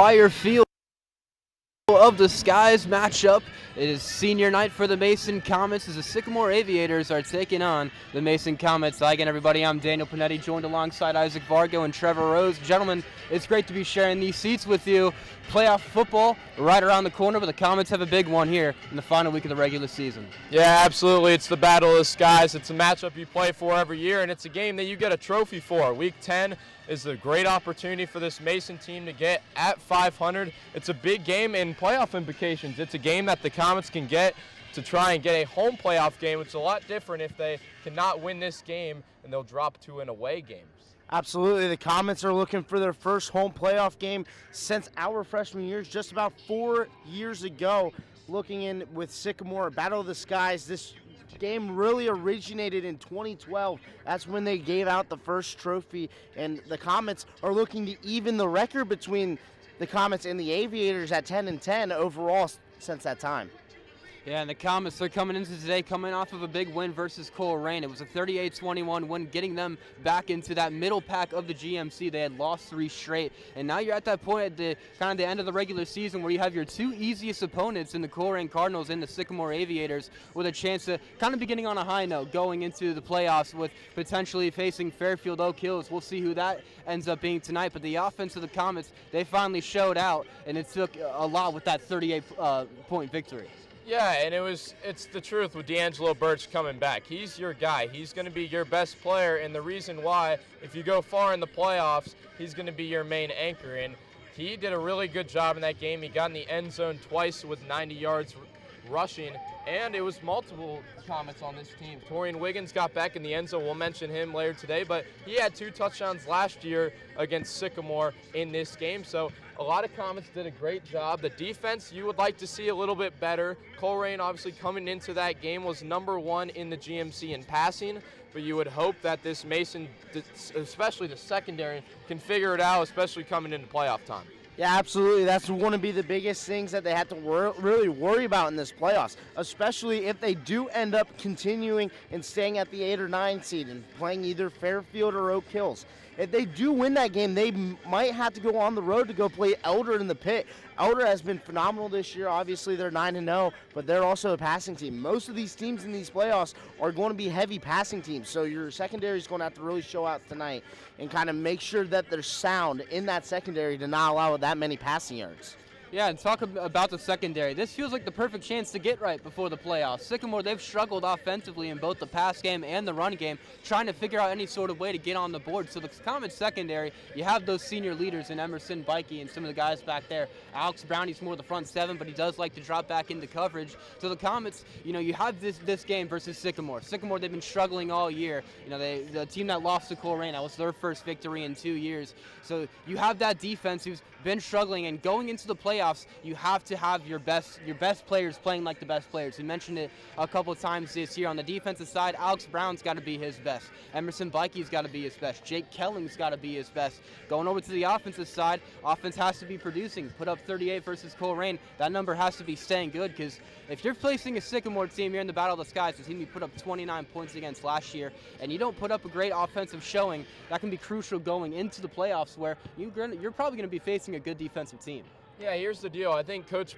Fire Field of the Skies matchup. It is senior night for the Mason Comets as the Sycamore Aviators are taking on the Mason Comets. Hi again, everybody. I'm Daniel Panetti, joined alongside Isaac Vargo and Trevor Rose. Gentlemen, it's great to be sharing these seats with you. Playoff football right around the corner, but the Comets have a big one here in the final week of the regular season. Yeah, absolutely. It's the Battle of the Skies. It's a matchup you play for every year, and it's a game that you get a trophy for. Week 10 is a great opportunity for this Mason team to get at 500. It's a big game in playoff implications. It's a game that the Comets can get to try and get a home playoff game, which is a lot different if they cannot win this game and they'll drop to an away game. Absolutely. The Comets are looking for their first home playoff game since our freshman years, just about 4 years ago. Looking in with Sycamore, Battle of the Skies, this game really originated in 2012. That's when they gave out the first trophy, and the Comets are looking to even the record between the Comets and the Aviators at 10-10 overall since that time. Yeah, and the Comets, they're coming into today coming off of a big win versus Coleraine. It was a 38-21 win, getting them back into that middle pack of the GMC. They had lost 3 straight, and now you're at that point at the kind of the end of the regular season where you have your 2 easiest opponents in the Coleraine Cardinals and the Sycamore Aviators with a chance to kind of beginning on a high note going into the playoffs with potentially facing Fairfield Oak Hills. We'll see who that ends up being tonight, but the offense of the Comets, they finally showed out, and it took a lot with that 38-point victory. Yeah, and it's the truth with D'Angelo Birch coming back. He's your guy. He's going to be your best player, and the reason why, if you go far in the playoffs, he's going to be your main anchor. And he did a really good job in that game. He got in the end zone twice with 90 yards rushing, and it was multiple Comets on this team. Torian Wiggins got back in the end zone. We'll mention him later today, but he had 2 touchdowns last year against Sycamore in this game. So a lot of Comets did a great job. The defense you would like to see a little bit better. Coleraine obviously coming into that game was #1 in the GMC in passing, but you would hope that this Mason, especially the secondary, can figure it out, especially coming into playoff time. Yeah, absolutely. That's going to be the biggest things that they have to really worry about in this playoffs, especially if they do end up continuing and staying at the 8 or 9 seed and playing either Fairfield or Oak Hills. If they do win that game, they might have to go on the road to go play Elder in the Pit. Elder has been phenomenal this year. Obviously, they're 9-0, but they're also a passing team. Most of these teams in these playoffs are going to be heavy passing teams, so your secondary is going to have to really show out tonight and kind of make sure that they're sound in that secondary to not allow that many passing yards. Yeah, and talk about the secondary. This feels like the perfect chance to get right before the playoffs. Sycamore, they've struggled offensively in both the pass game and the run game, trying to figure out any sort of way to get on the board. So the Comets secondary, you have those senior leaders in Emerson Bikey and some of the guys back there. Alex Brown, he's more the front 7, but he does like to drop back into coverage. So the Comets, you have this game versus Sycamore. Sycamore, they've been struggling all year. The team that lost to Coleraine, that was their first victory in 2 years. So you have that defense who's been struggling, and going into the playoffs, you have to have your best players playing like the best players. We mentioned it a couple of times this year. On the defensive side, Alex Brown's got to be his best. Emerson Bikey's got to be his best. Jake Kelling's got to be his best. Going over to the offensive side, offense has to be producing. Put up 38 versus Coleraine. That number has to be staying good, because if you're facing a Sycamore team here in the Battle of the Skies, the team you put up 29 points against last year, and you don't put up a great offensive showing, that can be crucial going into the playoffs, where you're probably going to be facing a good defensive team. Yeah, here's the deal. I think Coach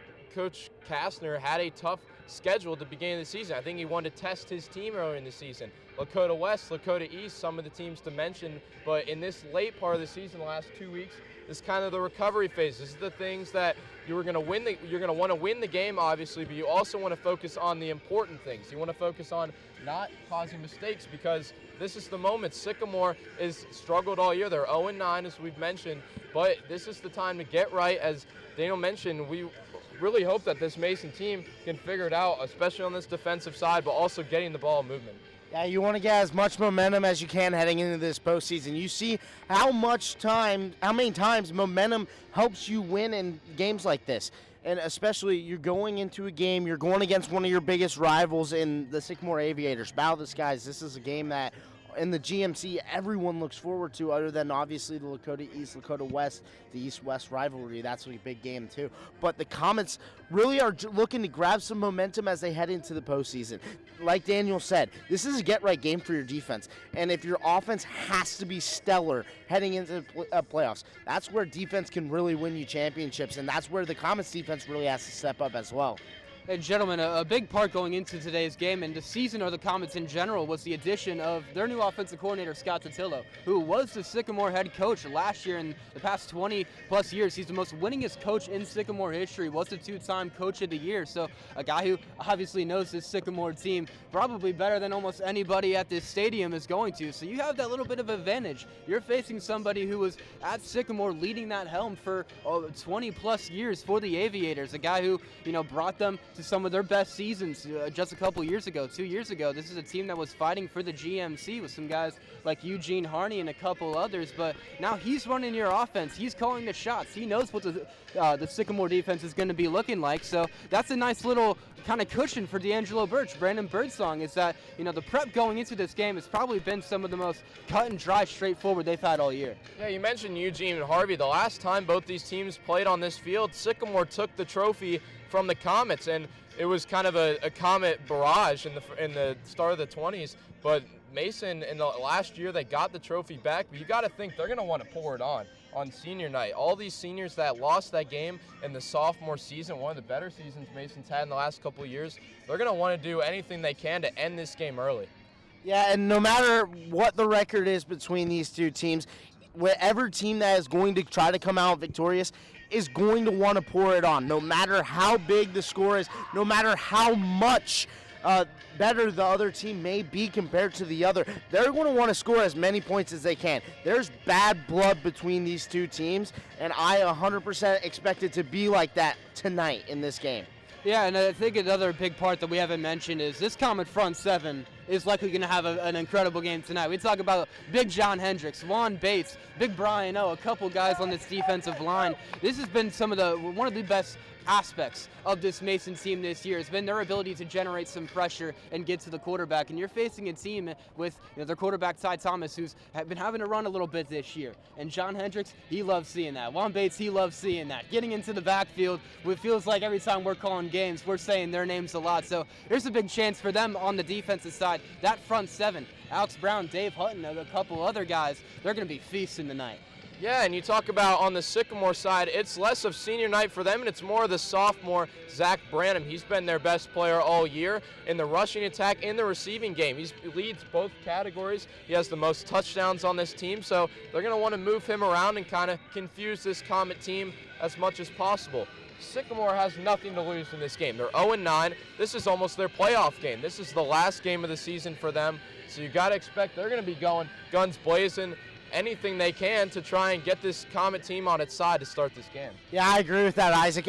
Kastner had a tough schedule at the beginning of the season. I think he wanted to test his team earlier in the season. Lakota West, Lakota East, some of the teams to mention, but in this late part of the season, the last 2 weeks, this is kind of the recovery phase. This is the things that you're going to want to win the game, obviously, but you also want to focus on the important things. You want to focus on not causing mistakes, because this is the moment. Sycamore has struggled all year. They're 0-9, as we've mentioned, but this is the time to get right. As Daniel mentioned, we really hope that this Mason team can figure it out, especially on this defensive side, but also getting the ball movement. Yeah, you want to get as much momentum as you can heading into this postseason. You see how many times momentum helps you win in games like this. And especially, you're going into a game, you're going against one of your biggest rivals in the Sycamore Aviators. Battle of the Skies, this is a game that in the GMC everyone looks forward to, other than obviously the Lakota East, Lakota West, the East-West rivalry. That's a big game too. But the Comets really are looking to grab some momentum as they head into the postseason. Like Daniel said, this is a get-right game for your defense. And if your offense has to be stellar heading into the playoffs, that's where defense can really win you championships, and that's where the Comets defense really has to step up as well. And gentlemen, a big part going into today's game and the season of the Comets in general was the addition of their new offensive coordinator, Scott Totillo, who was the Sycamore head coach last year. In the past 20-plus years, he's the most winningest coach in Sycamore history, was the two-time coach of the year. So a guy who obviously knows this Sycamore team probably better than almost anybody at this stadium is going to. So you have that little bit of advantage. You're facing somebody who was at Sycamore leading that helm for 20-plus years for the Aviators, a guy who, brought them to some of their best seasons just a couple years ago, 2 years ago. This is a team that was fighting for the GMC with some guys like Eugene Harney and a couple others, but now he's running your offense. He's calling the shots. He knows what the Sycamore defense is going to be looking like, so that's a nice little kind of cushion for D'Angelo Birch. Brandon Birdsong is that, the prep going into this game has probably been some of the most cut and dry, straightforward they've had all year. Yeah, you mentioned Eugene and Harvey. The last time both these teams played on this field, Sycamore took the trophy from the Comets, and it was kind of a Comet barrage in the start of the 20s. But Mason, in the last year, they got the trophy back. But you got to think they're going to want to pour it on senior night. All these seniors that lost that game in the sophomore season, one of the better seasons Mason's had in the last couple of years, they're going to want to do anything they can to end this game early. Yeah, and no matter what the record is between these two teams, whatever team that is going to try to come out victorious is going to want to pour it on, no matter how big the score is, no matter how much better the other team may be compared to the other. They're going to want to score as many points as they can. There's bad blood between these two teams, and I 100% expect it to be like that tonight in this game. Yeah, and I think another big part that we haven't mentioned is this Comet front seven is likely going to have an incredible game tonight. We talk about Big John Hendricks, Juan Bates, Big Brian O, a couple guys on this defensive line. This has been one of the best aspects of this Mason team this year. It's been their ability to generate some pressure and get to the quarterback. And you're facing a team with their quarterback, Ty Thomas, who's been having to run a little bit this year. And John Hendricks, he loves seeing that. Juan Bates, he loves seeing that. Getting into the backfield, it feels like every time we're calling games, we're saying their names a lot. So there's a big chance for them on the defensive side. That front seven, Alex Brown, Dave Hutton, and a couple other guys, they're going to be feasting tonight. Yeah, and you talk about on the Sycamore side, it's less of senior night for them, and it's more of the sophomore, Zach Branham. He's been their best player all year in the rushing attack, in the receiving game. He leads both categories. He has the most touchdowns on this team, so they're going to want to move him around and kind of confuse this Comet team as much as possible. Sycamore has nothing to lose in this game. They're 0-9. This is almost their playoff game. This is the last game of the season for them, so you got to expect they're going to be going guns blazing, anything they can to try and get this Comet team on its side to start this game. Yeah, I agree with that, Isaac.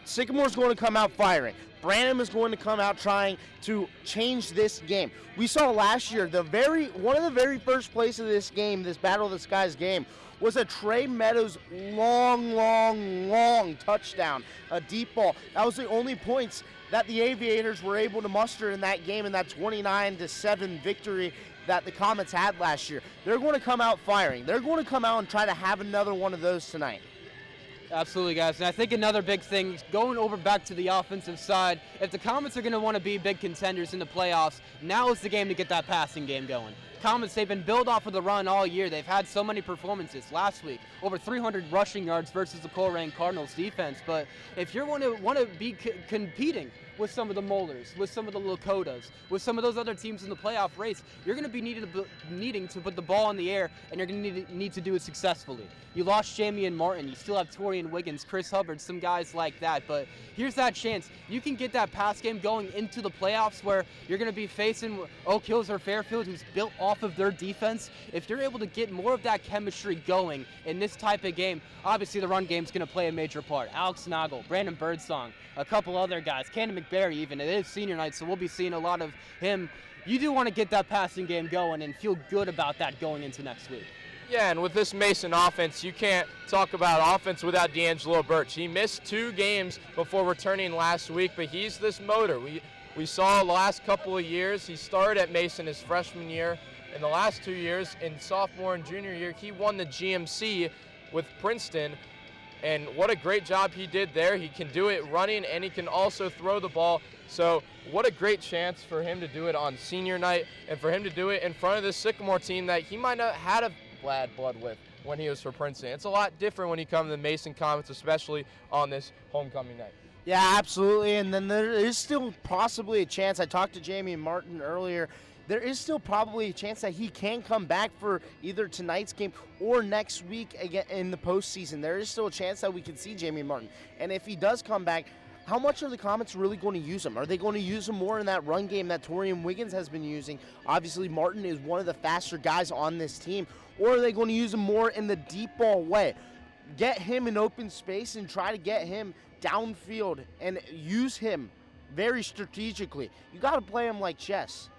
Sycamore's going to come out firing. Branham is going to come out trying to change this game. We saw last year, one of the very first plays of this game, this Battle of the Skies game, was a Trey Meadows long touchdown, a deep ball. That was the only points that the Aviators were able to muster in that game, in that 29-7 victory that the Comets had last year. They're going to come out firing. They're going to come out and try to have another one of those tonight. Absolutely, guys. And I think another big thing, going over back to the offensive side, if the Comets are going to want to be big contenders in the playoffs, now is the game to get that passing game going. Comets, they've been built off of the run all year. They've had so many performances. Last week, over 300 rushing yards versus the Coleraine Cardinals defense. But if you're want to be competing with some of the Molders, with some of the Lakotas, with some of those other teams in the playoff race, you're going to be needing to put the ball in the air, and you're going to need to do it successfully. You lost Jamie and Martin. You still have Torian Wiggins, Chris Hubbard, some guys like that. But here's that chance. You can get that pass game going into the playoffs where you're going to be facing Oak Hills or Fairfield, who's built off of their defense. If you're able to get more of that chemistry going in this type of game, obviously the run game's going to play a major part. Alex Noggle, Brandon Birdsong, a couple other guys, Cannon McBarry even. It is senior night, so we'll be seeing a lot of him. You do want to get that passing game going and feel good about that going into next week. Yeah, and with this Mason offense, you can't talk about offense without D'Angelo Birch. He missed 2 games before returning last week, but he's this motor. We saw the last couple of years. He started at Mason his freshman year in the last 2 years, in sophomore and junior year, he won the GMC with Princeton. And what a great job he did there. He can do it running, and he can also throw the ball. So what a great chance for him to do it on senior night, and for him to do it in front of this Sycamore team that he might not have had a bad blood with when he was for Princeton. It's a lot different when you come to the Mason Comets, especially on this homecoming night. Yeah, absolutely. And then there is still possibly a chance. I talked to Jamie Martin earlier. There is still probably a chance that he can come back for either tonight's game or next week again in the postseason. There is still a chance that we can see Jamie Martin. And if he does come back, how much are the Comets really going to use him? Are they going to use him more in that run game that Torian Wiggins has been using? Obviously, Martin is one of the faster guys on this team. Or are they going to use him more in the deep ball way? Get him in open space and try to get him downfield and use him very strategically. You got to play him like chess.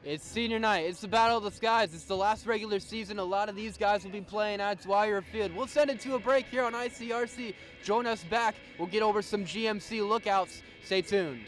It's senior night. It's the Battle of the Skies. It's the last regular season. A lot of these guys will be playing at Dwyer Field. We'll send it to a break here on ICRC. Join us back. We'll get over some GMC lookouts. Stay tuned.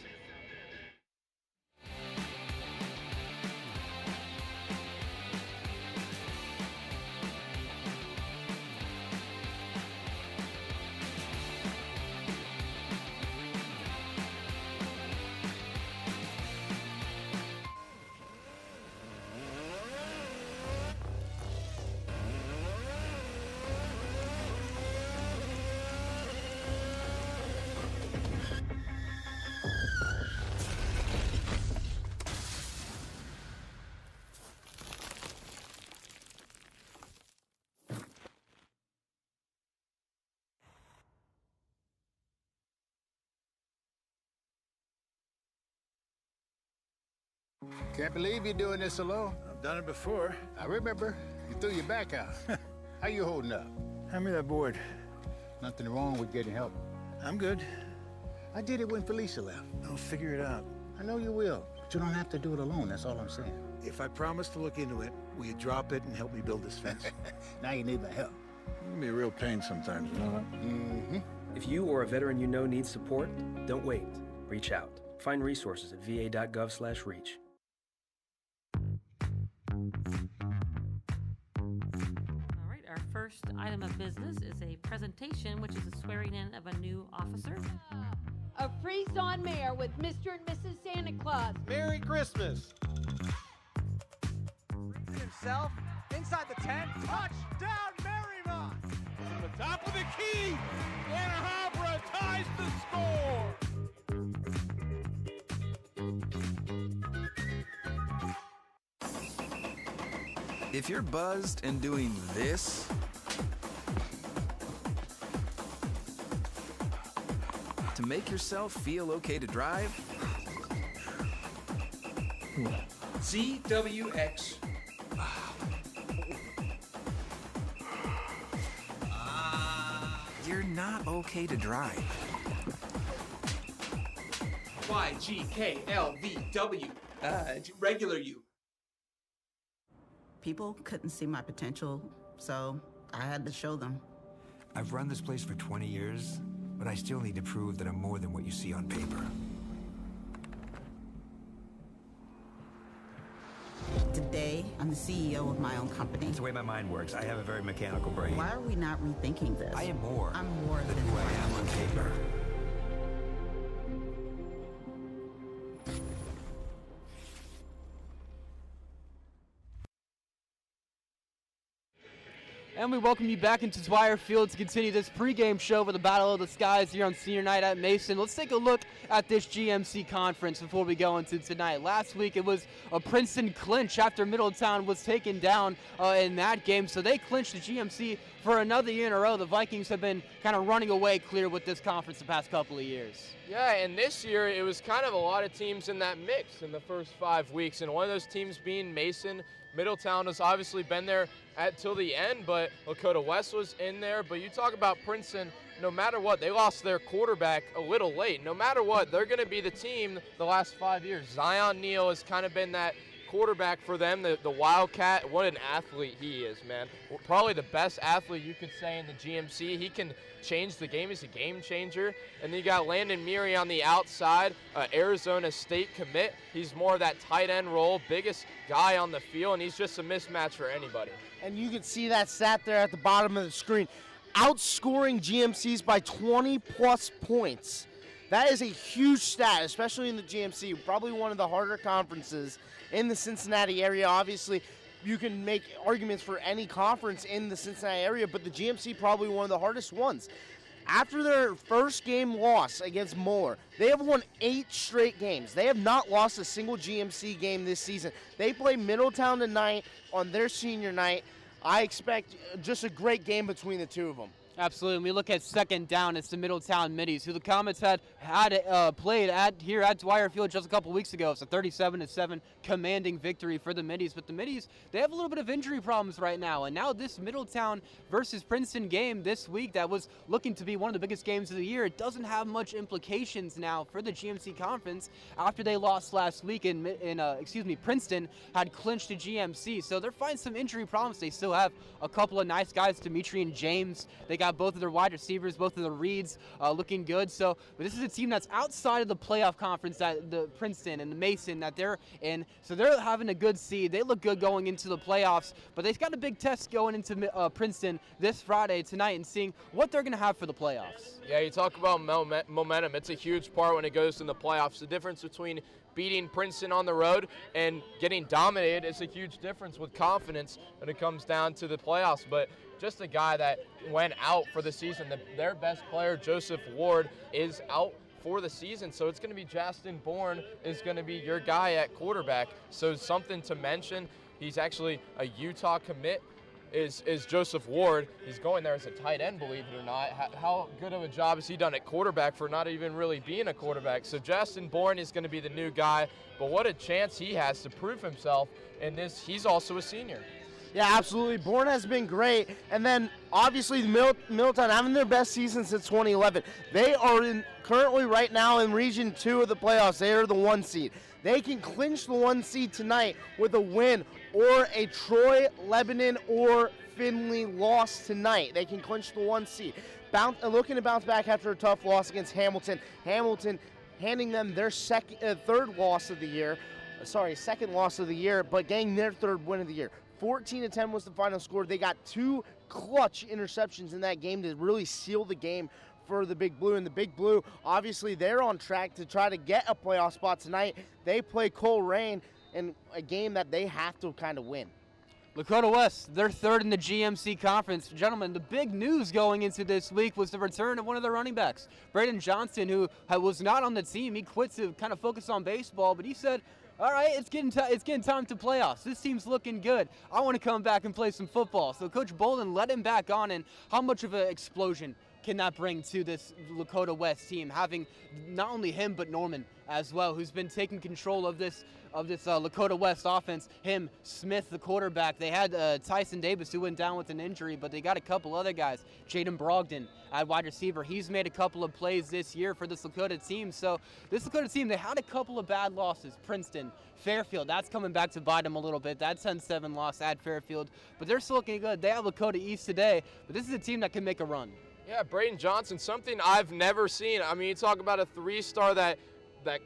Can't believe you're doing this alone. I've done it before. I remember. You threw your back out. How you holding up? Hand me that board. Nothing wrong with getting help. I'm good. I did it when Felicia left. I'll figure it out. I know you will, but you don't have to do it alone. That's all I'm saying. If I promise to look into it, will you drop it and help me build this fence? Now you need my help. It can be a real pain sometimes, you know that? Mm-hmm. If you or a veteran you know needs support, don't wait. Reach out. Find resources at va.gov/reach. All right, our first item of business is a presentation, which is a swearing in of a new officer. A Frise Mayor with Mr. and Mrs. Santa Claus. Merry Christmas. Himself inside the tent. Touchdown, Marymount. From the top of the key, Anna Habra ties the score. If you're buzzed and doing this, to make yourself feel okay to drive, ZWX. you're not okay to drive. YGKLVW. Regular you. People couldn't see my potential, so I had to show them. I've run this place for 20 years, but I still need to prove that I'm more than what you see on paper. Today, I'm the CEO of my own company. It's the way my mind works. I have a very mechanical brain. Why are we not rethinking this? I am more. I'm more than who I am on paper. And we welcome you back into Dwyer Field to continue this pregame show for the Battle of the Skies here on senior night at Mason. Let's take a look at this GMC conference before we go into tonight. Last week it was a Princeton clinch after Middletown was taken down in that game, so they clinched the GMC for another year in a row. The Vikings have been kind of running away clear with this conference the past couple of years. Yeah, and this year it was kind of a lot of teams in that mix in the first 5 weeks, and one of those teams being Mason. Middletown has obviously been there till the end, but Lakota West was in there. But you talk about Princeton, no matter what, they lost their quarterback a little late. No matter what, they're going to be the team the last 5 years. Zion Neal has kind of been that quarterback for them, the Wildcat. What an athlete he is, man. Probably the best athlete you could say in the GMC. He can change the game. He's a game changer. And then you got Landon Meary on the outside, Arizona State commit. He's more of that tight end role, biggest guy on the field, and he's just a mismatch for anybody. And you can see that stat there at the bottom of the screen. Outscoring GMCs by 20-plus points. That is a huge stat, especially in the GMC, probably one of the harder conferences in the Cincinnati area. Obviously, you can make arguments for any conference in the Cincinnati area, but the GMC probably one of the hardest ones. After their first game loss against Moeller, they have won 8 straight games. They have not lost a single GMC game this season. They play Middletown tonight on their senior night. I expect just a great game between the two of them. Absolutely. When we look at second down, it's the Middletown Middies, who the Comets had played here at Dwyer Field just a couple weeks ago. It's a 37-7 commanding victory for the Middies. But the Middies, they have a little bit of injury problems right now. And now this Middletown versus Princeton game this week that was looking to be one of the biggest games of the year, it doesn't have much implications now for the GMC Conference after they lost last week Princeton had clinched the GMC. So they're finding some injury problems. They still have a couple of nice guys, Dimitri and James. They got both of their wide receivers, both of the Reeds looking good. So this is a team that's outside of the playoff conference, that the Princeton and the Mason that they're in. So they're having a good seed. They look good going into the playoffs, but they've got a big test going into Princeton this Friday tonight and seeing what they're going to have for the playoffs. Yeah, you talk about momentum. It's a huge part when it goes in the playoffs. The difference between beating Princeton on the road and getting dominated is a huge difference with confidence when it comes down to the playoffs. But just a guy that went out for the season. Their best player, Joseph Ward, is out for the season. So it's going to be Justin Bourne is going to be your guy at quarterback. So something to mention, he's actually a Utah commit, is Joseph Ward. He's going there as a tight end, believe it or not. How good of a job has he done at quarterback for not even really being a quarterback? So Justin Bourne is going to be the new guy. But what a chance he has to prove himself in this. He's also a senior. Yeah, absolutely. Bourne has been great. And then, obviously, Middletown having their best season since 2011. They are currently right now in Region 2 of the playoffs. They are the 1 seed. They can clinch the 1 seed tonight with a win or a Troy, Lebanon, or Findlay loss tonight. They can clinch the 1 seed. Looking to bounce back after a tough loss against Hamilton. Hamilton handing them their third loss of the year. Second loss of the year, but getting their third win of the year. 14-10 was the final score. They got 2 clutch interceptions in that game to really seal the game for the Big Blue. And the Big Blue, obviously, they're on track to try to get a playoff spot tonight. They play Coleraine in a game that they have to kind of win. Lakota West, they're third in the GMC Conference. Gentlemen, the big news going into this week was the return of one of their running backs, Braden Johnson, who was not on the team. He quit to kind of focus on baseball, but he said, all right, it's getting time to playoffs. This team's looking good. I want to come back and play some football. So Coach Bolden let him back on, and how much of an explosion can that bring to this Lakota West team, having not only him but Norman as well, who's been taking control of this Lakota West offense. Him, Smith, the quarterback. They had Tyson Davis, who went down with an injury, but they got a couple other guys. Jaden Brogdon at wide receiver. He's made a couple of plays this year for this Lakota team. So this Lakota team, they had a couple of bad losses. Princeton, Fairfield, that's coming back to bite them a little bit. That 10-7 loss at Fairfield, but they're still looking good. They have Lakota East today, but this is a team that can make a run. Yeah, Braden Johnson, something I've never seen. I mean, you talk about a 3-star that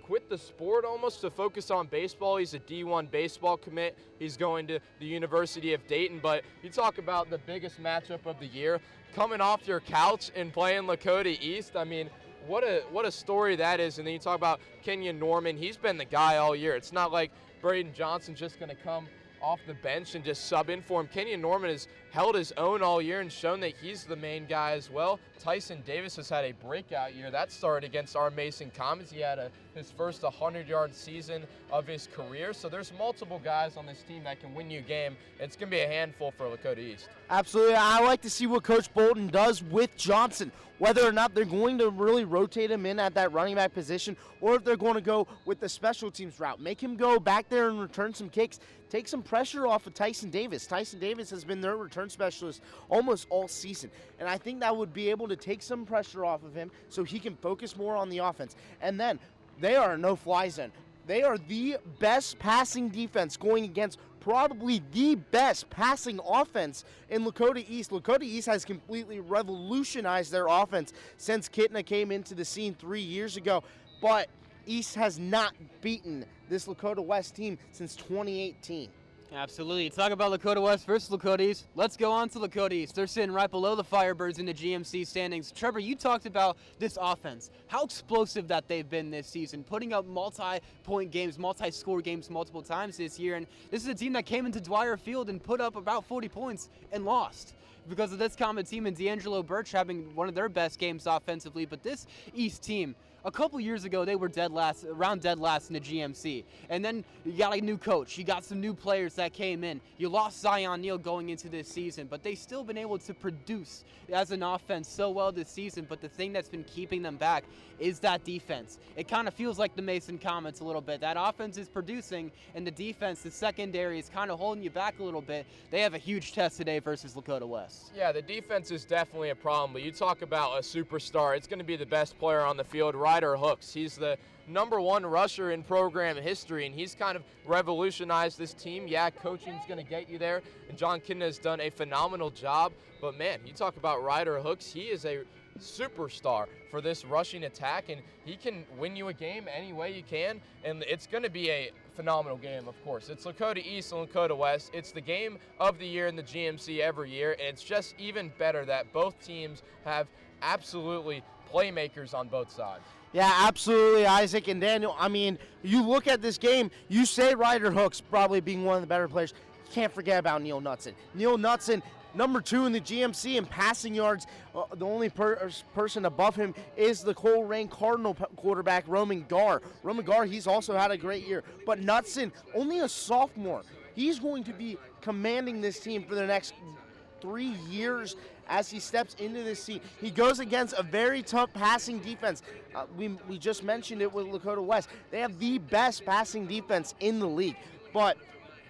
quit the sport almost to focus on baseball. He's a D1 baseball commit. He's going to the University of Dayton. But you talk about the biggest matchup of the year, coming off your couch and playing Lakota East. I mean, what a story that is. And then you talk about Kenyon Norman. He's been the guy all year. It's not like Braden Johnson's just going to come off the bench and just sub in for him. Kenyon Norman has held his own all year and shown that he's the main guy as well. Tyson Davis has had a breakout year. That started against our Mason Comets. He had his first 100-yard season of his career. So there's multiple guys on this team that can win you a game. It's going to be a handful for Lakota East. Absolutely. I like to see what Coach Bolden does with Johnson, whether or not they're going to really rotate him in at that running back position or if they're going to go with the special teams route. Make him go back there and return some kicks. Take some pressure off of Tyson Davis. Tyson Davis has been their return specialist almost all season. And I think that would be able to take some pressure off of him so he can focus more on the offense. And then they are a no-fly zone. They are the best passing defense going against probably the best passing offense in Lakota East. Lakota East has completely revolutionized their offense since Kitna came into the scene 3 years ago, but East has not beaten this Lakota West team since 2018. Absolutely. Talk about Lakota West versus Lakota East. Let's go on to Lakota East. They're sitting right below the Firebirds in the GMC standings. Trevor, you talked about this offense, how explosive that they've been this season, putting up multi-point games, multi-score games multiple times this year. And this is a team that came into Dwyer Field and put up about 40 points and lost because of this Comet team and D'Angelo Birch having one of their best games offensively. But this East team, a couple years ago, they were around dead last in the GMC. And then you got a new coach. You got some new players that came in. You lost Zion Neal going into this season, but they've still been able to produce as an offense so well this season. But the thing that's been keeping them back is that defense. It kind of feels like the Mason Comets a little bit. That offense is producing, and the defense, the secondary, is kind of holding you back a little bit. They have a huge test today versus Lakota West. Yeah, the defense is definitely a problem, but you talk about a superstar. It's going to be the best player on the field, Ryder Hooks. He's the #1 rusher in program history, and he's kind of revolutionized this team. Yeah, coaching's going to get you there, and John Kidna has done a phenomenal job. But, man, you talk about Ryder Hooks. He is a superstar for this rushing attack, and he can win you a game any way you can, and it's going to be a phenomenal game, of course. It's Lakota East and Lakota West. It's the game of the year in the GMC every year, and it's just even better that both teams have absolutely playmakers on both sides. Yeah, absolutely, Isaac and Daniel. I mean, you look at this game, you say Ryder Hooks probably being one of the better players. You can't forget about Neil Knutson. Neil Knutson, #2 in the GMC in passing yards. The only person above him is the Coleraine Cardinal quarterback, Roman Garr. Roman Garr, he's also had a great year. But Knutson, only a sophomore. He's going to be commanding this team for the next 3 years as he steps into this seat. He goes against a very tough passing defense. We just mentioned it with Lakota West. They have the best passing defense in the league. But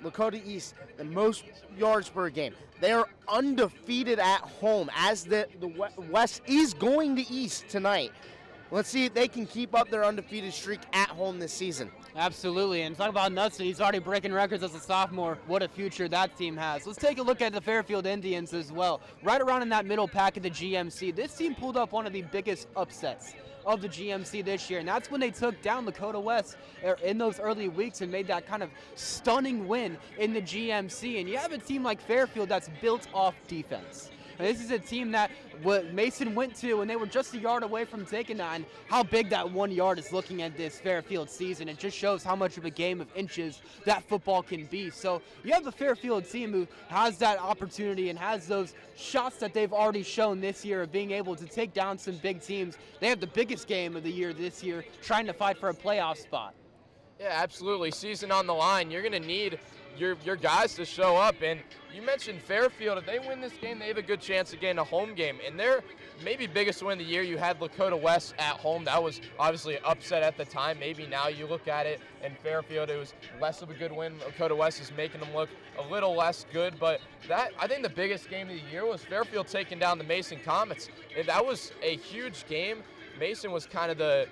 Lakota East, the most yards per game. They are undefeated at home as the West is going to East tonight. Let's see if they can keep up their undefeated streak at home this season. Absolutely, and talk about Knutson. He's already breaking records as a sophomore. What a future that team has. Let's take a look at the Fairfield Indians as well. Right around in that middle pack of the GMC, this team pulled up one of the biggest upsets of the GMC this year, and that's when they took down Lakota West in those early weeks and made that kind of stunning win in the GMC. And you have a team like Fairfield that's built off defense. And this is a team that Mason went to, and they were just a yard away from taking that. And how big that 1 yard is looking at this Fairfield season. It just shows how much of a game of inches that football can be. So you have the Fairfield team who has that opportunity and has those shots that they've already shown this year of being able to take down some big teams. They have the biggest game of the year this year, trying to fight for a playoff spot. Yeah, absolutely. Season on the line. You're going to need your guys to show up. And you mentioned Fairfield. If they win this game, they have a good chance of getting a home game. And their maybe biggest win of the year, you had Lakota West at home. That was obviously an upset at the time. Maybe now you look at it, and Fairfield, it was less of a good win. Lakota West is making them look a little less good. But that, I think the biggest game of the year was Fairfield taking down the Mason Comets. And that was a huge game. Mason was kind of the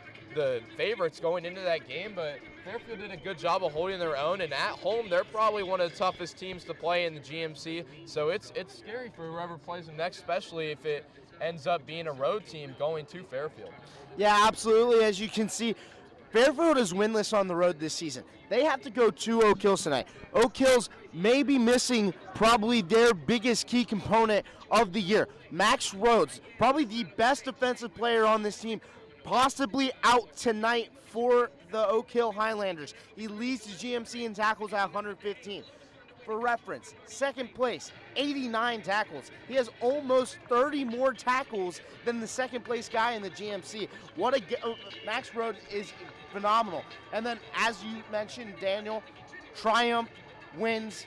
favorites going into that game, but Fairfield did a good job of holding their own, and at home they're probably one of the toughest teams to play in the GMC, so it's scary for whoever plays them next, especially if it ends up being a road team going to Fairfield. Yeah, absolutely. As you can see, Fairfield is winless on the road this season. They have to go to Oak Hills tonight. Oak Hills may be missing probably their biggest key component of the year. Max Rhodes, probably the best defensive player on this team, possibly out tonight for the Oak Hill Highlanders. He leads the GMC in tackles at 115. For reference, second place, 89 tackles. He has almost 30 more tackles than the second place guy in the GMC. Max Rhodes is phenomenal. And then, as you mentioned, Daniel, Triumph wins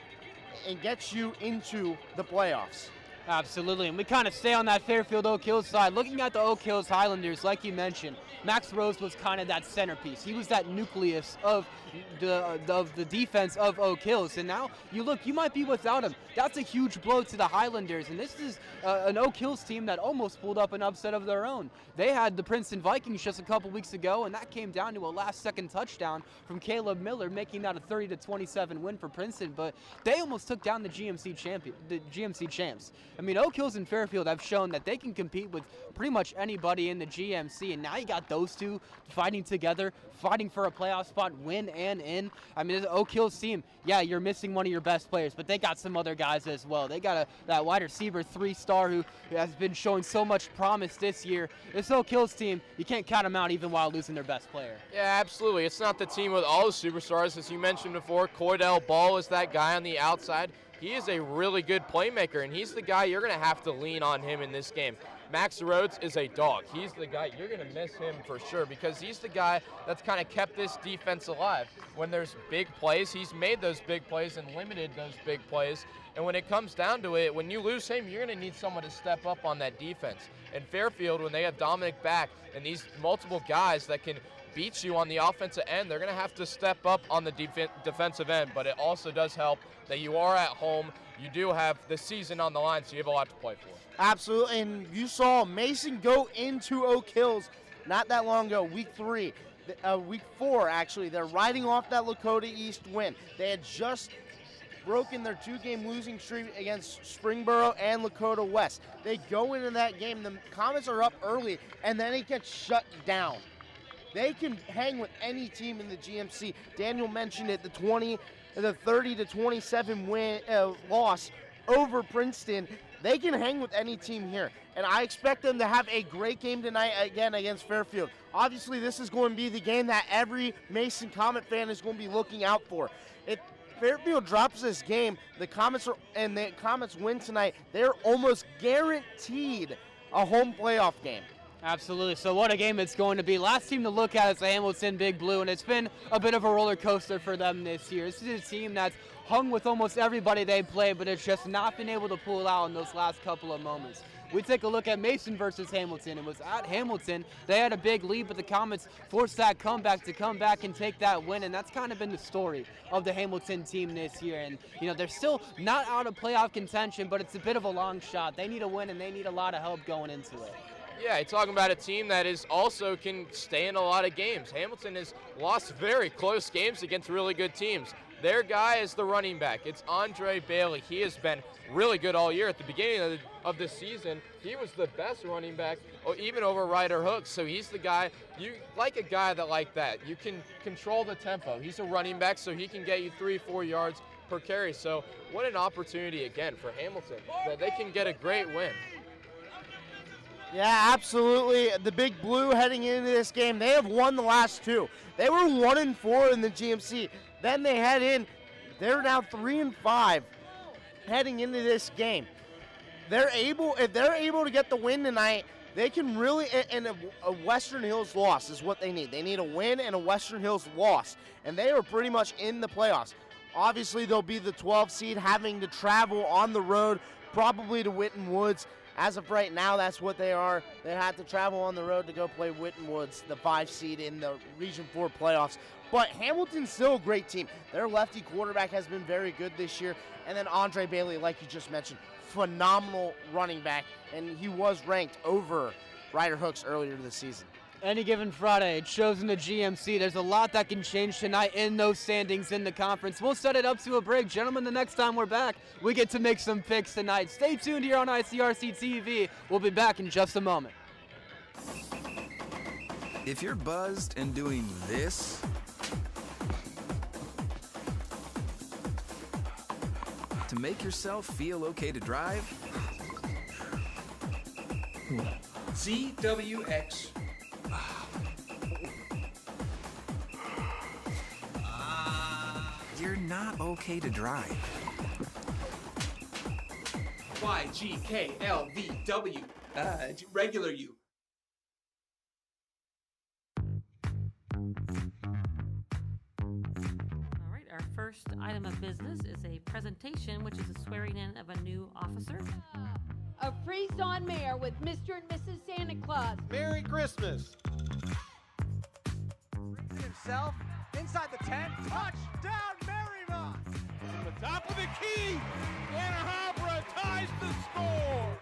and gets you into the playoffs. Absolutely, and we kind of stay on that Fairfield Oak Hills side. Looking at the Oak Hills Highlanders, like you mentioned, Max Rose was kind of that centerpiece. He was that nucleus of the defense of Oak Hills, and now you might be without him. That's a huge blow to the Highlanders, and this is an Oak Hills team that almost pulled up an upset of their own. They had the Princeton Vikings just a couple weeks ago, and that came down to a last-second touchdown from Caleb Miller, making that a 30-27 win for Princeton. But they almost took down the GMC champs. I mean, Oak Hills and Fairfield have shown that they can compete with pretty much anybody in the GMC, and now you got those two fighting together, fighting for a playoff spot, win and in. I mean, the Oak Hills team, yeah, you're missing one of your best players, but they got some other guys as well. They got that wide receiver 3-star who has been showing so much promise this year. This Oak Hills team, you can't count them out even while losing their best player. Yeah, absolutely. It's not the team with all the superstars. As you mentioned before, Cordell Ball is that guy on the outside. He is a really good playmaker, and he's the guy you're going to have to lean on him in this game. Max Rhodes is a dog. He's the guy you're going to miss him for sure, because he's the guy that's kind of kept this defense alive. When there's big plays, he's made those big plays and limited those big plays. And when it comes down to it, when you lose him, you're going to need someone to step up on that defense. And Fairfield, when they have Dominic back and these multiple guys that can beat you on the offensive end, they're going to have to step up on the defensive end. But it also does help that you are at home. You do have the season on the line, so you have a lot to play for. Absolutely, and you saw Mason go into Oak Hills not that long ago, week 4 actually. They're riding off that Lakota East win. They had just broken their 2-game losing streak against Springboro and Lakota West. They go into that game, the Comets are up early, and then it gets shut down. They can hang with any team in the GMC. Daniel mentioned it, the 30-27 win loss over Princeton. They can hang with any team here, and I expect them to have a great game tonight again against Fairfield. Obviously, this is going to be the game that every Mason Comet fan is going to be looking out for. If Fairfield drops this game, the Comets win tonight, they're almost guaranteed a home playoff game. Absolutely. So what a game it's going to be. Last team to look at is the Hamilton Big Blue, and it's been a bit of a roller coaster for them this year. This is a team that's hung with almost everybody they play, but it's just not been able to pull out in those last couple of moments. We take a look at Mason versus Hamilton. It was at Hamilton. They had a big lead, but the Comets forced that comeback to come back and take that win, and that's kind of been the story of the Hamilton team this year. And, they're still not out of playoff contention, but it's a bit of a long shot. They need a win, and they need a lot of help going into it. Yeah, you're talking about a team that is also can stay in a lot of games. Hamilton has lost very close games against really good teams. Their guy is the running back. It's Andre Bailey. He has been really good all year. At the beginning of the season, he was the best running back, even over Ryder Hooks. So he's the guy, you like a guy like that. You can control the tempo. He's a running back, so he can get you 3-4 yards per carry. So what an opportunity, again, for Hamilton, that they can get a great win. Yeah, absolutely. The Big Blue heading into this game, they have won the last 2. They were 1-4 in the GMC. Then they head in. They're now 3-5 heading into this game. If they're able to get the win tonight, they can really, and a Western Hills loss is what they need. They need a win and a Western Hills loss, and they are pretty much in the playoffs. Obviously, they'll be the 12 seed, having to travel on the road, probably to Whitten Woods. As of right now, that's what they are. They had to travel on the road to go play Whitten Woods, the 5 seed in the Region 4 playoffs. But Hamilton's still a great team. Their lefty quarterback has been very good this year. And then Andre Bailey, like you just mentioned, phenomenal running back. And he was ranked over Ryder Hooks earlier this season. Any given Friday, it shows in the GMC. There's a lot that can change tonight in those standings in the conference. We'll set it up to a break. Gentlemen, the next time we're back, we get to make some picks tonight. Stay tuned here on ICRC-TV. We'll be back in just a moment. If you're buzzed and doing this, to make yourself feel okay to drive, ZWX. you're not okay to drive. YGKLVW. Regular you. our first item of business is a presentation, which is a swearing in of a new officer. A Freestone Mayor with Mr. and Mrs. Santa Claus. Merry Christmas. Himself inside the 10. Touchdown, Marymount. From the top of the key, Anna Habra ties the score.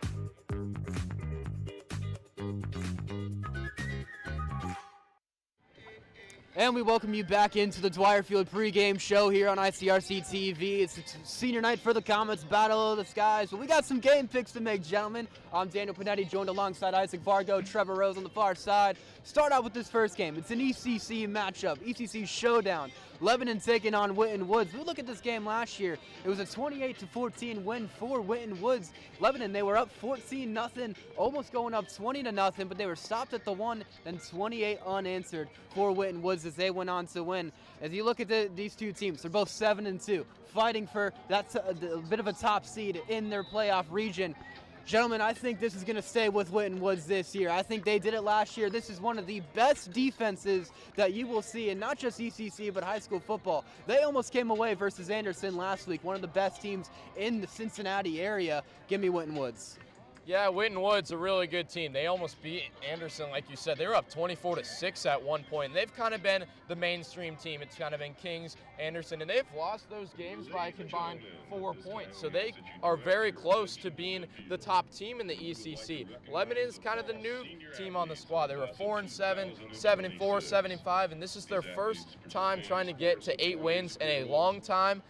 And we welcome you back into the Dwyer Field pregame show here on ICRC-TV. It's senior night for the Comets, Battle of the Skies. But we got some game picks to make, gentlemen. I'm Daniel Panetti, joined alongside Isaac Vargo, Trevor Rose on the far side. Start out with this first game. It's an ECC matchup, ECC showdown. Lebanon taking on Winton Woods. We look at this game last year. It was a 28-14 win for Winton Woods. Lebanon, they were up 14-0, almost going up 20-0, but they were stopped at the 1, then 28 unanswered for Winton Woods as they went on to win. As you look at these two teams, they're both 7-2, fighting for that a bit of a top seed in their playoff region. Gentlemen, I think this is going to stay with Winton Woods this year. I think they did it last year. This is one of the best defenses that you will see in not just ECC, but high school football. They almost came away versus Anderson last week, one of the best teams in the Cincinnati area. Give me Winton Woods. Yeah, Winton Woods, a really good team. They almost beat Anderson, like you said. They were up 24-6 at one point. And they've kind of been the mainstream team. It's kind of been Kings, Anderson, and they've lost those games by a combined 4 points. So they are very close to being the top team in the ECC. Lebanon is kind of the new team on the squad. They were 4-7, 7-4, 7-5, and this is their first time trying to get to 8 wins in a long time.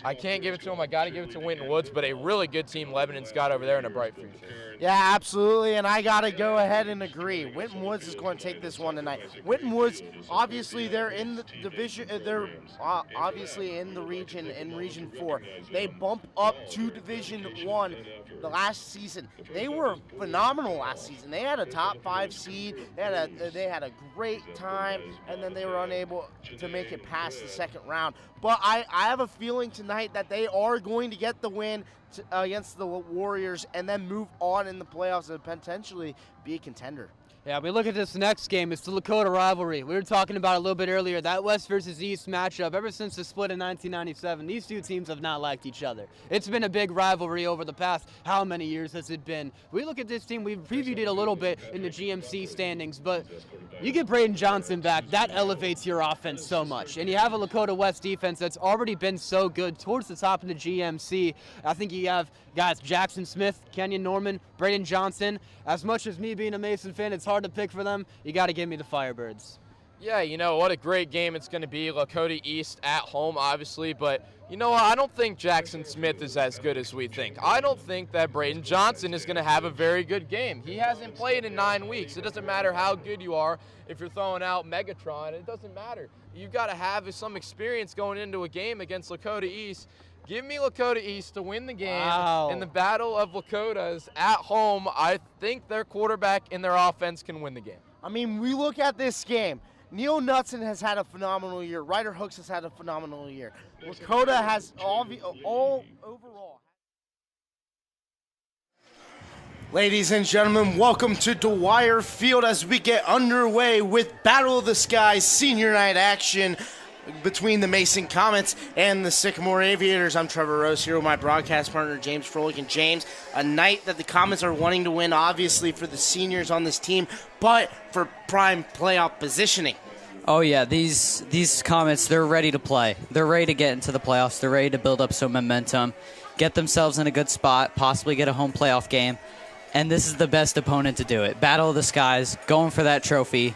I can't give it to them. I got to give it to Winton Woods, but a really good team Lebanon's got over there in a bright future. Yeah, absolutely, and I got to go ahead and agree. Winton Woods is going to take this one tonight. Winton Woods, obviously, they're in the division. They're obviously in the region, in Region 4. They bump up to Division 1 the last season. They were phenomenal last season. They had a top 5 seed. They had a great time, and then they were unable to make it past the second round. But I have a feeling tonight that they are going to get the win against the Warriors and then move on in the playoffs and potentially be a contender. Yeah, we look at this next game. It's the Lakota rivalry. We were talking about it a little bit earlier, that West versus East matchup. Ever since the split in 1997, these two teams have not liked each other. It's been a big rivalry over the past, how many years has it been? We look at this team, we've previewed it a little bit in the GMC standings, but you get Braden Johnson back, that elevates your offense so much. And you have a Lakota West defense that's already been so good towards the top of the GMC. I think you have guys Jackson Smith, Kenyon Norman, Braden Johnson. As much as me being a Mason fan, it's hard to pick for them. You got to give me the Firebirds. Yeah, you know, what a great game it's going to be. Lakota East at home, obviously, but you know what? I don't think Jackson Smith is as good as we think. I don't think that Braden Johnson is going to have a very good game. He hasn't played in 9 weeks. It doesn't matter how good you are. If you're throwing out Megatron, it doesn't matter. You've got to have some experience going into a game against Lakota East. Give me Lakota East to win the game in the Battle of Lakotas at home. I think their quarterback and their offense can win the game. I mean, we look at this game. Neil Knudsen has had a phenomenal year. Ryder Hooks has had a phenomenal year. Lakota has all overall. Ladies and gentlemen, welcome to Dwyer Field as we get underway with Battle of the Skies senior night action between the Mason Comets and the Sycamore Aviators. I'm Trevor Rose here with my broadcast partner, James Froelich. And James, a night that the Comets are wanting to win, obviously, for the seniors on this team, but for prime playoff positioning. Oh, yeah, these Comets, they're ready to play. They're ready to get into the playoffs. They're ready to build up some momentum, get themselves in a good spot, possibly get a home playoff game. And this is the best opponent to do it. Battle of the Skies, going for that trophy.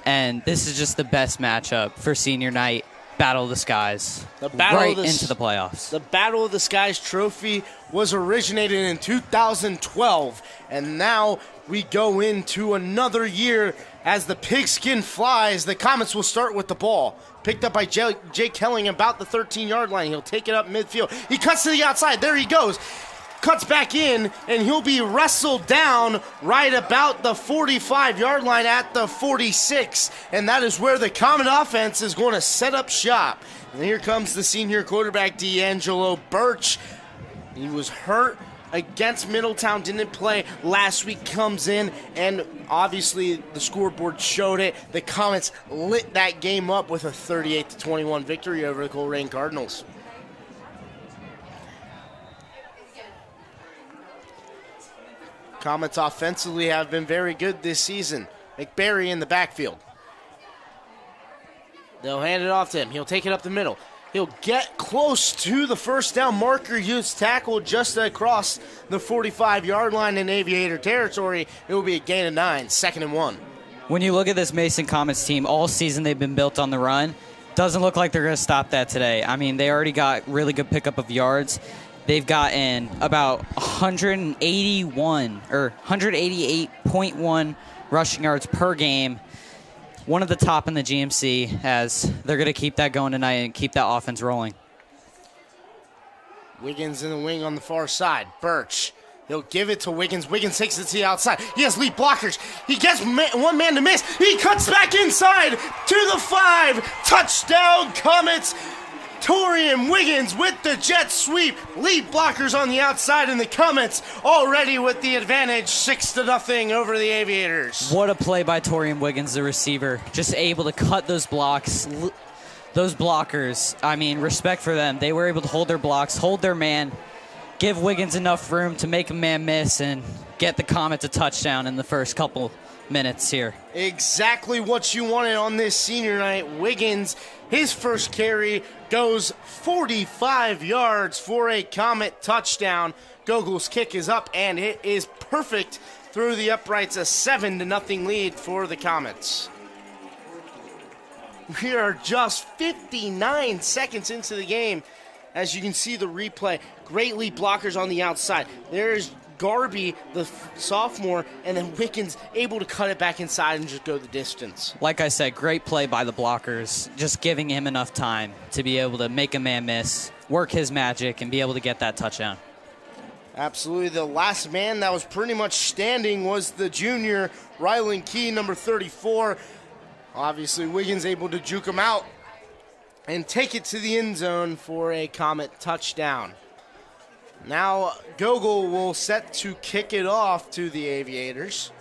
And this is just the best matchup for senior night, Battle of the Skies, into the playoffs. The Battle of the Skies trophy was originated in 2012, and now we go into another year as the pigskin flies. The Comets will start with the ball. Picked up by Jake Helling about the 13-yard line. He'll take it up midfield. He cuts to the outside. There he goes. Cuts back in, and he'll be wrestled down right about the 45-yard line at the 46, and that is where the Comet offense is going to set up shop. And here comes the senior quarterback, D'Angelo Birch. He was hurt against Middletown, didn't play last week, comes in, and obviously the scoreboard showed it. The Comets lit that game up with a 38-21 victory over the Coleraine Cardinals. Comets offensively have been very good this season. McBarry in the backfield. They'll hand it off to him. He'll take it up the middle. He'll get close to the first down marker. Hughes tackle just across the 45-yard line in Aviator territory. It will be a gain of 9, 2nd and 1. When you look at this Mason Comets team, all season they've been built on the run. Doesn't look like they're going to stop that today. I mean, they already got really good pickup of yards. They've gotten about 188.1 rushing yards per game. One of the top in the GMC, as they're going to keep that going tonight and keep that offense rolling. Wiggins in the wing on the far side. Birch. He'll give it to Wiggins. Wiggins takes it to the outside. He has lead blockers. He gets one man to miss. He cuts back inside to the 5. Touchdown, Comets. Torian Wiggins with the jet sweep. Lead blockers on the outside, and the Comets already with the advantage, 6-0 over the Aviators. What a play by Torian Wiggins, the receiver. Just able to cut those blocks. Those blockers, I mean, respect for them. They were able to hold their blocks, hold their man, give Wiggins enough room to make a man miss and get the Comets a touchdown in the first couple minutes here. Exactly what you wanted on this senior night. Wiggins, his first carry, goes 45 yards for a Comet touchdown. Gogol's kick is up, and it is perfect through the uprights. A 7-0 lead for the Comets. We are just 59 seconds into the game. As you can see the replay, great lead blockers on the outside. There's Garby, the sophomore, and then Wiggins able to cut it back inside and just go the distance. Like I said, great play by the blockers, just giving him enough time to be able to make a man miss, work his magic, and be able to get that touchdown. Absolutely. The last man that was pretty much standing was the junior, Rylan Key, number 34. Obviously, Wiggins able to juke him out and take it to the end zone for a Comet touchdown. Now, Gogol will set to kick it off to the Aviators.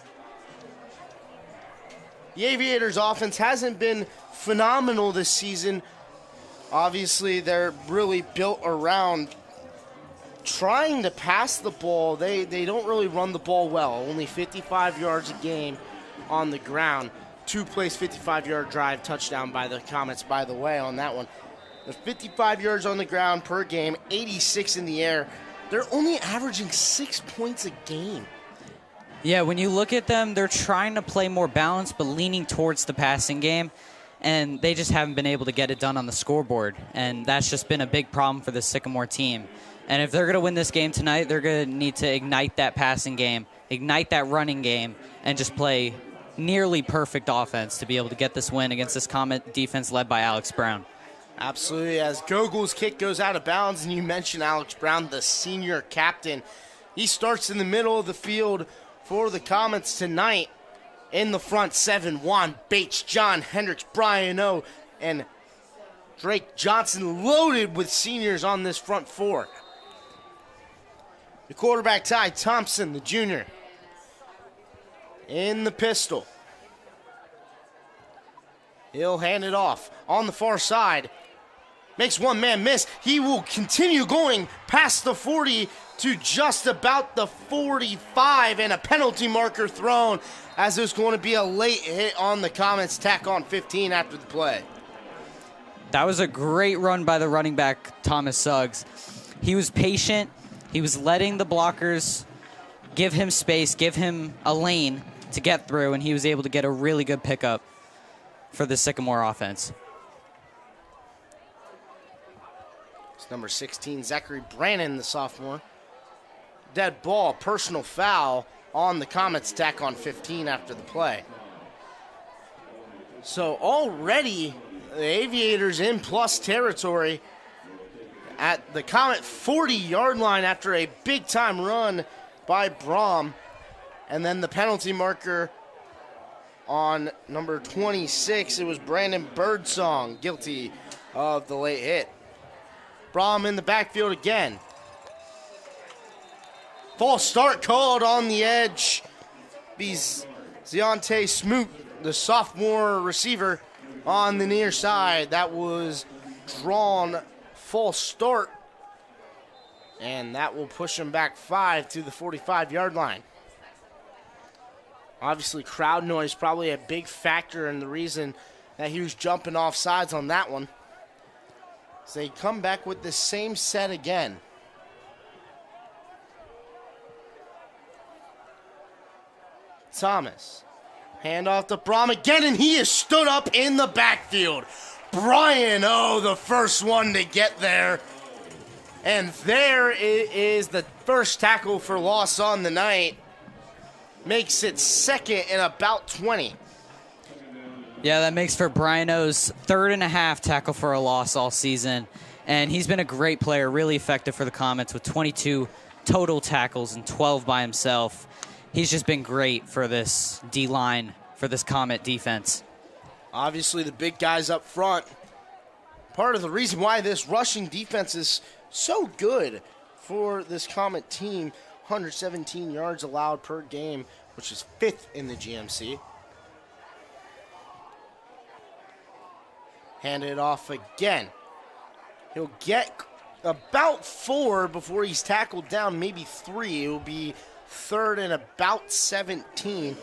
The Aviators' offense hasn't been phenomenal this season. Obviously, they're really built around trying to pass the ball. They don't really run the ball well. Only 55 yards a game on the ground. 2-place 55-yard drive touchdown by the Comets, by the way, on that one. The 55 yards on the ground per game, 86 in the air. They're only averaging 6 points a game. Yeah, when you look at them, they're trying to play more balanced, but leaning towards the passing game, and they just haven't been able to get it done on the scoreboard, and that's just been a big problem for the Sycamore team. And if they're going to win this game tonight, they're going to need to ignite that passing game, ignite that running game, and just play nearly perfect offense to be able to get this win against this Comet defense led by Alex Brown. Absolutely, as Gogol's kick goes out of bounds, and you mentioned Alex Brown, the senior captain. He starts in the middle of the field for the Comets tonight. In the front seven, Juan Bates, John Hendricks, Brian O, and Drake Johnson, loaded with seniors on this front four. The quarterback, Ty Thompson, the junior, in the pistol. He'll hand it off on the far side. Makes one man miss. He will continue going past the 40 to just about the 45, and a penalty marker thrown, as there's going to be a late hit on the Comets, tack on 15 after the play. That was a great run by the running back, Thomas Suggs. He was patient. He was letting the blockers give him space, give him a lane to get through, and he was able to get a really good pickup for the Sycamore offense. It's number 16, Zachary Brannon, the sophomore. Dead ball, personal foul on the Comets, tack on 15 after the play. So already the Aviators in plus territory at the Comet 40-yard line after a big-time run by Brom. And then the penalty marker on number 26, it was Brandon Birdsong, guilty of the late hit. Brom in the backfield again. False start called on the edge. Ziante Smoot, the sophomore receiver, on the near side. That was drawn false start. And that will push him back 5 to the 45-yard line. Obviously, crowd noise probably a big factor in the reason that he was jumping off sides on that one. So they come back with the same set again. Thomas, hand off to Brom again, and he is stood up in the backfield. Brian, the first one to get there. And there is the first tackle for loss on the night. Makes it second and about 20. Yeah, that makes for Brian O's 3rd and a half tackle for a loss all season. And he's been a great player, really effective for the Comets with 22 total tackles and 12 by himself. He's just been great for this D-line, for this Comet defense. Obviously, the big guys up front. Part of the reason why this rushing defense is so good for this Comet team. 117 yards allowed per game, which is 5th in the GMC. Hand it off again. He'll get about 4 before he's tackled down, maybe 3. It will be 3rd and about 17.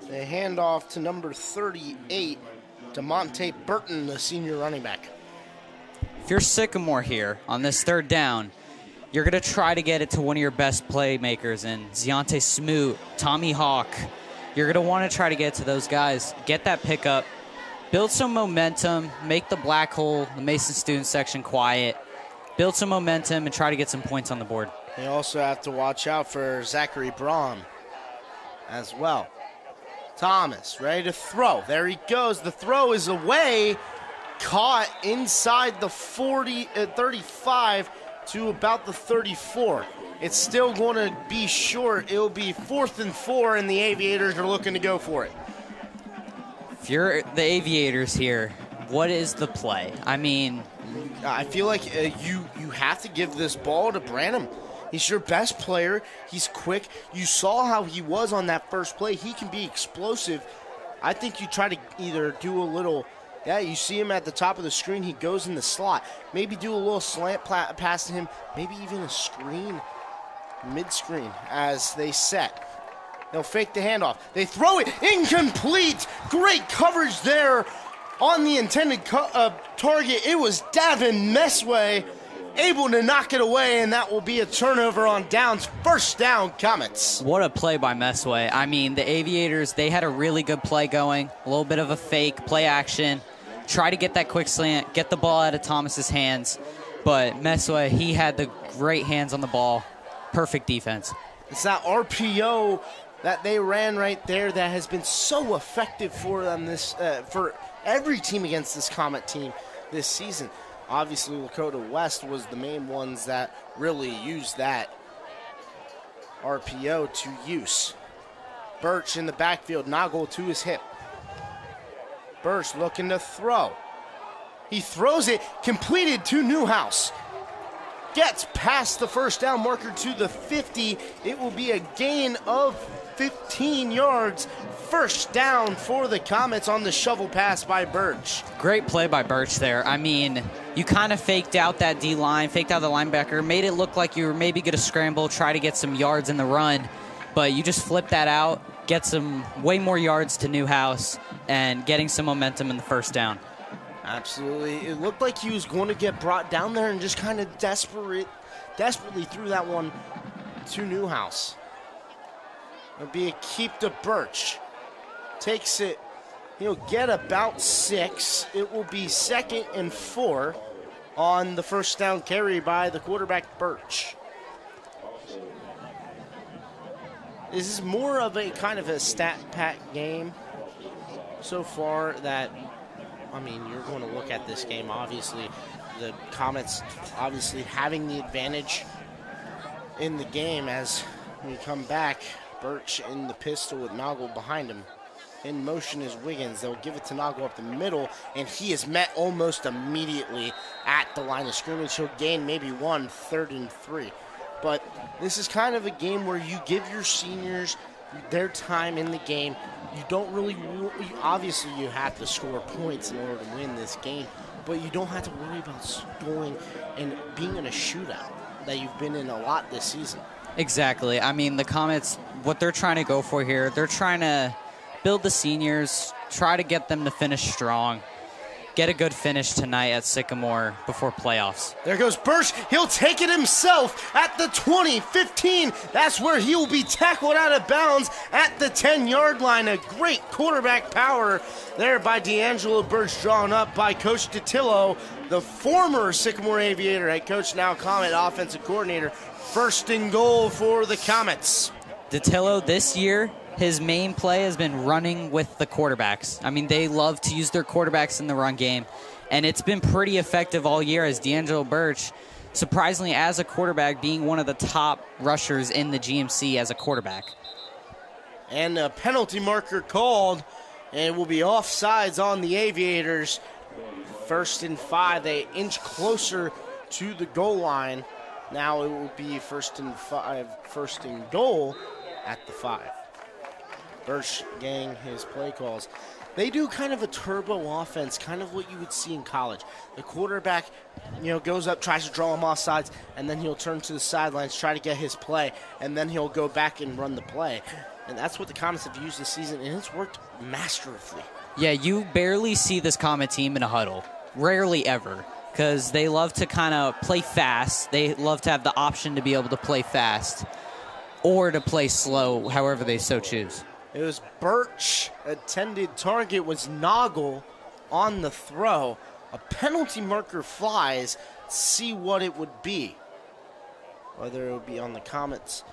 The handoff to number 38, DeMonte Burton, the senior running back. If you're Sycamore here on this 3rd down, you're going to try to get it to one of your best playmakers in Ziante Smoot, Tommy Hawk. You're going to want to try to get to those guys, get that pickup, build some momentum, make the black hole, the Mason student section quiet, build some momentum, and try to get some points on the board. They also have to watch out for Zachary Braun as well. Thomas ready to throw. There he goes. The throw is away. Caught inside the 35 to about the 34. It's still going to be short. It'll be 4th and 4, and the Aviators are looking to go for it. If you're the Aviators here, what is the play? I mean, I feel like you have to give this ball to Branham. He's your best player. He's quick. You saw how he was on that first play. He can be explosive. I think you try to either do a little, you see him at the top of the screen. He goes in the slot. Maybe do a little slant pass to him. Maybe even a screen, mid-screen as they set. They'll fake the handoff. They throw it. Incomplete. Great coverage there on the intended target. It was Davin Mesway able to knock it away, and that will be a turnover on downs. First down, Comets. What a play by Mesway. I mean, the Aviators, they had a really good play going, a little bit of a fake, play action, try to get that quick slant, get the ball out of Thomas's hands. But Mesway, he had the great hands on the ball. Perfect defense. It's that RPO that they ran right there that has been so effective for them for every team against this Comet team this season. Obviously, Lakota West was the main ones that really used that RPO to use. Birch in the backfield, Noggle to his hip. Birch looking to throw. He throws it, completed to Newhouse. Gets past the first down marker to the 50. It will be a gain of 15 yards. First down for the Comets on the shovel pass by Birch. Great play by Birch there. I mean, you kind of faked out that D-line, faked out the linebacker, made it look like you were maybe going to scramble, try to get some yards in the run, but you just flipped that out, get some way more yards to Newhouse, and getting some momentum in the first down. Absolutely. It looked like he was going to get brought down there and just kind of desperately threw that one to Newhouse. It'll be a keep to Birch. Takes it. He'll get about 6. It will be 2nd and 4 on the first down carry by the quarterback, Birch. This is more of a kind of a stat-packed game so far that, I mean, you're going to look at this game, obviously. The Comets obviously having the advantage in the game as we come back. Birch in the pistol with Noggle behind him. In motion is Wiggins. They'll give it to Noggle up the middle, and he is met almost immediately at the line of scrimmage. He'll gain maybe 1, 3rd and 3. But this is kind of a game where you give your seniors their time in the game. You don't really, obviously you have to score points in order to win this game, but you don't have to worry about scoring and being in a shootout that you've been in a lot this season. Exactly. I mean, the Comets, what they're trying to go for here, they're trying to build the seniors, try to get them to finish strong, get a good finish tonight at Sycamore before playoffs. There goes Birch. He'll take it himself at the 20, 15. That's where he will be tackled out of bounds at the 10-yard line. A great quarterback power there by D'Angelo Birch, drawn up by Coach DiTillo, the former Sycamore Aviator head coach, now Comet offensive coordinator. First and goal for the Comets. DiTillo this year, his main play has been running with the quarterbacks. I mean, they love to use their quarterbacks in the run game, and it's been pretty effective all year as D'Angelo Birch, surprisingly as a quarterback, being one of the top rushers in the GMC as a quarterback. And a penalty marker called, and it will be offsides on the Aviators. 1st and 5, they inch closer to the goal line. Now it will be 1st and 5, 1st and goal at the 5. Birch getting his play calls. They do kind of a turbo offense, kind of what you would see in college. The quarterback, goes up, tries to draw him off sides, and then he'll turn to the sidelines, try to get his play, and then he'll go back and run the play. And that's what the Comets have used this season, and it's worked masterfully. Yeah, you barely see this Comet team in a huddle. Rarely ever. Because they love to kind of play fast. They love to have the option to be able to play fast or to play slow, however they so choose. It was Birch. Intended target was Noggle on the throw. A penalty marker flies. See what it would be. Whether it would be on the Comets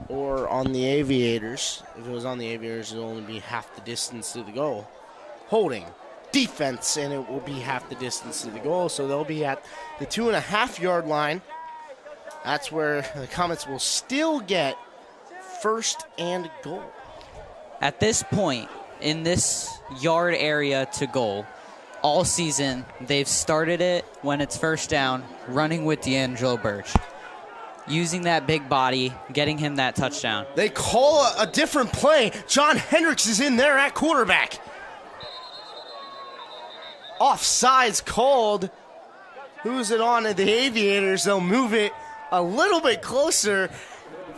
or on the Aviators. If it was on the Aviators, it would only be half the distance to the goal. Holding. Defense, and it will be half the distance to the goal, so they'll be at the 2.5-yard line. That's where the Comets will still get 1st and goal. At this point, in this yard area to goal, all season, they've started it when it's 1st down, running with D'Angelo Birch. Using that big body, getting him that touchdown. They call a different play. John Hendricks is in there at quarterback. Offsides called. Who's it on? The Aviators. They'll move it a little bit closer.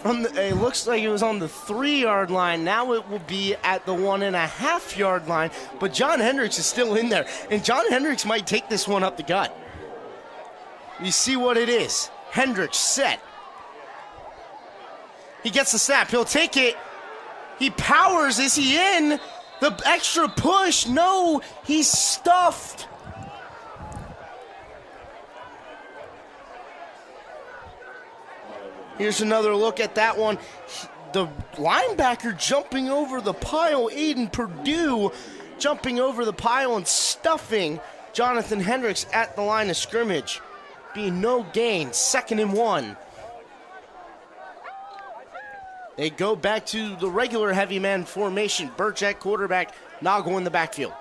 It looks like it was on the 3-yard line. Now it will be at the 1.5-yard line. But John Hendricks is still in there. And John Hendricks might take this one up the gut. You see what it is. Hendricks set. He gets the snap. He'll take it. He powers. Is he in? The extra push, no, he's stuffed. Here's another look at that one. The linebacker jumping over the pile, Aiden Purdue jumping over the pile and stuffing Jonathan Hendricks at the line of scrimmage. Being no gain, 2nd and 1. They go back to the regular heavy man formation. Birch at quarterback, Noggle in the backfield.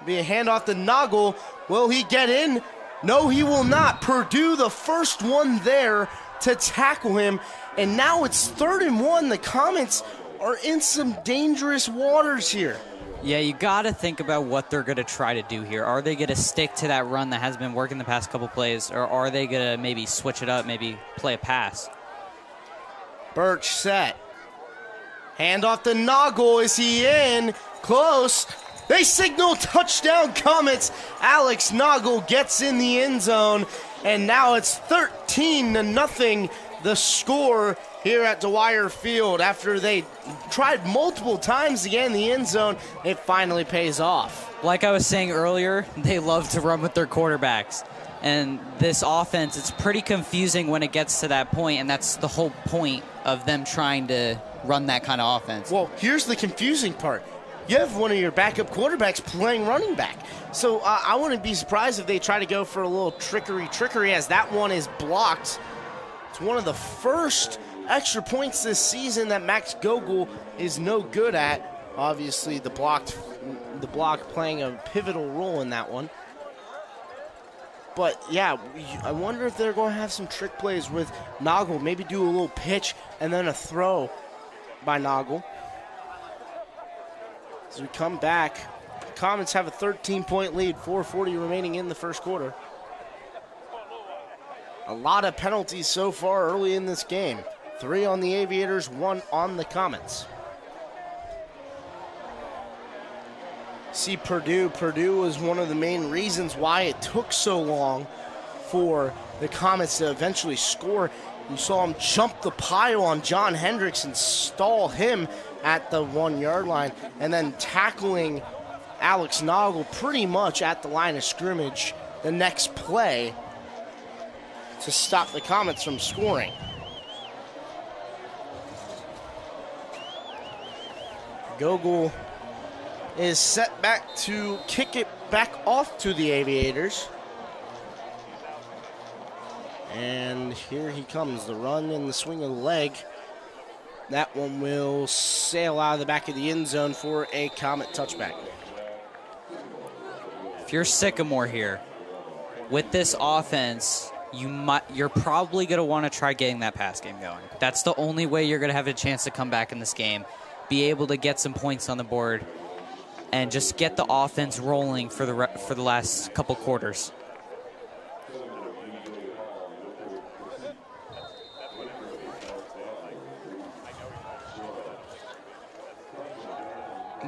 Be a handoff to Noggle. Will he get in? No, he will not. Purdue, the first one there to tackle him. And now it's 3rd and 1. The Comets are in some dangerous waters here. Yeah, you got to think about what they're going to try to do here. Are they going to stick to that run that has been working the past couple plays, or are they going to maybe switch it up, maybe play a pass? Birch set. Handoff to Noggle. Is he in? Close. They signal touchdown Comets. Alex Noggle gets in the end zone. And now it's 13-0 the score here at Dwyer Field. After they tried multiple times to get in the end zone, it finally pays off. Like I was saying earlier, they love to run with their quarterbacks. And this offense, it's pretty confusing when it gets to that point, and that's the whole point of them trying to run that kind of offense. Well, here's the confusing part. You have one of your backup quarterbacks playing running back. So I wouldn't be surprised if they try to go for a little trickery as that one is blocked. It's one of the first extra points this season that Max Gogol is no good at. Obviously, the block playing a pivotal role in that one. But, yeah, I wonder if they're going to have some trick plays with Noggle. Maybe do a little pitch and then a throw by Noggle. As we come back, Comets have a 13-point lead, 4:40 remaining in the first quarter. A lot of penalties so far early in this game. 3 on the Aviators, 1 on the Comets. See Purdue. Purdue was one of the main reasons why it took so long for the Comets to eventually score. You saw him jump the pile on John Hendricks and stall him at the 1-yard line, and then tackling Alex Noggle pretty much at the line of scrimmage the next play to stop the Comets from scoring. Gogol is set back to kick it back off to the Aviators. And here he comes, the run and the swing of the leg. That one will sail out of the back of the end zone for a Comet touchback. If you're Sycamore here, with this offense, you're probably going to want to try getting that pass game going. That's the only way you're going to have a chance to come back in this game, be able to get some points on the board, and just get the offense rolling for the last couple quarters.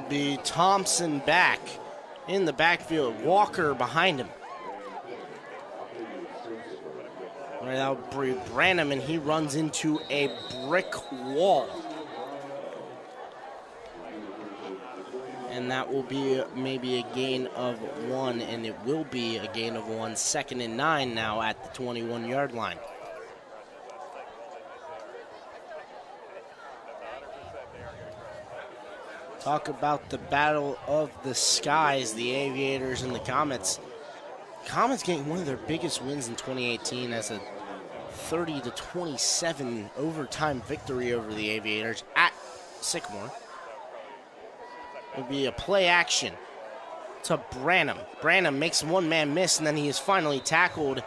Be Thompson back in the backfield. Walker behind him. Right out Branham, and he runs into a brick wall. And that will be maybe a gain of 1, and it will be a gain of 1. 2nd and 9 now at the 21-yard line. Talk about the battle of the skies, the Aviators and the Comets. Comets getting one of their biggest wins in 2018 as a 30-27 overtime victory over the Aviators at Sycamore. It'll be a play action to Branham. Branham makes one-man miss, and then he is finally tackled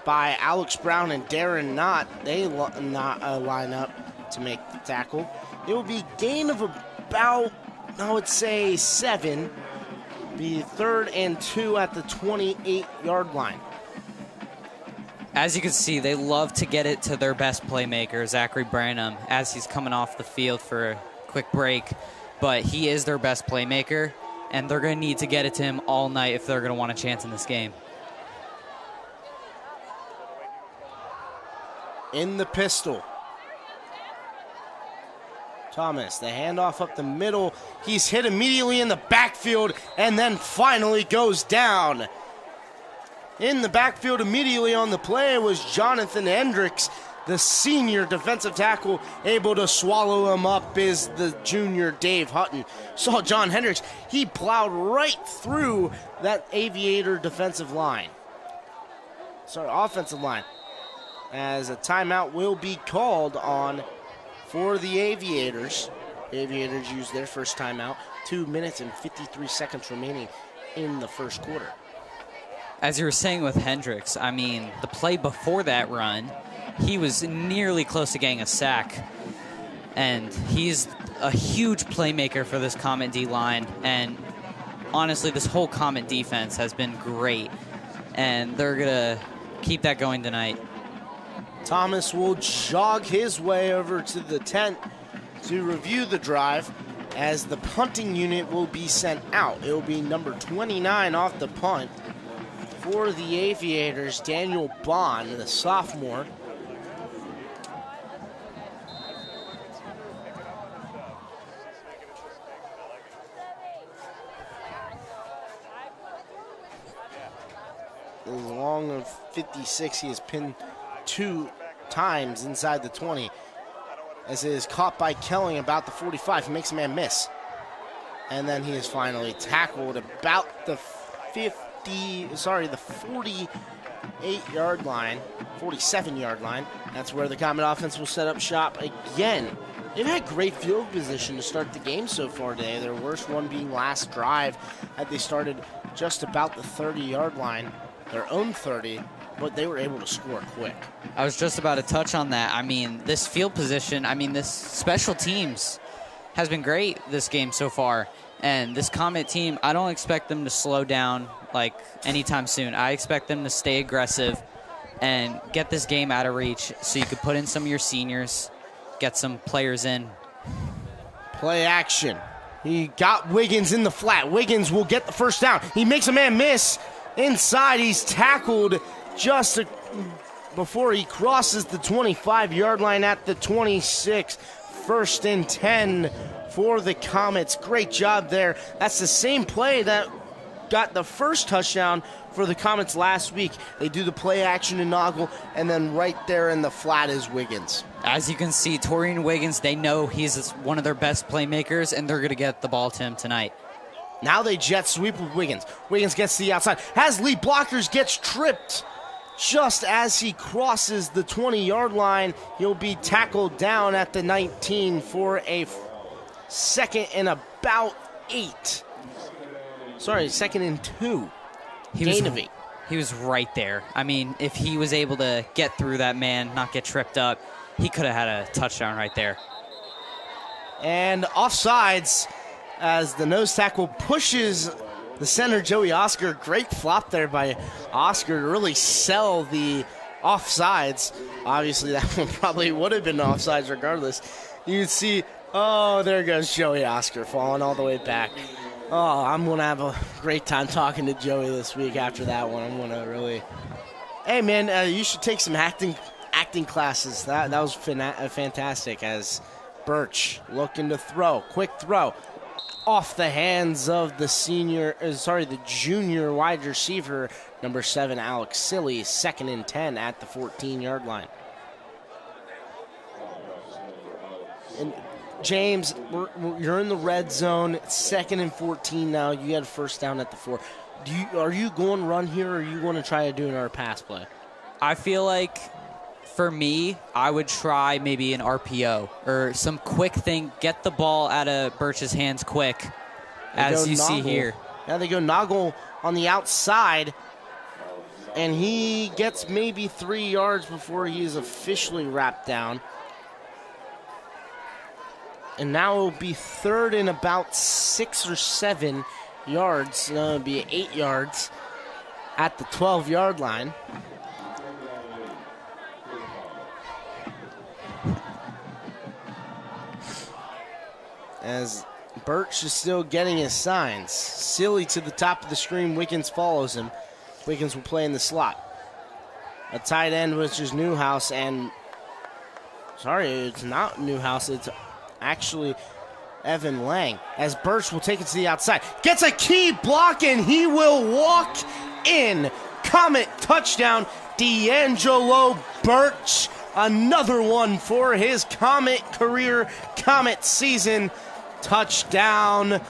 by Alex Brown and Darren Knott. They line up to make the tackle. It will be gain of about, I would say, 7. Be 3rd and 2 at the 28-yard line. As you can see, they love to get it to their best playmaker, Zachary Branham, as he's coming off the field for a quick break. But he is their best playmaker, and they're going to need to get it to him all night if they're going to want a chance in this game. In the pistol. Thomas, the handoff up the middle. He's hit immediately in the backfield and then finally goes down. In the backfield immediately on the play was Jonathan Hendricks, the senior defensive tackle. Able to swallow him up is the junior Dave Hutton. Saw John Hendricks. He plowed right through that Aviator defensive line. Sorry, offensive line. As a timeout will be called on for the Aviators. Aviators use their first timeout. 2 minutes and 53 seconds remaining in the first quarter. As you were saying with Hendricks, I mean, the play before that run, he was nearly close to getting a sack. And he's a huge playmaker for this Comet D-line. And honestly, this whole Comet defense has been great. And they're going to keep that going tonight. Thomas will jog his way over to the tent to review the drive as the punting unit will be sent out. It will be number 29 off the punt for the Aviators, Daniel Bond, the sophomore. Long of 56, he has pinned 2 times inside the 20 as it is caught by Kelling about the 45. He makes a man miss. And then he is finally tackled about the 48-yard line, 47-yard line. That's where the Comet offense will set up shop again They've had great field position to start the game so far today. Their worst one being last drive, had they started just about the 30-yard line, their own 30, but they were able to score quick. I was just about to touch on that. I mean, this field position, this special teams has been great this game so far. And this Comet team, I don't expect them to slow down like anytime soon. I expect them to stay aggressive and get this game out of reach so you could put in some of your seniors, get some players in. Play action. He got Wiggins in the flat. Wiggins will get the first down. He makes a man miss. Inside, he's tackled just before he crosses the 25-yard line at the 26. 1st and 10 for the Comets. Great job there. That's the same play that got the first touchdown for the Comets last week. They do the play action to Noggle, and then right there in the flat is Wiggins. As you can see, Torian Wiggins, they know he's one of their best playmakers, and they're going to get the ball to him tonight. Now they jet sweep with Wiggins. Wiggins gets to the outside. Has lead blockers, gets tripped. Just as he crosses the 20-yard line, he'll be tackled down at the 19 for a second and about 8. Sorry, 2nd and 2. Gain of 8. He was right there. I mean, if he was able to get through that man, not get tripped up, he could have had a touchdown right there. And offsides as the nose tackle pushes the center, Joey Oscar. Great flop there by Oscar to really sell the offsides. Obviously, that one probably would have been offsides regardless. You'd see, oh, there goes Joey Oscar falling all the way back. Oh, I'm going to have a great time talking to Joey this week after that one. I'm going to really... Hey, man, you should take some acting classes. That was fantastic as Birch looking to throw. Quick throw. Off the hands of the junior wide receiver, number 7, Alex Silly. 2nd and 10 at the 14-yard line. And James, you're in the red zone. It's 2nd and 14 now. You had a first down at the 4. Are you going to run here, or are you going to try to do another pass play? I feel like, for me, I would try maybe an RPO or some quick thing. Get the ball out of Birch's hands quick, as you see here. Now they go Noggle on the outside, and he gets maybe 3 yards before he is officially wrapped down. And now it will be 3rd and about 6 or 7 yards. No, it'll be 8 yards at the 12-yard line. As Birch is still getting his signs. Silly to the top of the screen. Wiggins follows him. Wiggins will play in the slot. A tight end, which is Newhouse, and... Sorry, it's not Newhouse. It's actually Evan Lang. As Birch will take it to the outside. Gets a key block, and he will walk in. Comet touchdown. D'Angelo Birch. Another one for his Comet career, Comet season. Touchdown,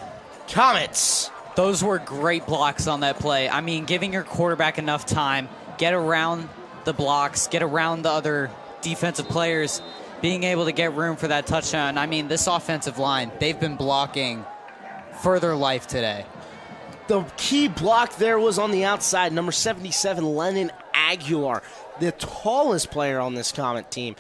Comets. Those were great blocks on that play. I mean, giving your quarterback enough time, get around the blocks, get around the other defensive players, being able to get room for that touchdown. I mean, this offensive line, they've been blocking for their life today. The key block there was on the outside, number 77, Lennon Aguilar, the tallest player on this Comet team.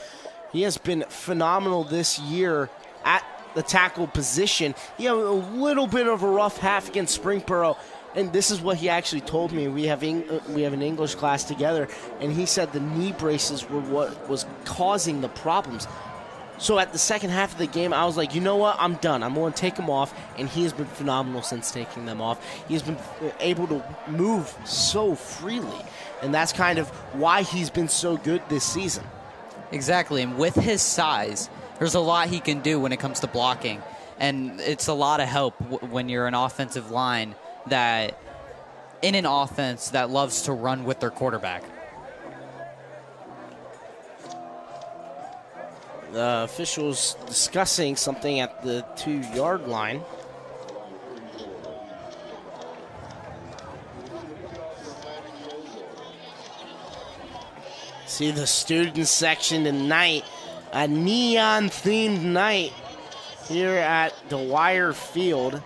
He has been phenomenal this year at the tackle position. He had a little bit of a rough half against Springboro, and this is what he actually told me. We have an English class together, and he said the knee braces were what was causing the problems. So at the second half of the game, I was like, you know what? I'm done. I'm going to take them off, and he has been phenomenal since taking them off. He's been able to move so freely, and that's kind of why he's been so good this season. Exactly, and with his size, there's a lot he can do when it comes to blocking, and it's a lot of help when you're an offensive line that, in an offense that loves to run with their quarterback. The officials discussing something at the 2-yard line. See the student section tonight a neon-themed night here at Dwyer Field.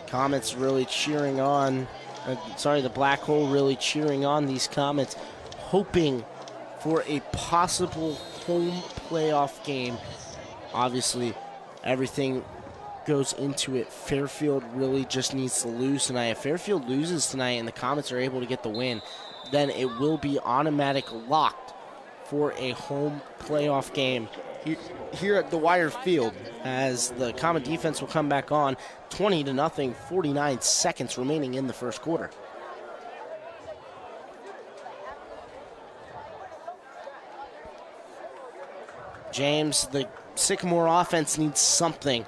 Comets really cheering on, the Black Hole really cheering on these Comets, hoping for a possible home playoff game. Obviously, everything goes into it. Fairfield really just needs to lose tonight. If Fairfield loses tonight and the Comets are able to get the win, then it will be automatic locked for a home playoff game here at Dwyer Field, as the Comet defense will come back on. 20-0, 49 seconds remaining in the first quarter. James, the Sycamore offense needs something.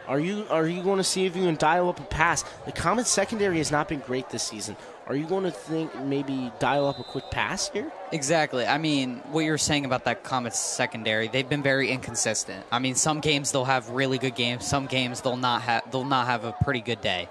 Are you going to see if you can dial up a pass? The Comet secondary has not been great this season. Are you going to think maybe dial up a quick pass here? Exactly. I mean, what you were saying about that Comets secondary, they've been very inconsistent. I mean, some games they'll have really good games. Some games they'll not have a pretty good day.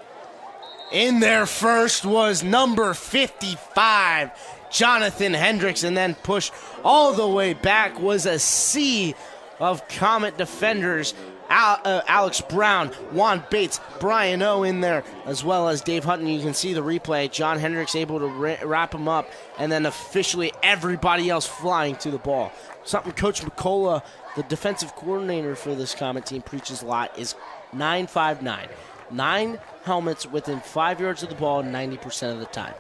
In there first was number 55, Jonathan Hendricks, and then pushed all the way back was a sea of Comet defenders. Alex Brown, Juan Bates, Brian O in there, as well as Dave Hutton. You can see the replay. John Hendricks able to wrap him up, and then officially everybody else flying to the ball. Something Coach McCullough, the defensive coordinator for this Comet team, preaches a lot is 9-5-9. 9 helmets within 5 yards of the ball 90% of the time.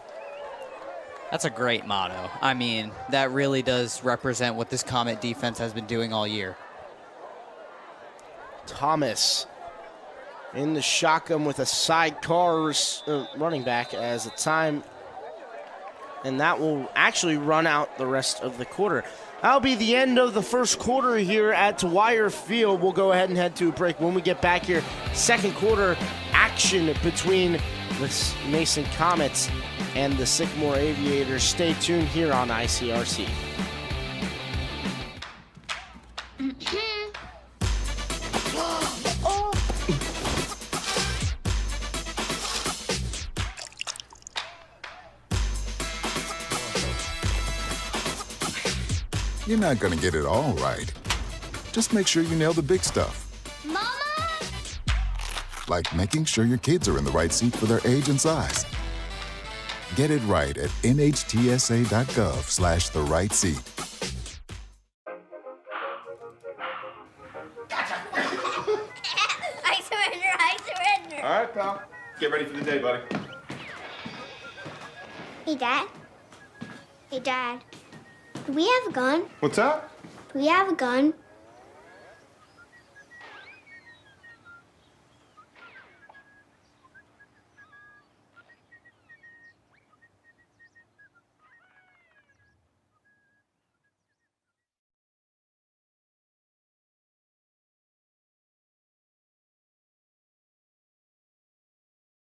That's a great motto. I mean, that really does represent what this Comet defense has been doing all year. Thomas in the shotgun with a sidecar running back as a time, and that will actually run out the rest of the quarter. That'll be the end of the first quarter here at Dwyer Field. We'll go ahead and head to a break. When we get back here, second quarter action between the Mason Comets and the Sycamore Aviators. Stay tuned here on ICRC. You're not gonna get it all right. Just make sure you nail the big stuff. Mama! Like making sure your kids are in the right seat for their age and size. Get it right at nhtsa.gov/the-right-seat. I surrender. All right, pal. Get ready for the day, buddy. Hey, Dad. Hey, Dad. Do we have a gun? What's that? Do we have a gun?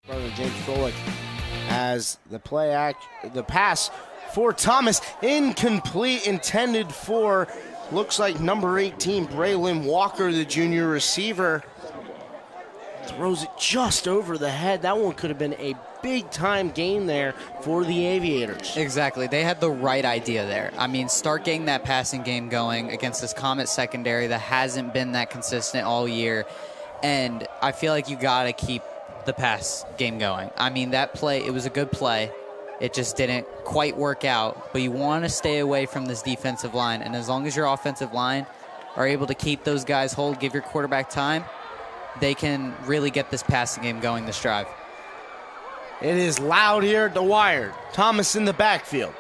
Brother James Froelich as the pass for Thomas, incomplete, intended for, looks like number 18, Braylon Walker, the junior receiver. Throws it just over the head. That one could have been a big-time gain there for the Aviators. Exactly. They had the right idea there. I mean, start getting that passing game going against this Comet secondary that hasn't been that consistent all year. And I feel like you got to keep the pass game going. I mean, that play, it was a good play. It just didn't quite work out, but you want to stay away from this defensive line, and as long as your offensive line are able to keep those guys hold, give your quarterback time, they can really get this passing game going this drive. It is loud here at Dwyer. Thomas in the backfield.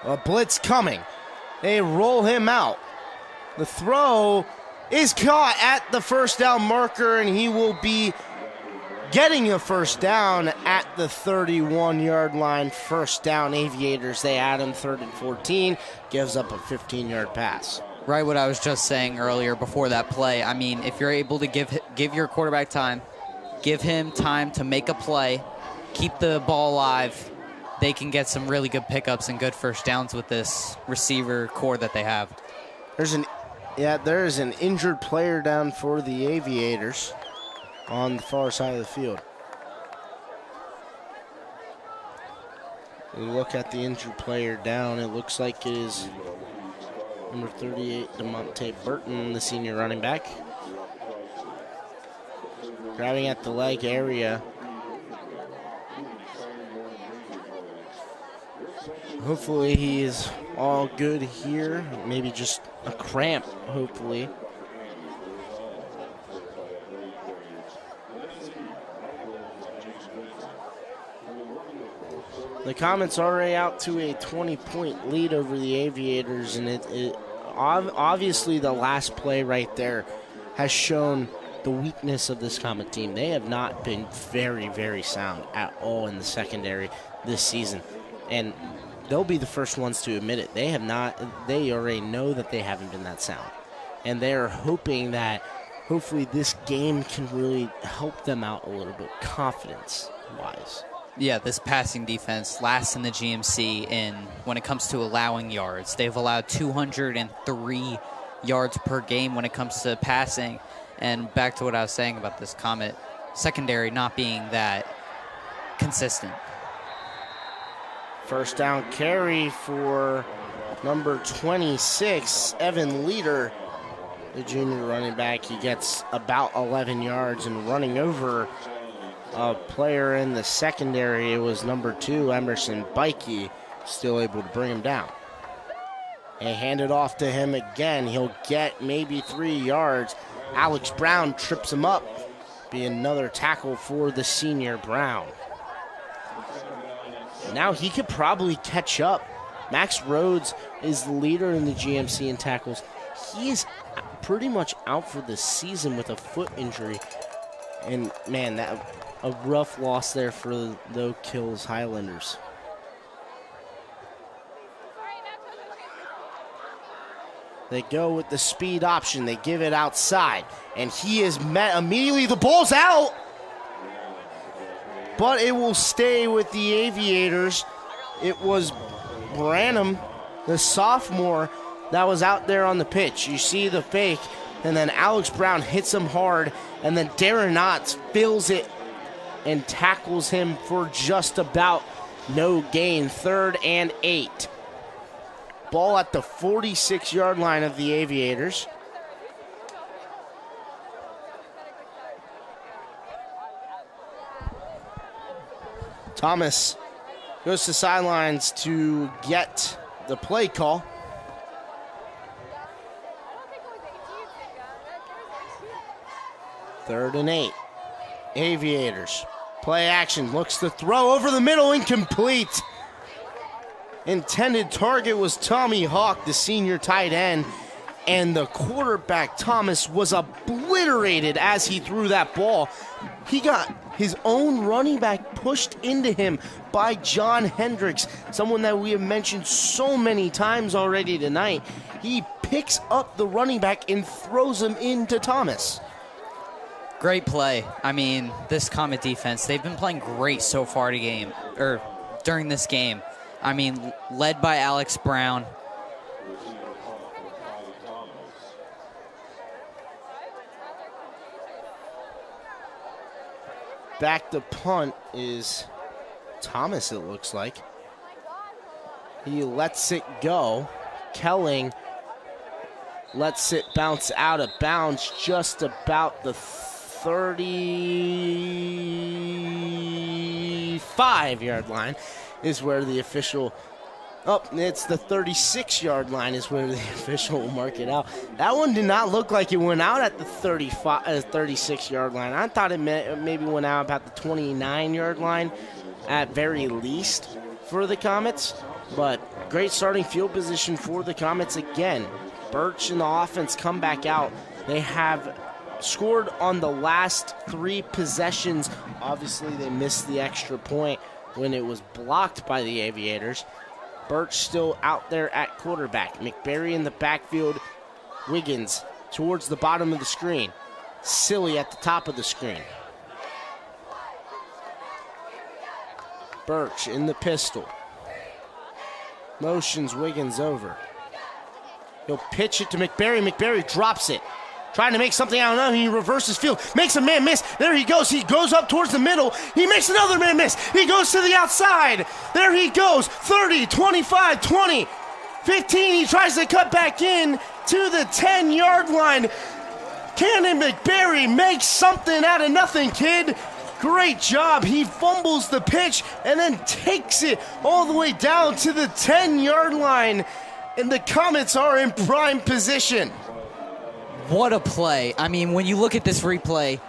A blitz coming. They roll him out. The throw is caught at the first down marker, and he will be getting a first down at the 31-yard line. First down, Aviators. They add him 3rd and 14. Gives up a 15-yard pass. Right, what I was just saying earlier before that play. I mean, if you're able to give your quarterback time, give him time to make a play, keep the ball alive, they can get some really good pickups and good first downs with this receiver core that they have. There is an injured player down for the Aviators on the far side of the field. We look at the injured player down. It looks like it is Number 38, DeMonte Burton, the senior running back. Grabbing at the leg area. Hopefully he is all good here. Maybe just a cramp, hopefully. The Comets already out to a 20-point lead over the Aviators, and it obviously the last play right there has shown the weakness of this Comet team. They have not been very, very sound at all in the secondary this season, and they'll be the first ones to admit it. They have not. They already know that they haven't been that sound, and they are hoping that hopefully this game can really help them out a little bit confidence-wise. Yeah, this passing defense last in the GMC when it comes to allowing yards. They've allowed 203 yards per game when it comes to passing. And back to what I was saying about this Comet secondary not being that consistent. First down carry for number 26, Evan Leader, the junior running back. He gets about 11 yards and running over a player in the secondary. It was number 2, Emerson Bikey, still able to bring him down. And hand it off to him again. He'll get maybe 3 yards. Alex Brown trips him up. Be another tackle for the senior Brown. Now he could probably catch up. Max Rhodes is the leader in the GMC in tackles. He is pretty much out for the season with a foot injury. And man, that a rough loss there for the Oak Hills Highlanders. They go with the speed option. They give it outside. And he is met immediately. The ball's out. But it will stay with the Aviators. It was Branham, the sophomore, that was out there on the pitch. You see the fake. And then Alex Brown hits him hard. And then Darren Knotts fills it and tackles him for just about no gain. 3rd and 8. Ball at the 46-yard line of the Aviators. Thomas goes to sidelines to get the play call. Third and 8. Aviators. Play action. Looks to throw over the middle. Incomplete. Intended target was Tommy Hawk, the senior tight end. And the quarterback, Thomas, was obliterated as he threw that ball. He got his own running back pushed into him by John Hendricks, someone that we have mentioned so many times already tonight. He picks up the running back and throws him into Thomas. Great play. I mean, this Comet defense, they've been playing great so far during this game. I mean, led by Alex Brown. Back to punt is Thomas, it looks like. He lets it go. Kelling lets it bounce out of bounds just about the 35-yard line is where the official, it's the 36-yard line is where the official will mark it out. That one did not look like it went out at the 36-yard line. I thought it maybe went out about the 29-yard line at very least for the Comets. But great starting field position for the Comets again. Birch and the offense come back out. They have scored on the last 3 possessions. Obviously, they missed the extra point when it was blocked by the Aviators. Birch still out there at quarterback. McBarry in the backfield. Wiggins towards the bottom of the screen. Silly at the top of the screen. Birch in the pistol. Motions Wiggins over. He'll pitch it to McBarry. McBarry drops it. Trying to make something out of it. He reverses field. Makes a man miss. There he goes. He goes up towards the middle. He makes another man miss. He goes to the outside. There he goes. 30, 25, 20. 15, he tries to cut back in to the 10-yard line. Cannon McBarry makes something out of nothing, kid. Great job. He fumbles the pitch and then takes it all the way down to the 10-yard line. And the Comets are in prime position. What a play. I mean, when you look at this replay,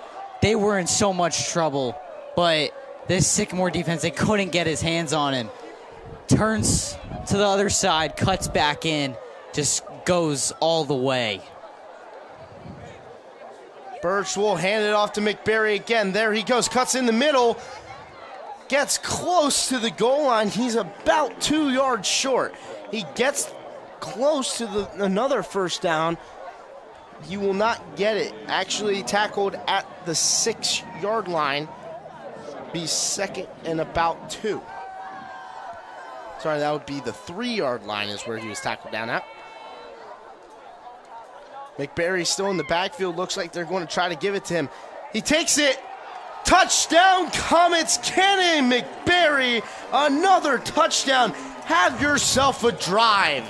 they were in so much trouble. But this Sycamore defense, they couldn't get his hands on him. Turns to the other side, cuts back in, just goes all the way. Birch will hand it off to McBarry again. There he goes, cuts in the middle, gets close to the goal line. He's about 2 yards short. He gets close to another first down. He will not get it. Actually tackled at the 6-yard line. Be second and about 2. Sorry, that would be the 3-yard line is where he was tackled down at. McBarry still in the backfield. Looks like they're going to try to give it to him. He takes it. Touchdown, Comets. Cannon McBarry. Another touchdown. Have yourself a drive.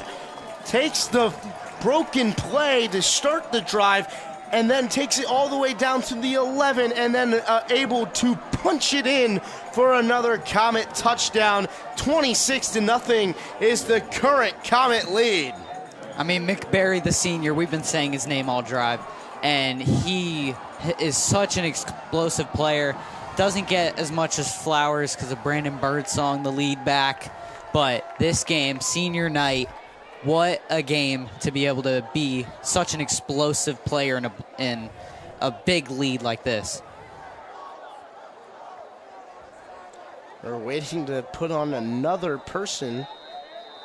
Takes the broken play to start the drive and then takes it all the way down to the 11 and then able to punch it in for another Comet touchdown. 26-0 is the current Comet lead. I mean, McBarry, the senior, we've been saying his name all drive, and he is such an explosive player. Doesn't get as much as flowers because of Brandon Birdsong, the lead back. But this game, senior night, what a game to be able to be such an explosive player in a big lead like this. We're waiting to put on another person,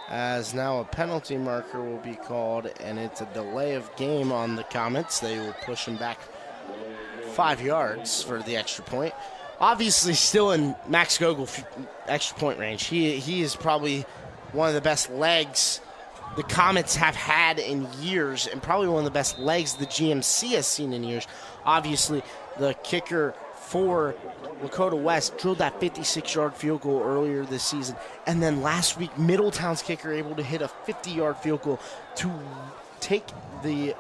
as now a penalty marker will be called, and it's a delay of game on the Comets. They will push him back 5 yards for the extra point. Obviously still in Max Gogol extra point range. He is probably one of the best legs the Comets have had in years, and probably one of the best legs the GMC has seen in years. Obviously, the kicker for Lakota West drilled that 56-yard field goal earlier this season, and then last week, Middletown's kicker able to hit a 50-yard field goal to take the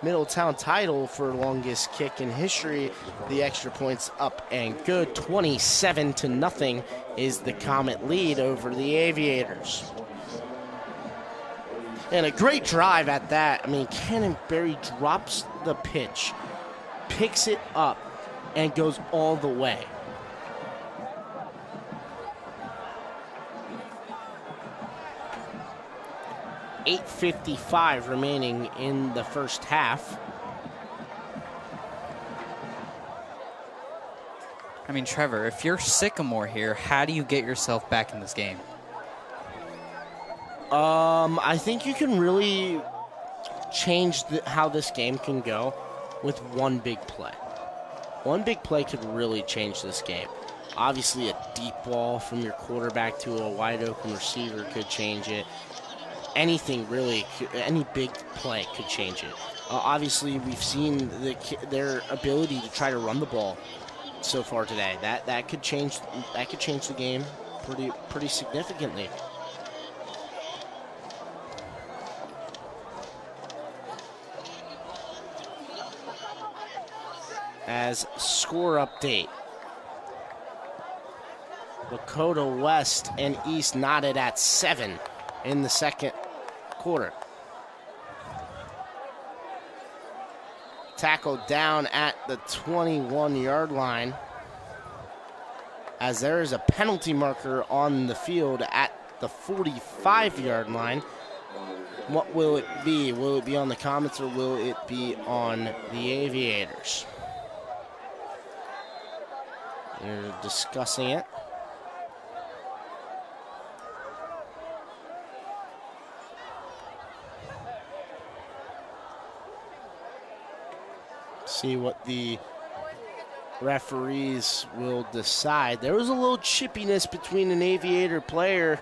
Middletown title for longest kick in history. The extra points up and good. 27-0 is the Comet lead over the Aviators. And a great drive at that. I mean, Cannonberry drops the pitch, picks it up, and goes all the way. .855 remaining in the first half. I mean, Trevor, if you're Sycamore here, how do you get yourself back in this game? I think you can really change how this game can go with one big play. One big play could really change this game. Obviously, a deep ball from your quarterback to a wide open receiver could change it. Anything really, any big play could change it. Obviously, we've seen their ability to try to run the ball so far today. That could change. That could change the game pretty significantly. As score update, Lakota West and East knotted at 7 in the second quarter. Tackled down at the 21-yard line, as there is a penalty marker on the field at the 45-yard line. What will it be? Will it be on the Comets or will it be on the Aviators? They're discussing it. See what the referees will decide. There was a little chippiness between an Aviator player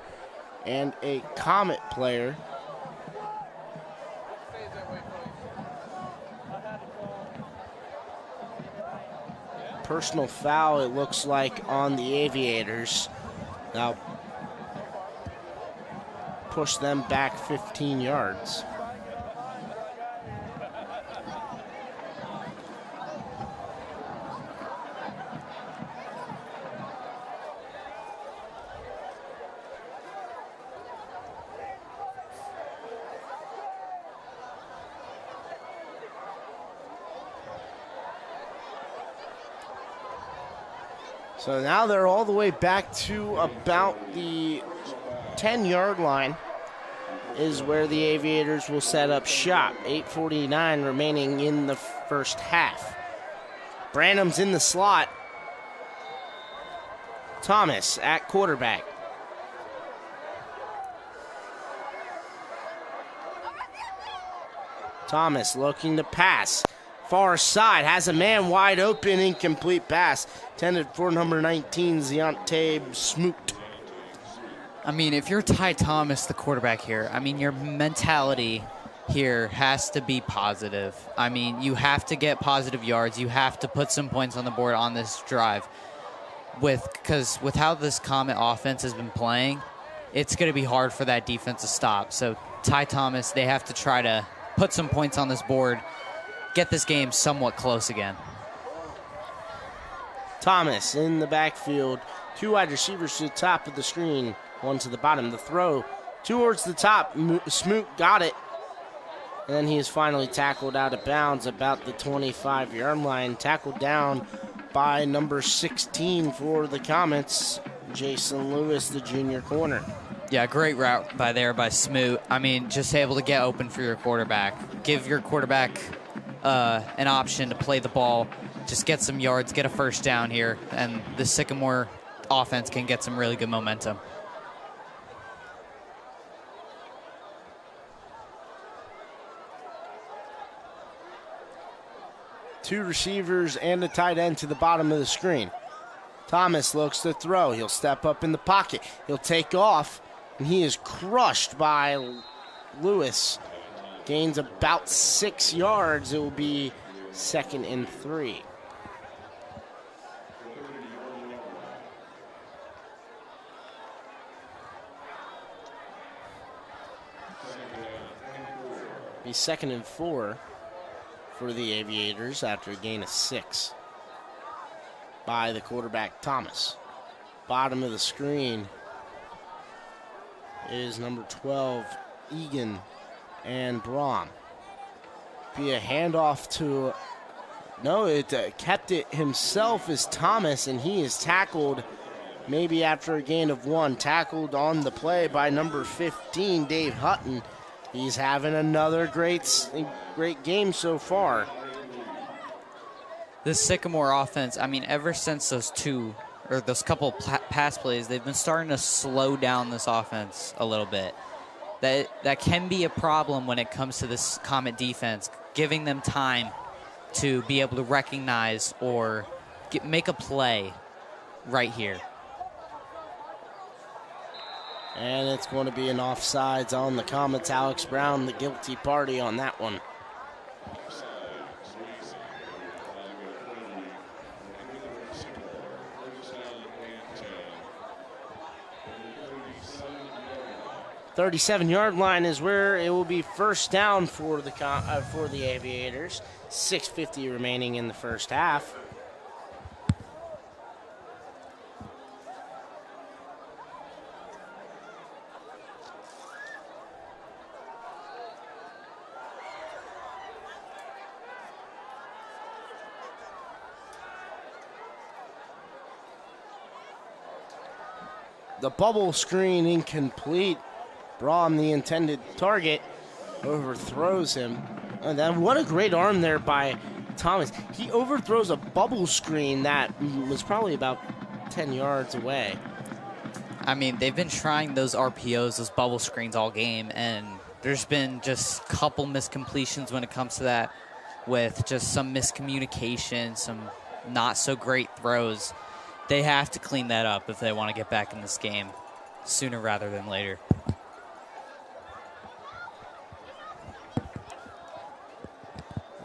and a Comet player. Personal foul, it looks like, on the Aviators. Now, push them back 15 yards. So now they're all the way back to about the 10-yard line is where the Aviators will set up shop. 8:49 remaining in the first half. Branham's in the slot. Thomas at quarterback. Thomas looking to pass. Far side, has a man wide open, incomplete pass. Intended for number 19, Ziante Smoot. I mean, if you're Ty Thomas, the quarterback here, I mean, your mentality here has to be positive. I mean, you have to get positive yards. You have to put some points on the board on this drive. Because with how this Comet offense has been playing, it's going to be hard for that defense to stop. So Ty Thomas, they have to try to put some points on this board, get this game somewhat close again. Thomas in the backfield. Two wide receivers to the top of the screen, one to the bottom. The throw towards the top. Smoot got it. And then he is finally tackled out of bounds about the 25-yard line. Tackled down by number 16 for the Comets, Jason Lewis, the junior corner. Yeah, great route by Smoot. I mean, just able to get open for your quarterback. Give your quarterback an option to play the ball, just get some yards, get a first down here, and the Sycamore offense can get some really good momentum. Two receivers and a tight end to the bottom of the screen. Thomas looks to throw. He'll step up in the pocket. He'll take off, and he is crushed by Lewis. Gains about 6 yards. It will be 2nd and 3. Be 2nd and 4 for the Aviators after a gain of 6 by the quarterback, Thomas. Bottom of the screen is number 12, Egan and Braun. Be a handoff to, no, it kept it himself as Thomas, and he is tackled maybe after a gain of 1. Tackled on the play by number 15, Dave Hutton. He's having another great game so far. This Sycamore offense, I mean, ever since those couple pass plays, they've been starting to slow down this offense a little bit. That can be a problem when it comes to this Comet defense, giving them time to be able to recognize or make a play right here. And it's going to be an offsides on the Comets. Alex Brown, the guilty party on that one. The 37-yard line is where it will be first down for the Aviators. 6:50 remaining in the first half. The bubble screen incomplete. Braun, the intended target, overthrows him. And then what a great arm there by Thomas. He overthrows a bubble screen that was probably about 10 yards away. I mean, they've been trying those RPOs, those bubble screens all game, and there's been just a couple miscompletions when it comes to that, with just some miscommunication, some not so great throws. They have to clean that up if they want to get back in this game sooner rather than later.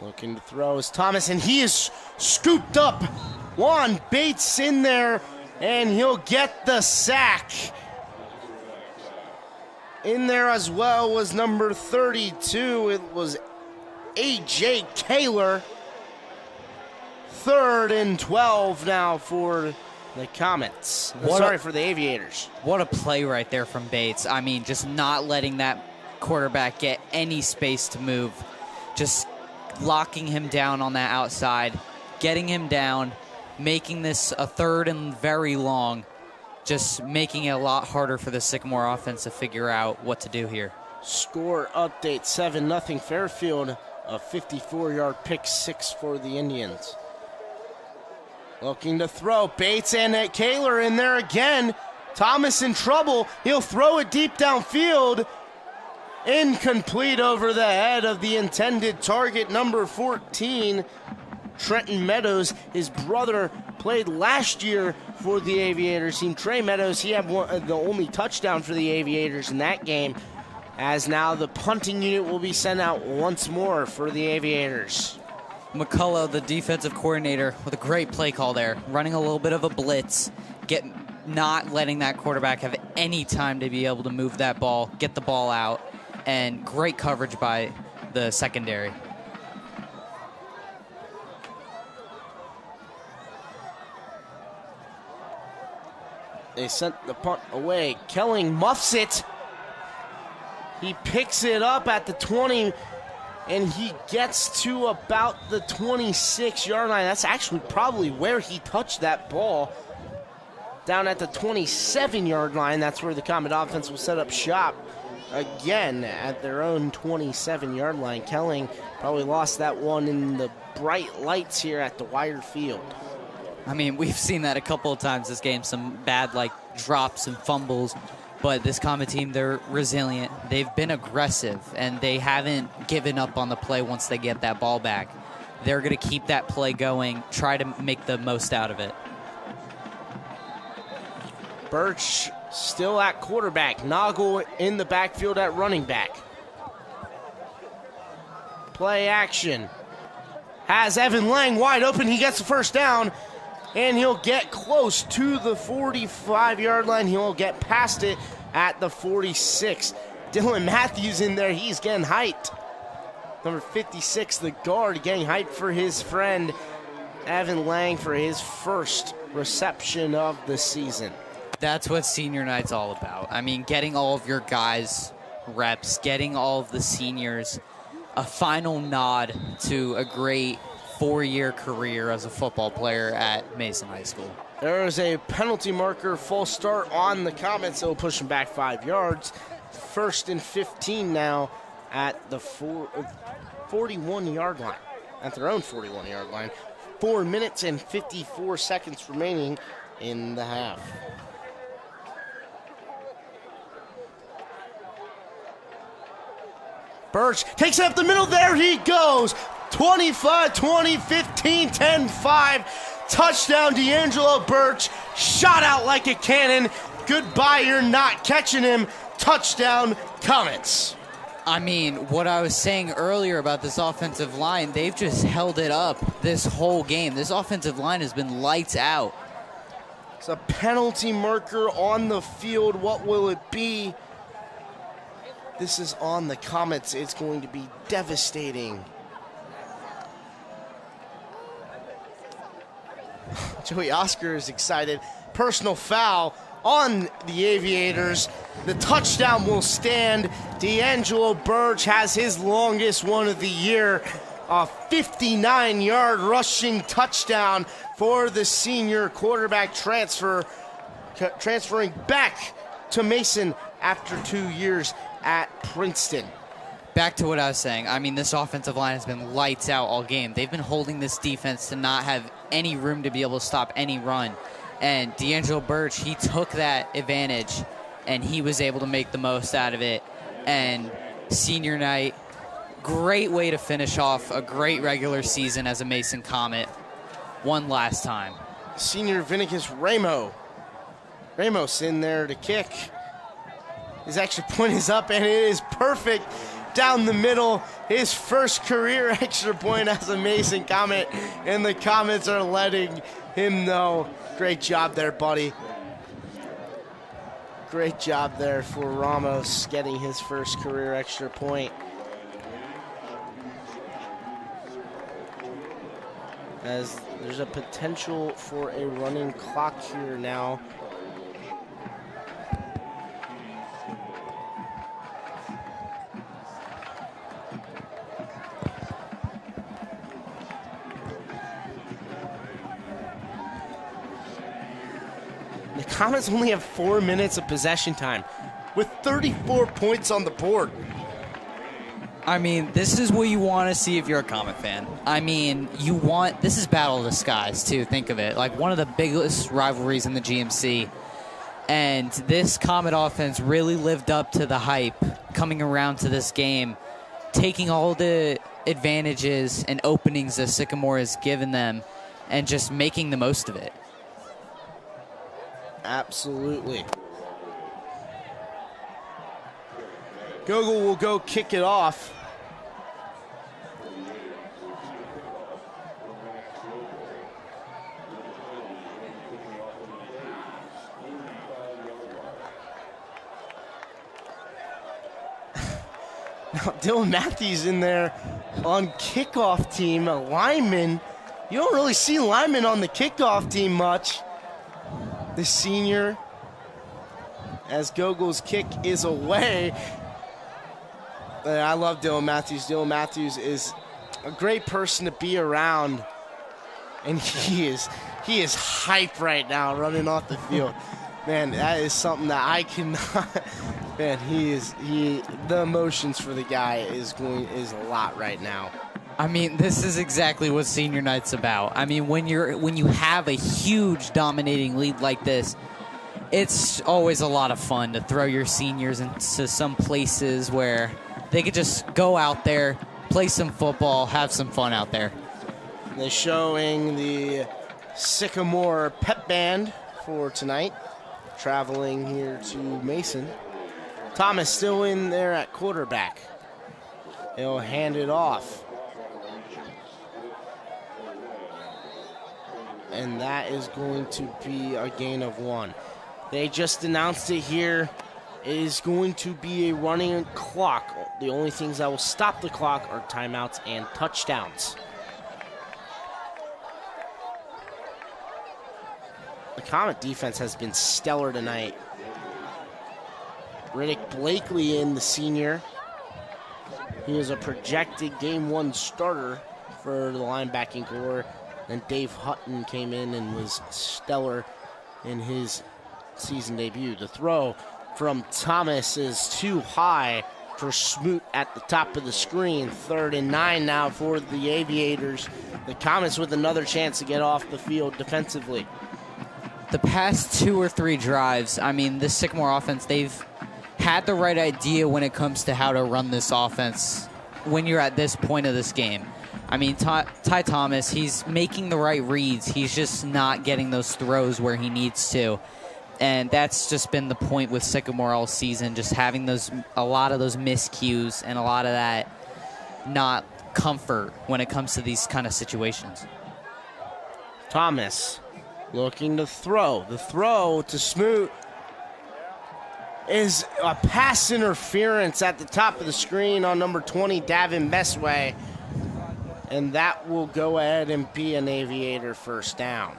Looking to throw is Thomas, and he is scooped up. Juan Bates in there, and he'll get the sack. In there as well was number 32. It was A.J. Kaler. 3rd and 12 now for the Comets. For the Aviators. What a play right there from Bates. I mean, just not letting that quarterback get any space to move. Just locking him down on that outside, getting him down, making this a 3rd and very long, just making it a lot harder for the Sycamore offense to figure out what to do here. Score update, 7-0 Fairfield, a 54-yard pick six for the Indians. Looking to throw, Bates and Kaler in there again. Thomas in trouble, he'll throw it deep downfield. Incomplete over the head of the intended target, number 14, Trenton Meadows. His brother played last year for the Aviators team. Trey Meadows, he had the only touchdown for the Aviators in that game, as now the punting unit will be sent out once more for the Aviators. McCullough, the defensive coordinator, with a great play call there, running a little bit of a blitz, not letting that quarterback have any time to be able to move that ball, get the ball out, and great coverage by the secondary. They sent the punt away. Kelling muffs it. He picks it up at the 20, and he gets to about the 26-yard line. That's actually probably where he touched that ball. Down at the 27-yard line, that's where the Comet offense will set up shop. Again, at their own 27-yard line. Kelling probably lost that one in the bright lights here at the wider field. I mean, we've seen that a couple of times this game, some bad drops and fumbles, but this Comet team, they're resilient. They've been aggressive, and they haven't given up on the play once they get that ball back. They're going to keep that play going, try to make the most out of it. Birch still at quarterback. Noggle in the backfield at running back. Play action. Has Evan Lang wide open. He gets the first down, and he'll get close to the 45-yard line. He'll get past it at the 46. Dylan Matthews in there. He's getting hyped. Number 56, the guard, getting hyped for his friend Evan Lang for his first reception of the season. That's what senior night's all about. I mean, getting all of your guys reps, getting all of the seniors a final nod to a great 4-year career as a football player at Mason High School. There is a penalty marker, false start on the Comets, so push them back 5 yards. 1st and 15 now at the 41-yard line, at their own 41-yard line. 4 minutes and 54 seconds remaining in the half. Birch takes it up the middle. There he goes. 25, 20, 15, 10, 5. Touchdown, D'Angelo Birch. Shot out like a cannon. Goodbye, you're not catching him. Touchdown, Comets. I mean, what I was saying earlier about this offensive line, they've just held it up this whole game. This offensive line has been lights out. It's a penalty marker on the field. What will it be? This is on the Comets. It's going to be devastating. Joey Oscar is excited. Personal foul on the Aviators. The touchdown will stand. D'Angelo Birch has his longest one of the year. A 59-yard rushing touchdown for the senior quarterback transferring back to Mason after 2 years at Princeton. Back to what I was saying. I mean, this offensive line has been lights out all game. They've been holding this defense to not have any room to be able to stop any run. And D'Angelo Birch, he took that advantage, and he was able to make the most out of it. And senior night, great way to finish off a great regular season as a Mason Comet. One last time. Senior Vinicus Ramos in there to kick. His extra point is up, and it is perfect down the middle. His first career extra point as a Mason Comet, and the Comets are letting him know. Great job there, buddy. Great job there for Ramos getting his first career extra point. As there's a potential for a running clock here now. The Comets only have 4 minutes of possession time with 34 points on the board. I mean, this is what you want to see if you're a Comet fan. I mean, this is Battle of the Skies, too. Think of it. Like, one of the biggest rivalries in the GMC. And this Comet offense really lived up to the hype coming around to this game, taking all the advantages and openings that Sycamore has given them and just making the most of it. Absolutely. Gogol will go kick it off. Now, Dylan Matthews in there on kickoff team, a lineman. You don't really see linemen on the kickoff team much. The senior, as Gogol's kick is away. I love Dylan Matthews. Dylan Matthews is a great person to be around, and he is hype right now running off the field. Man, that is something that I cannot. Man, the emotions for the guy is a lot right now. I mean, this is exactly what senior night's about. I mean, when you have a huge dominating lead like this, it's always a lot of fun to throw your seniors into some places where they could just go out there, play some football, have some fun out there. They're showing the Sycamore pep band for tonight, traveling here to Mason. Thomas still in there at quarterback. He'll hand it off. And that is going to be a gain of 1. They just announced it here. It is going to be a running clock. The only things that will stop the clock are timeouts and touchdowns. The Comet defense has been stellar tonight. Riddick Blakely in, the senior. He is a projected Game 1 starter for the linebacking core. Then Dave Hutton came in and was stellar in his season debut. The throw from Thomas is too high for Smoot at the top of the screen. 3rd and 9 now for the Aviators. The Comets with another chance to get off the field defensively. The past 2 or 3 drives, I mean, this Sycamore offense, they've had the right idea when it comes to how to run this offense when you're at this point of this game. I mean, Ty Thomas, he's making the right reads. He's just not getting those throws where he needs to. And that's just been the point with Sycamore all season, just having a lot of those miscues and a lot of that not comfort when it comes to these kind of situations. Thomas looking to throw. The throw to Smoot is a pass interference at the top of the screen on number 20, Davin Mesway. And that will go ahead and be an Aviator first down.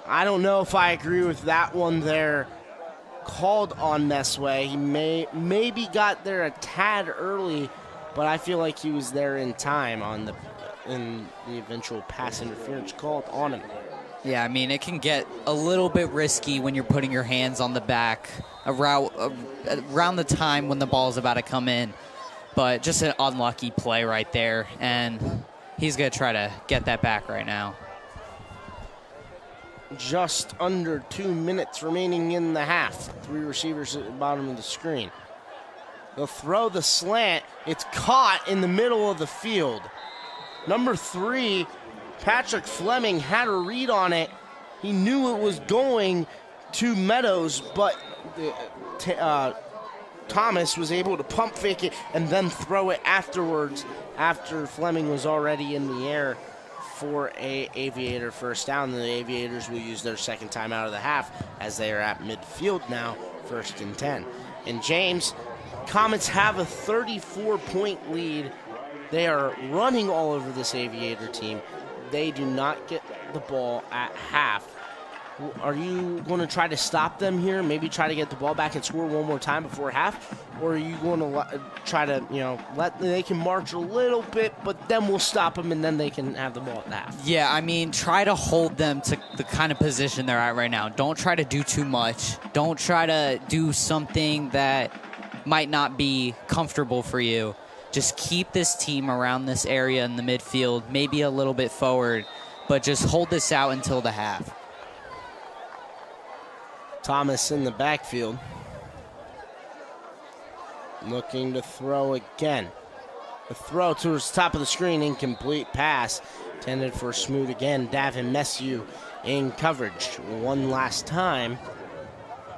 I don't know if I agree with that one there. Called on Mesway. He maybe got there a tad early, but I feel like he was there in time in the eventual pass interference called on him. Yeah, I mean, it can get a little bit risky when you're putting your hands on the back around the time when the ball is about to come in. But just an unlucky play right there, and he's going to try to get that back right now. Just under 2 minutes remaining in the half. 3 receivers at the bottom of the screen. They'll throw the slant. It's caught in the middle of the field. Number 3, Patrick Fleming, had a read on it. He knew it was going to Meadows, but Thomas was able to pump fake it and then throw it afterwards after Fleming was already in the air for a Aviator first down. The Aviators will use their second time out of the half as they are at midfield now, 1st and 10. And James, Comets have a 34-point lead. They are running all over this Aviator team. They do not get the ball at half. Are you going to try to stop them here? Maybe try to get the ball back and score one more time before half? Or are you going to try to, they can march a little bit, but then we'll stop them and then they can have the ball at half? Yeah, I mean, try to hold them to the kind of position they're at right now. Don't try to do too much. Don't try to do something that might not be comfortable for you. Just keep this team around this area in the midfield, maybe a little bit forward, but just hold this out until the half. Thomas in the backfield. Looking to throw again. The throw towards the top of the screen, incomplete pass. Intended for Smoot again. Davin Messieu in coverage. One last time.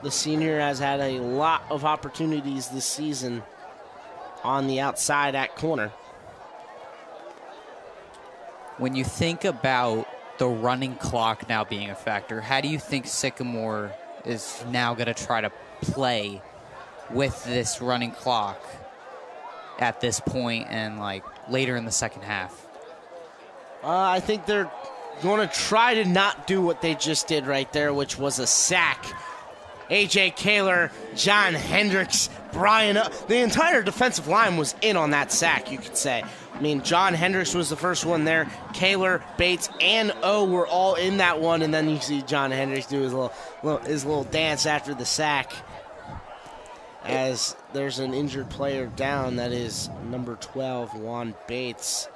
The senior has had a lot of opportunities this season on the outside at corner. When you think about the running clock now being a factor, how do you think Sycamore is now going to try to play with this running clock at this point and later in the second half? I think they're going to try to not do what they just did right there, which was a sack. A.J. Kaler, John Hendricks, Brian, the entire defensive line was in on that sack, you could say. I mean, John Hendricks was the first one there. Kaler, Bates, and O were all in that one, and then you see John Hendricks do his little dance after the sack. As there's an injured player down, that is number 12, Juan Bates.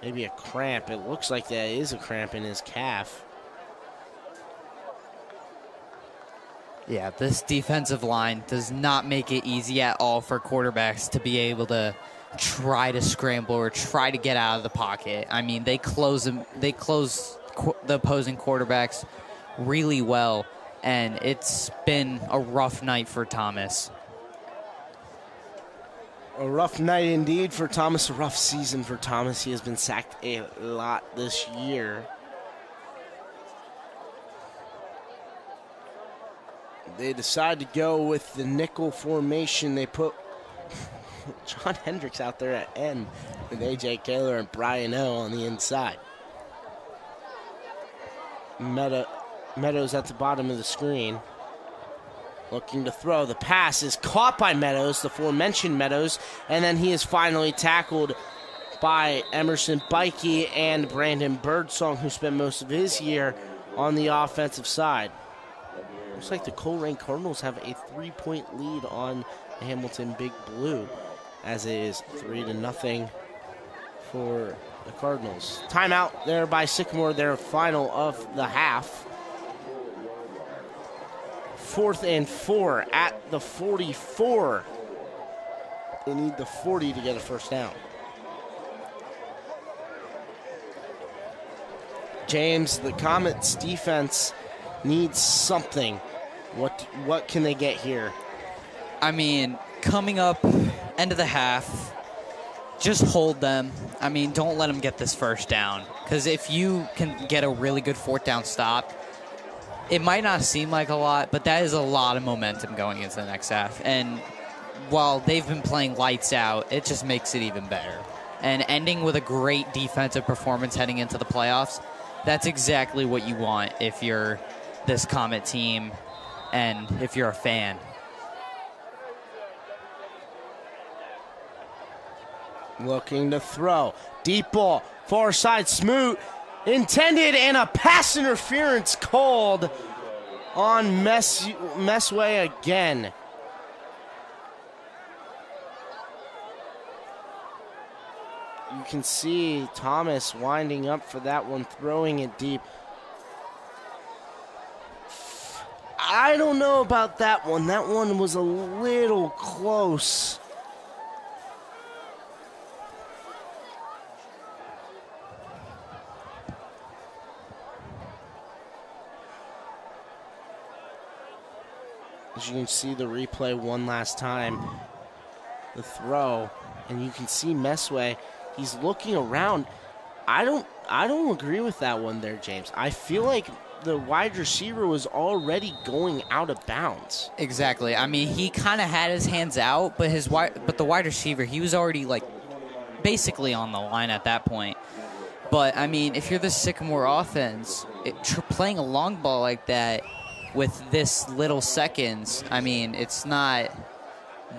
Maybe a cramp. It looks like that is a cramp in his calf. Yeah, this defensive line does not make it easy at all for quarterbacks to be able to try to scramble or try to get out of the pocket. I mean, they close the opposing quarterbacks really well, and it's been a rough night for Thomas. A rough night indeed for Thomas, a rough season for Thomas. He has been sacked a lot this year. They decide to go with the nickel formation. They put John Hendricks out there at end with A.J. Kaler and Brian O on the inside. Meadows at the bottom of the screen. Looking to throw. The pass is caught by Meadows, the aforementioned Meadows, and then he is finally tackled by Emerson Bikey and Brandon Birdsong, who spent most of his year on the offensive side. Looks like the Coleraine Cardinals have a 3-point lead on the Hamilton Big Blue, as it is 3-0 for the Cardinals. Timeout there by Sycamore, their final of the half. 4th and 4 at the 44. They need the 40 to get a first down. James, the Comets defense needs something. What can they get here? I mean, coming up end of the half, just hold them. I mean, don't let them get this first down, because if you can get a really good 4th down stop, it might not seem like a lot, but that is a lot of momentum going into the next half. And while they've been playing lights out, it just makes it even better. And ending with a great defensive performance heading into the playoffs, that's exactly what you want if you're this Comet team and if you're a fan. Looking to throw. Deep ball. Far side. Smoot. Intended, and a pass interference called on Messway again. You can see Thomas winding up for that one, throwing it deep. I don't know about that one. That one was a little close. As you can see the replay one last time, the throw, and you can see Messway, he's looking around. I don't agree with that one there, James. I feel like the wide receiver was already going out of bounds. Exactly. I mean, he kind of had his hands out, but the wide receiver, he was already like basically on the line at that point. But I mean, if you're the Sycamore offense, playing a long ball like that with this little seconds, I mean, it's not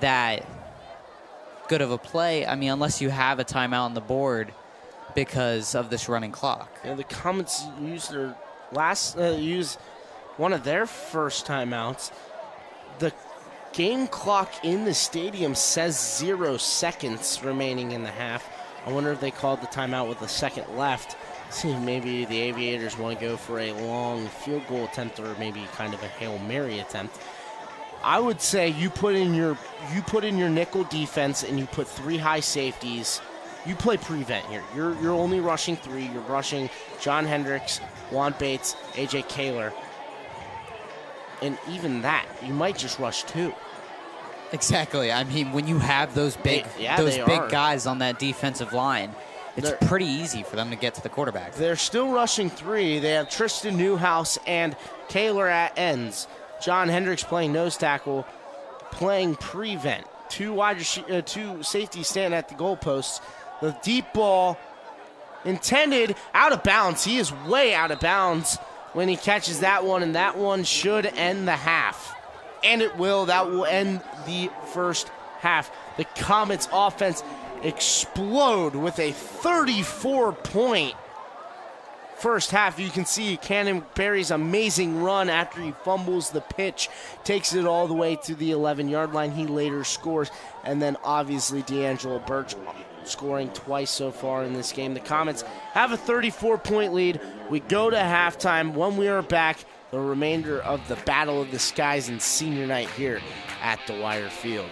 that good of a play. I mean, unless you have a timeout on the board because of this running clock. Yeah, the Comets used their use one of their first timeouts. The game clock in the stadium says 0 seconds remaining in the half. I wonder if they called the timeout with a second left. See, maybe the Aviators want to go for a long field goal attempt or maybe kind of a Hail Mary attempt. I would say you put in your nickel defense and you put 3 high safeties. You play prevent here. You're only rushing 3. You're rushing John Hendricks, Juan Bates, A.J. Kaler. And even that, you might just rush 2. Exactly. I mean, when you have those big guys on that defensive line, it's pretty easy for them to get to the quarterback. They're still rushing 3. They have Tristan Newhouse and Kaler at ends. John Hendricks playing nose tackle, playing prevent. 2 safeties stand at the goalposts. The deep ball intended out of bounds. He is way out of bounds when he catches that one, and that one should end the half. And it will. That will end the first half. The Comets offense explode with a 34-point first half. You can see Cannon Berry's amazing run after he fumbles the pitch, takes it all the way to the 11-yard line. He later scores. And then obviously D'Angelo Birch scoring twice so far in this game. The Comets have a 34-point lead. We go to halftime. When we are back, the remainder of the Battle of the Skies and senior night here at Dwyer Field.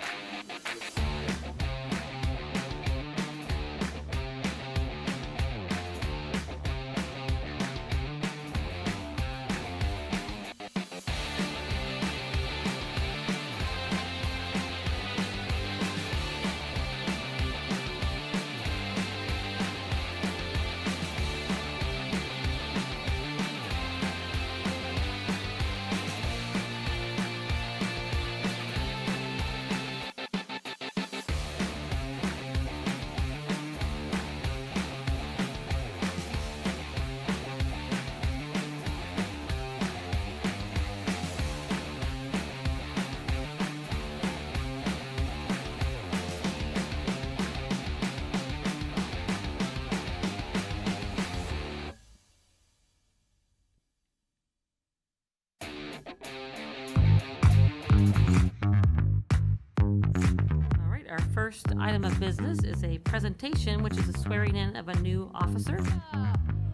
First item of business is a presentation, which is a swearing in of a new officer.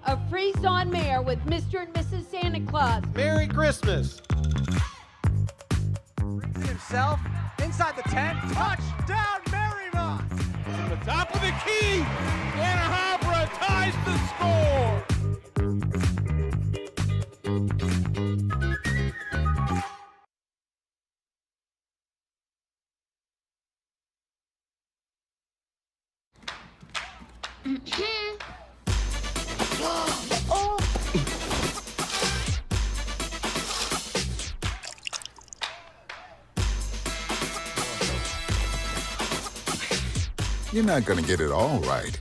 A Freestone Mayor with Mr. and Mrs. Santa Claus. Merry Christmas. Brings it himself inside the 10. Touchdown, Marymount. From the top of the key, Anna Habra ties the score. You're not going to get it all right.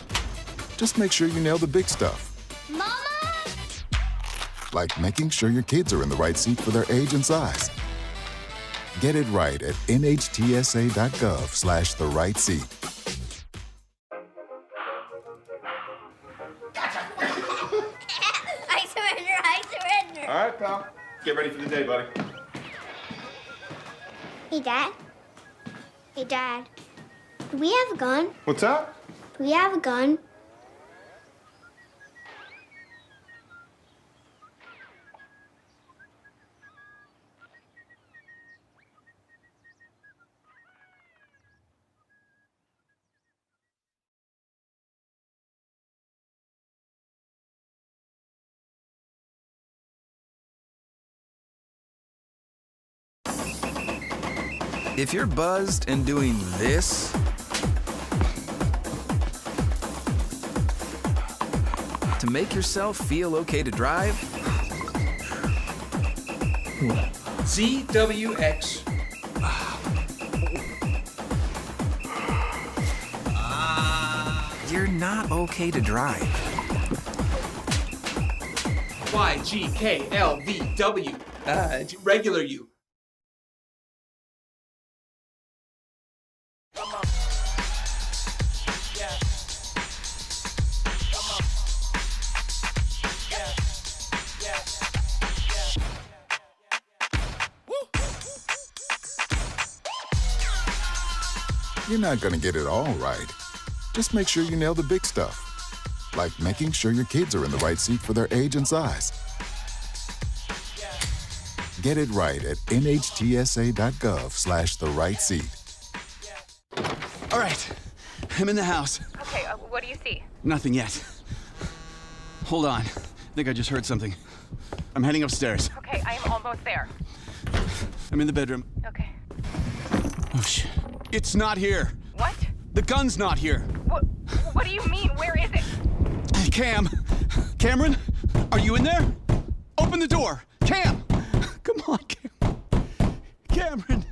Just make sure you nail the big stuff. Mama! Like making sure your kids are in the right seat for their age and size. Get it right at nhtsa.gov/the-right-seat. I surrender. All right, pal. Get ready for the day, buddy. Hey, Dad. Do we have a gun? What's up? Do we have a gun? If you're buzzed and doing this, To make yourself feel okay to drive, ZWX. you're not okay to drive. YGKLVW. Regular you. You're not going to get it all right. Just make sure you nail the big stuff, like making sure your kids are in the right seat for their age and size. Get it right at nhtsa.gov/the-right-seat. All right, I'm in the house. Okay, what do you see? Nothing yet. Hold on. I think I just heard something. I'm heading upstairs. Okay, I am almost there. I'm in the bedroom. Okay. Oh, shit. It's not here. What? The gun's not here. What do you mean? Where is it? Cameron, are you in there? Open the door. Cam! Come on, Cameron.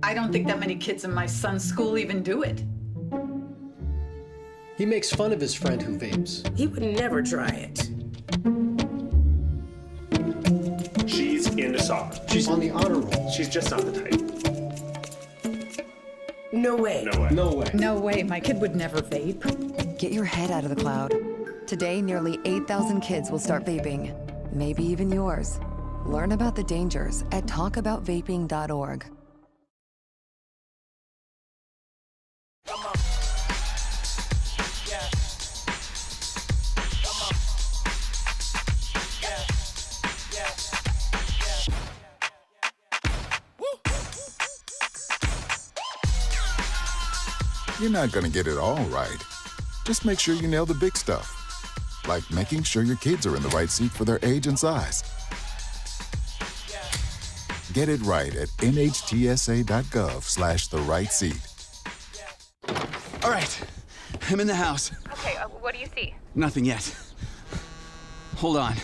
I don't think that many kids in my son's school even do it. He makes fun of his friend who vapes. He would never try it. She's into soccer. She's on the honor roll. She's just not the type. No way. No way. No way. No way, my kid would never vape. Get your head out of the cloud. Today, nearly 8,000 kids will start vaping, maybe even yours. Learn about the dangers at talkaboutvaping.org. You're not going to get it all right. Just make sure you nail the big stuff, like making sure your kids are in the right seat for their age and size. Get it right at nhtsa.gov/the-right-seat. All right, I'm in the house. Okay, what do you see? Nothing yet. Hold on. I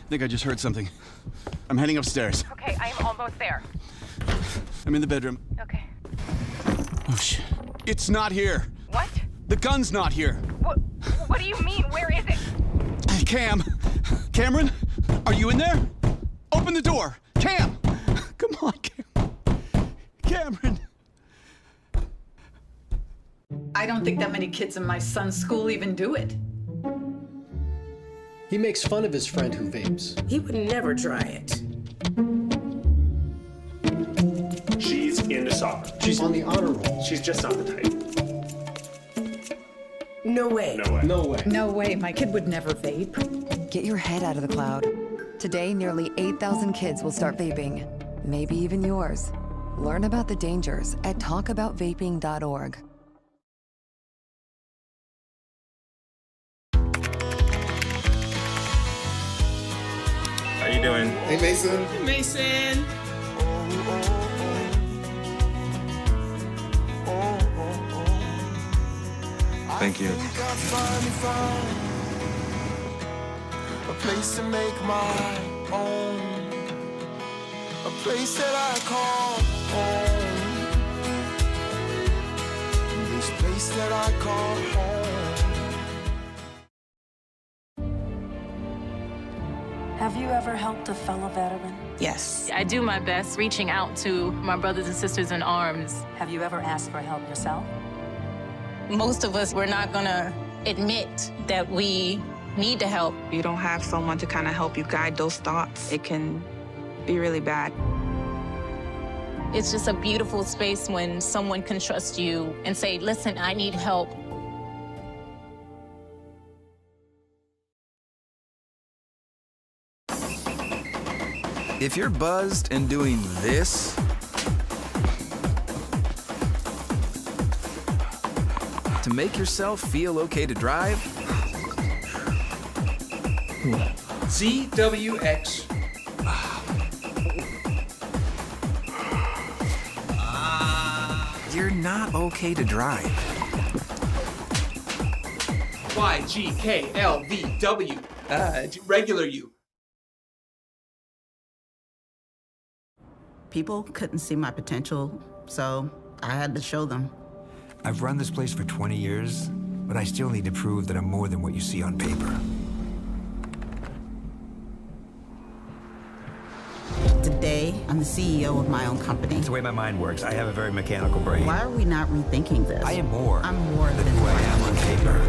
think I just heard something. I'm heading upstairs. Okay, I am almost there. I'm in the bedroom. Okay. Oh, shit. It's not here. What? The gun's not here. What do you mean? Where is it? Cameron, are you in there? Open the door. Come on, Cameron. I don't think that many kids in my son's school even do it. He makes fun of his friend who vapes. He would never try it. She's into soccer. She's on the honor roll. She's just not the type. No way. No way. No way. No way, my kid would never vape. Get your head out of the cloud. Today, nearly 8,000 kids will start vaping, maybe even yours. Learn about the dangers at talkaboutvaping.org. How you doing? Hey, Mason. Hey, Mason. Thank you. A place to make my own, a place that I call home, this place that I call home. Have you ever helped a fellow veteran? Yes. I do my best reaching out to my brothers and sisters in arms. Have you ever asked for help yourself? Most of us, we're not gonna admit that we need to help. You don't have someone to kind of help you guide those thoughts. It can be really bad. It's just a beautiful space when someone can trust you and say, listen, I need help. If you're buzzed and doing this, to make yourself feel okay to drive, ZWX. you're not okay to drive. YGKLVW. Regular you. People couldn't see my potential, so I had to show them. I've run this place for 20 years, but I still need to prove that I'm more than what you see on paper. Today, I'm the CEO of my own company. It's the way my mind works. I have a very mechanical brain. Why are we not rethinking this? I am more. I'm more than who I am on paper.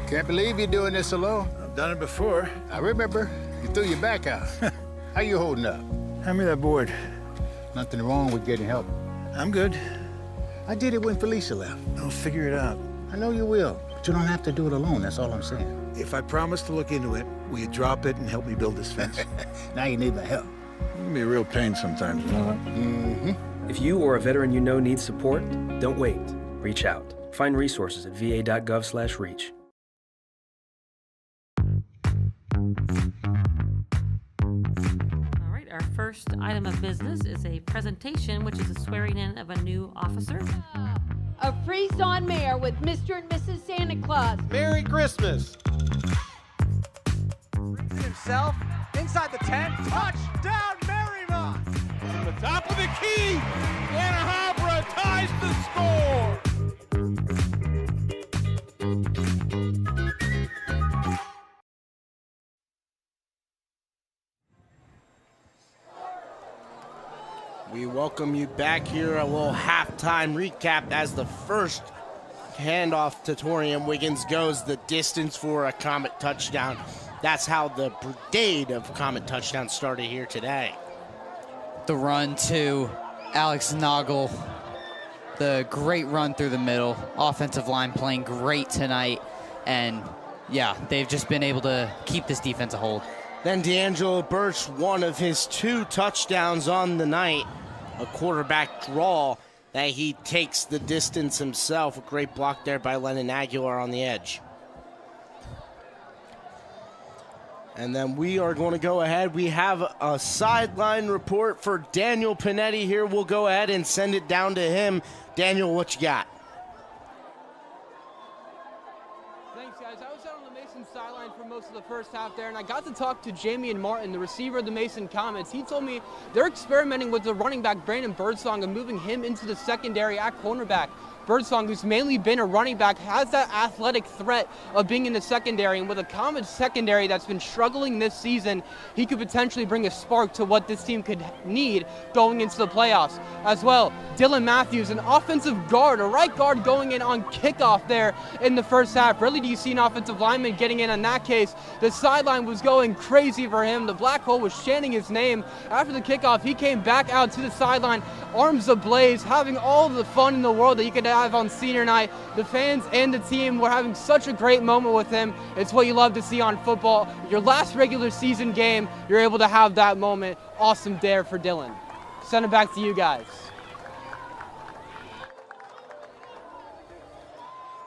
Can't believe you're doing this alone. I've done it before. I remember. You threw your back out. How you holding up? Hand me that board. Nothing wrong with getting help. I'm good. I did it when Felicia left. I'll figure it out. I know you will, but you don't have to do it alone. That's all I'm saying. If I promise to look into it, will you drop it and help me build this fence? Now you need my help. It can be a real pain sometimes, you know what? Mm-hmm. If you or a veteran you know needs support, don't wait. Reach out. Find resources at va.gov/reach. All right, our first item of business is a presentation, which is a swearing in of a new officer. A Frisson Mayor with Mr. and Mrs. Santa Claus. Merry Christmas. Brings it himself inside the 10. Touchdown, Marymount. From the top of the key, Anna Habra ties the score. We welcome you back here. A little halftime recap as the first handoff to Torian Wiggins goes the distance for a Comet touchdown. That's how the brigade of Comet touchdowns started here today. The run to Alex Noggle. The great run through the middle. Offensive line playing great tonight. And, yeah, they've just been able to keep this defense a hold. Then D'Angelo Birch, one of his 2 touchdowns on the night. A quarterback draw that he takes the distance himself. A great block there by Lennon Aguilar on the edge. And then we are going to go ahead. We have a sideline report for Daniel Panetti here. We'll go ahead and send it down to him. Daniel, what you got? Thanks, guys. I was out on the Mason sideline for most of the first half there, and I got to talk to Jamie Martin, the receiver of the Mason Comets. He told me they're experimenting with the running back Brandon Birdsong and moving him into the secondary at cornerback. Birdsong, who's mainly been a running back, has that athletic threat of being in the secondary, and with a Comets secondary that's been struggling this season, he could potentially bring a spark to what this team could need going into the playoffs. As well, Dylan Matthews, an offensive guard, a right guard going in on kickoff there in the first half. Rarely do you see an offensive lineman getting in that case. The sideline was going crazy for him. The black hole was chanting his name. After the kickoff, he came back out to the sideline, arms ablaze, having all the fun in the world that you could have on senior night. The fans and the team were having such a great moment with him. It's what you love to see on football. Your last regular season game, you're able to have that moment. Awesome dare for Dylan. Send it back to you guys.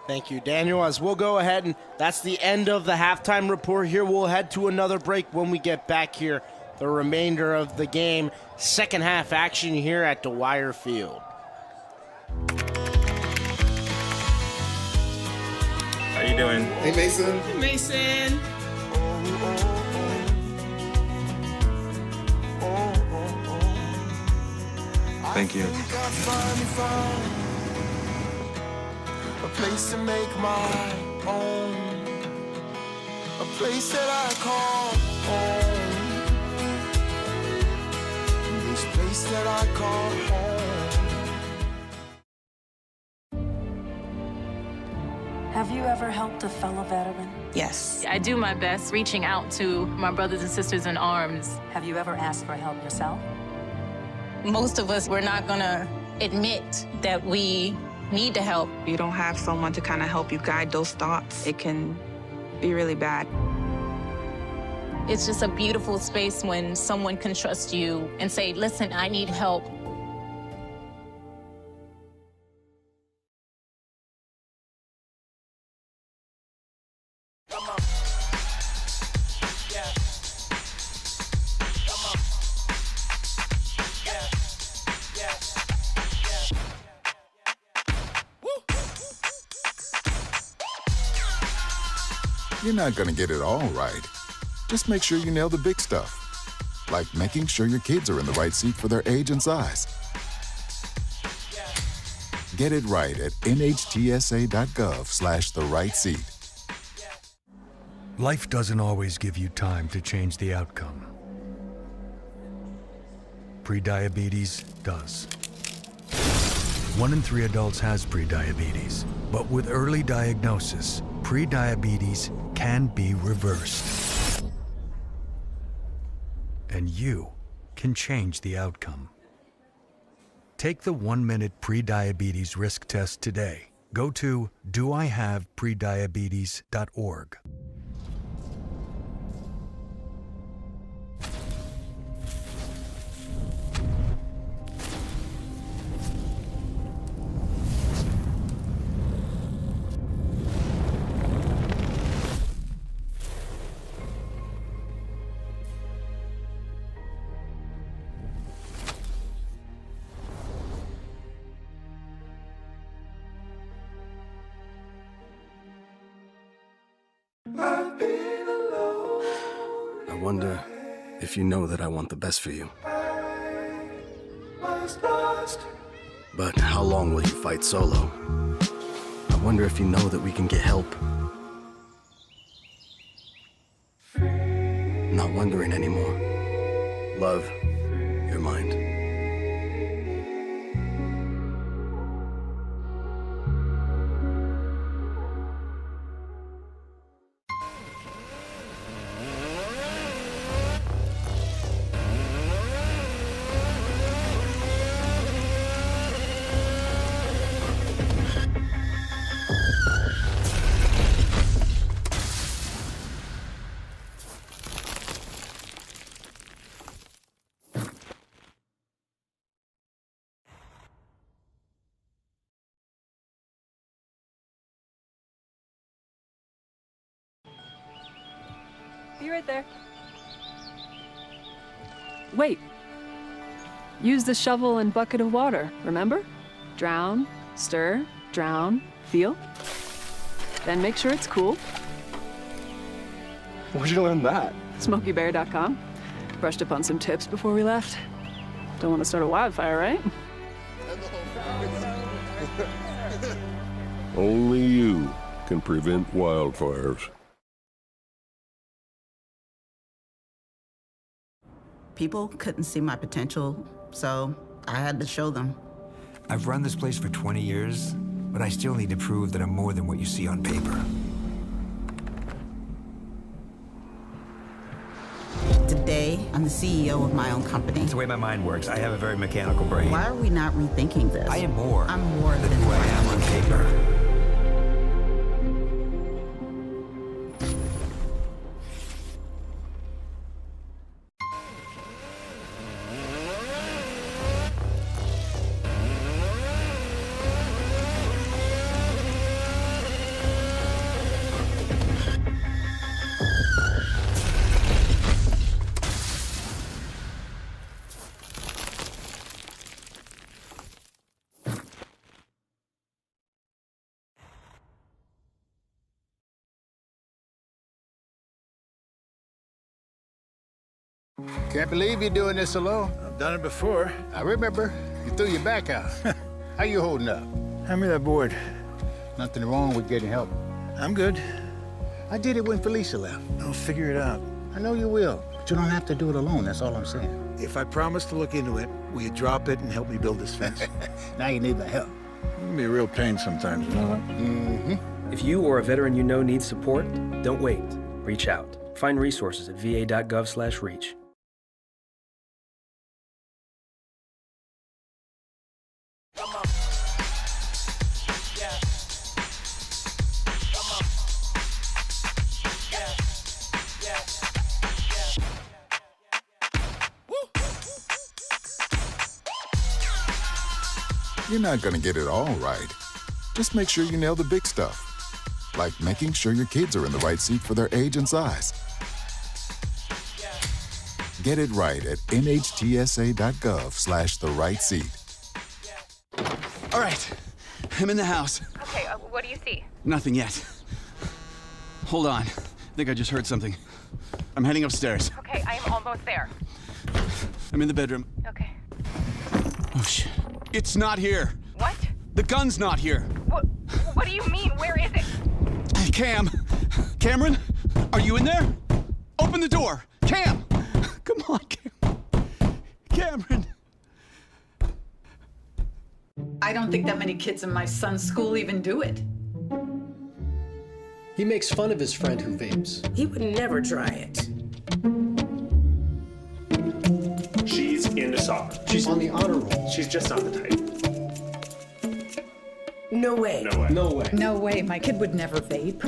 Thank you, Daniel. As we'll go ahead, and that's the end of the halftime report here. We'll head to another break when we get back here. The remainder of the game, second half action here at Dwyer Field. How you doing? Hey, Mason. Hey, Mason. Thank you. A place to make my own, a place that I call home, this place that I call home. Have you ever helped a fellow veteran? Yes. I do my best reaching out to my brothers and sisters in arms. Have you ever asked for help yourself? Most of us, we're not gonna admit that we need to help. You don't have someone to kind of help you guide those thoughts. It can be really bad. It's just a beautiful space when someone can trust you and say, listen, I need help. You're not going to get it all right. Just make sure you nail the big stuff, like making sure your kids are in the right seat for their age and size. Get it right at nhtsa.gov/the-right-seat. Life doesn't always give you time to change the outcome. Prediabetes does. 1 in 3 adults has prediabetes, but with early diagnosis, prediabetes can be reversed. And you can change the outcome. Take the 1-minute prediabetes risk test today. Go to doihaveprediabetes.org. I wonder if you know that I want the best for you. But how long will you fight solo? I wonder if you know that we can get help. Not wondering anymore. Love, your mind. Be right there. Wait. Use the shovel and bucket of water, remember? Drown, stir, drown, feel. Then make sure it's cool. Where'd you learn that? SmokeyBear.com. Brushed up on some tips before we left. Don't want to start a wildfire, right? Only you can prevent wildfires. People couldn't see my potential, so I had to show them. I've run this place for 20 years, but I still need to prove that I'm more than what you see on paper. Today, I'm the CEO of my own company. That's the way my mind works. I have a very mechanical brain. Why are we not rethinking this? I am more. I'm more than who I am on paper. Can't believe you're doing this alone. I've done it before. I remember. You threw your back out. How you holding up? Hand me that board. Nothing wrong with getting help. I'm good. I did it when Felicia left. I'll figure it out. I know you will, but you don't have to do it alone, that's all I'm saying. If I promise to look into it, will you drop it and help me build this fence? Now you need my help. It can be a real pain sometimes, you know that? Mm-hmm. If you or a veteran you know needs support, don't wait. Reach out. Find resources at va.gov/reach. You're not going to get it all right. Just make sure you nail the big stuff, like making sure your kids are in the right seat for their age and size. Get it right at nhtsa.gov/the-right-seat. All right, I'm in the house. Okay, what do you see? Nothing yet. Hold on. I think I just heard something. I'm heading upstairs. Okay, I am almost there. I'm in the bedroom. Okay. Oh, shit. It's not here. What? The gun's not here. What do you mean? Where is it? Cameron, are you in there? Open the door. Cam! Come on, Cameron. I don't think that many kids in my son's school even do it. He makes fun of his friend who vapes. He would never try it. She's into soccer. She's on the honor roll. She's just not the type. No way. No way. No way. No way, my kid would never vape.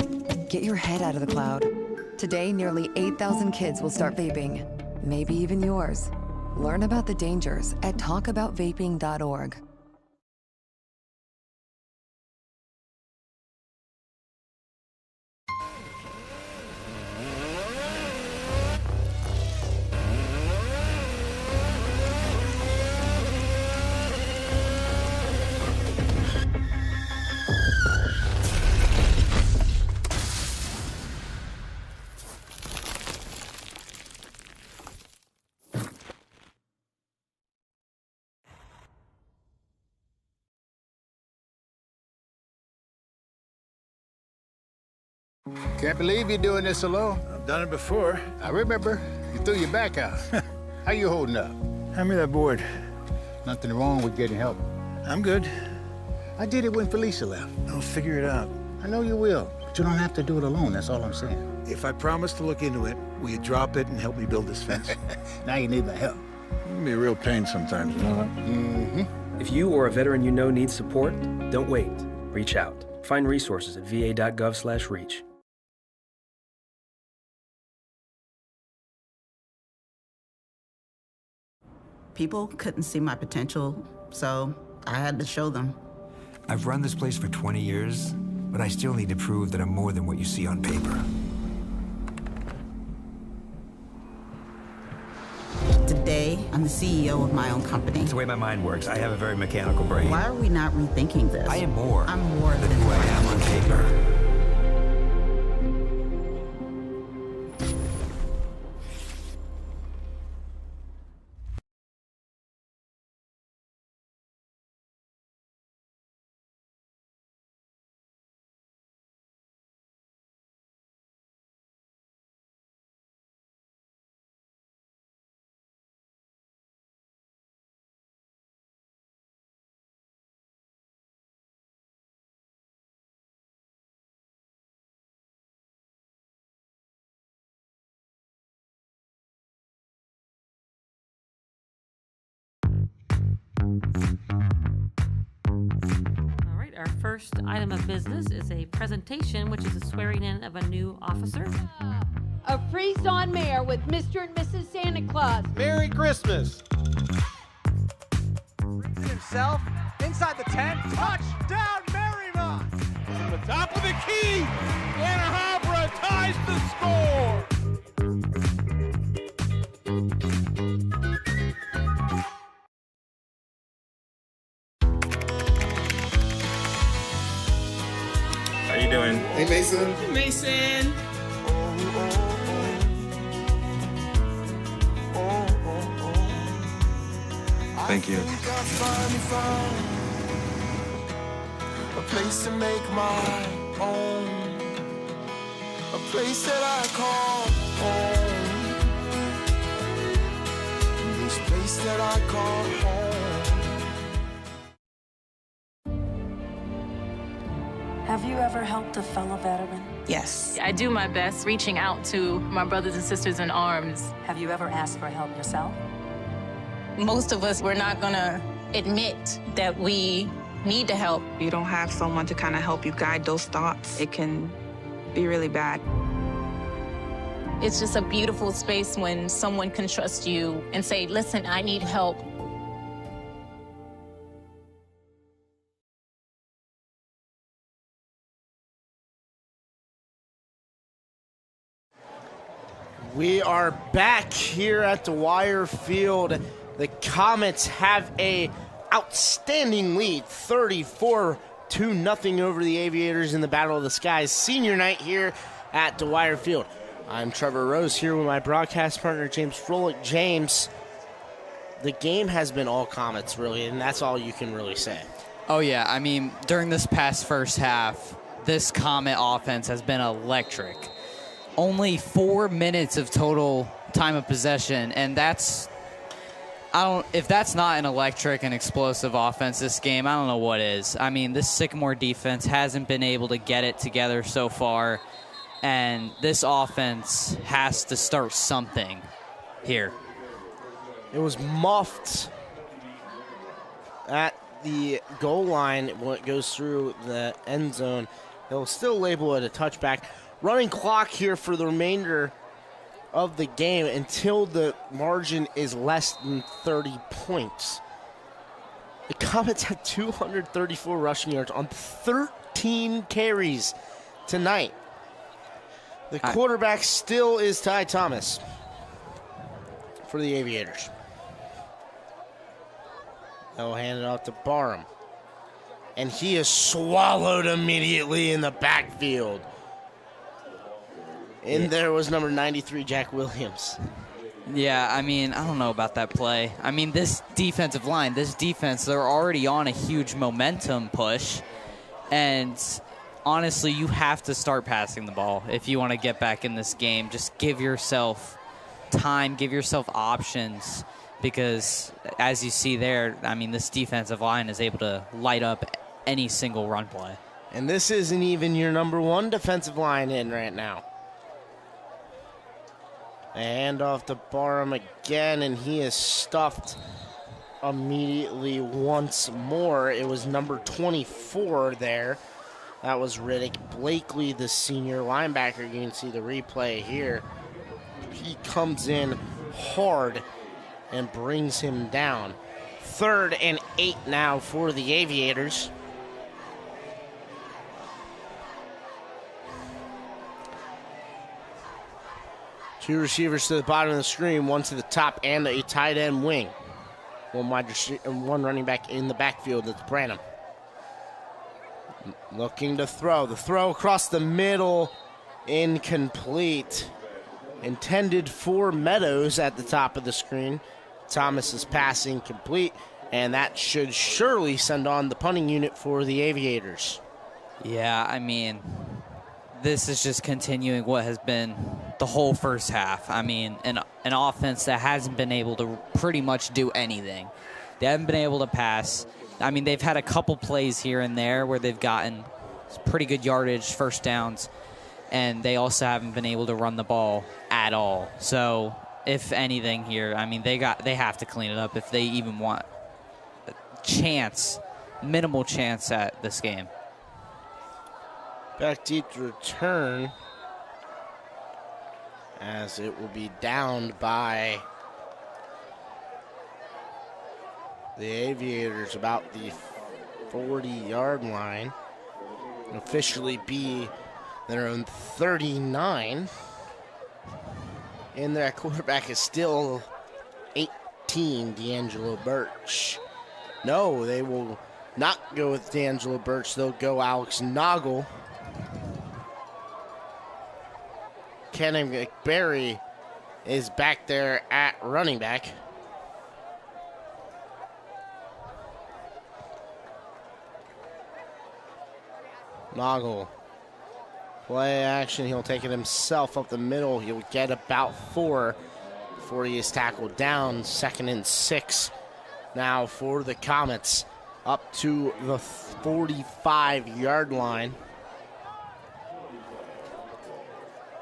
Get your head out of the cloud. Today, nearly 8,000 kids will start vaping. Maybe even yours. Learn about the dangers at talkaboutvaping.org. Can't believe you're doing this alone. I've done it before. I remember. You threw your back out. How you holding up? Hand me that board. Nothing wrong with getting help. I'm good. I did it when Felicia left. I'll figure it out. I know you will, but you don't have to do it alone, that's all I'm saying. If I promise to look into it, will you drop it and help me build this fence? Now you need my help. It can be a real pain sometimes, you know that? Mm-hmm. If you or a veteran you know needs support, don't wait. Reach out. Find resources at va.gov/reach. People couldn't see my potential, so I had to show them. I've run this place for 20 years, but I still need to prove that I'm more than what you see on paper. Today, I'm the CEO of my own company. It's the way my mind works. I have a very mechanical brain. Why are we not rethinking this? I am more. I'm more than who I am on paper. Our first item of business is a presentation, which is a swearing in of a new officer. A Frise Mayor with Mr. and Mrs. Santa Claus. Merry Christmas. Brings it himself inside the 10. Touchdown, Marymount. From the top of the key, Anna Habra ties the score. How you doing? Hey, Mason. Hey, Mason. Thank you. A place to make my own, a place that I call home, this place that I call home. Have you ever helped a fellow veteran? Yes. I do my best reaching out to my brothers and sisters in arms. Have you ever asked for help yourself? Most of us, we're not gonna admit that we need to help. You don't have someone to kind of help you guide those thoughts. It can be really bad. It's just a beautiful space when someone can trust you and say, listen, I need help. We are back here at Dwyer Field. The Comets have a outstanding lead, 34-0 over the Aviators in the Battle of the Skies senior night here at Dwyer Field. I'm Trevor Rose here with my broadcast partner, James Froelich. James, the game has been all Comets, really, and that's all you can really say. Oh, yeah. I mean, during this past first half, this Comet offense has been electric. Only 4 minutes of total time of possession, and if that's not an electric and explosive offense this game, I don't know what is. I mean, this Sycamore defense hasn't been able to get it together so far, and this offense has to start something here. It was muffed at the goal line when it goes through the end zone. They'll still label it a touchback. Running clock here for the remainder of the game until the margin is less than 30 points. The Comets had 234 rushing yards on 13 carries tonight. The quarterback still is Ty Thomas for the Aviators. They'll hand it off to Barham. And he is swallowed immediately in the backfield. And there was number 93, Jack Williams. Yeah, I mean, I don't know about that play. I mean, this defensive line, they're already on a huge momentum push. And honestly, you have to start passing the ball if you want to get back in this game. Just give yourself time, give yourself options. Because as you see there, I mean, this defensive line is able to light up any single run play. And this isn't even your number one defensive line in right now. Hand off to Barham again, and he is stuffed immediately once more. It was number 24 there. That was Riddick. Blakely, the senior linebacker. You can see the replay here. He comes in hard and brings him down. 3rd and 8 now for the Aviators. Two receivers to the bottom of the screen, one to the top, and a tight end wing. One running back in the backfield, that's Branham. Looking to throw. The throw across the middle, incomplete. Intended for Meadows at the top of the screen. Thomas is passing complete, and that should surely send on the punting unit for the Aviators. Yeah, I mean, this is just continuing what has been the whole first half. I mean, an offense that hasn't been able to pretty much do anything. They haven't been able to pass. I mean, they've had a couple plays here and there where they've gotten pretty good yardage, first downs, and they also haven't been able to run the ball at all. So, if anything here, I mean, they have to clean it up if they even want a chance, minimal chance at this game. Back deep to return, as it will be downed by the Aviators about the 40-yard line. And officially be their own 39. And their quarterback is still 18, D'Angelo Birch. No, they will not go with D'Angelo Birch. They'll go Alex Noggle. Kenny McBerry is back there at running back. Noggle. Play action. He'll take it himself up the middle. He'll get about 4 before he is tackled down. 2nd and 6 now for the Comets. Up to the 45-yard line.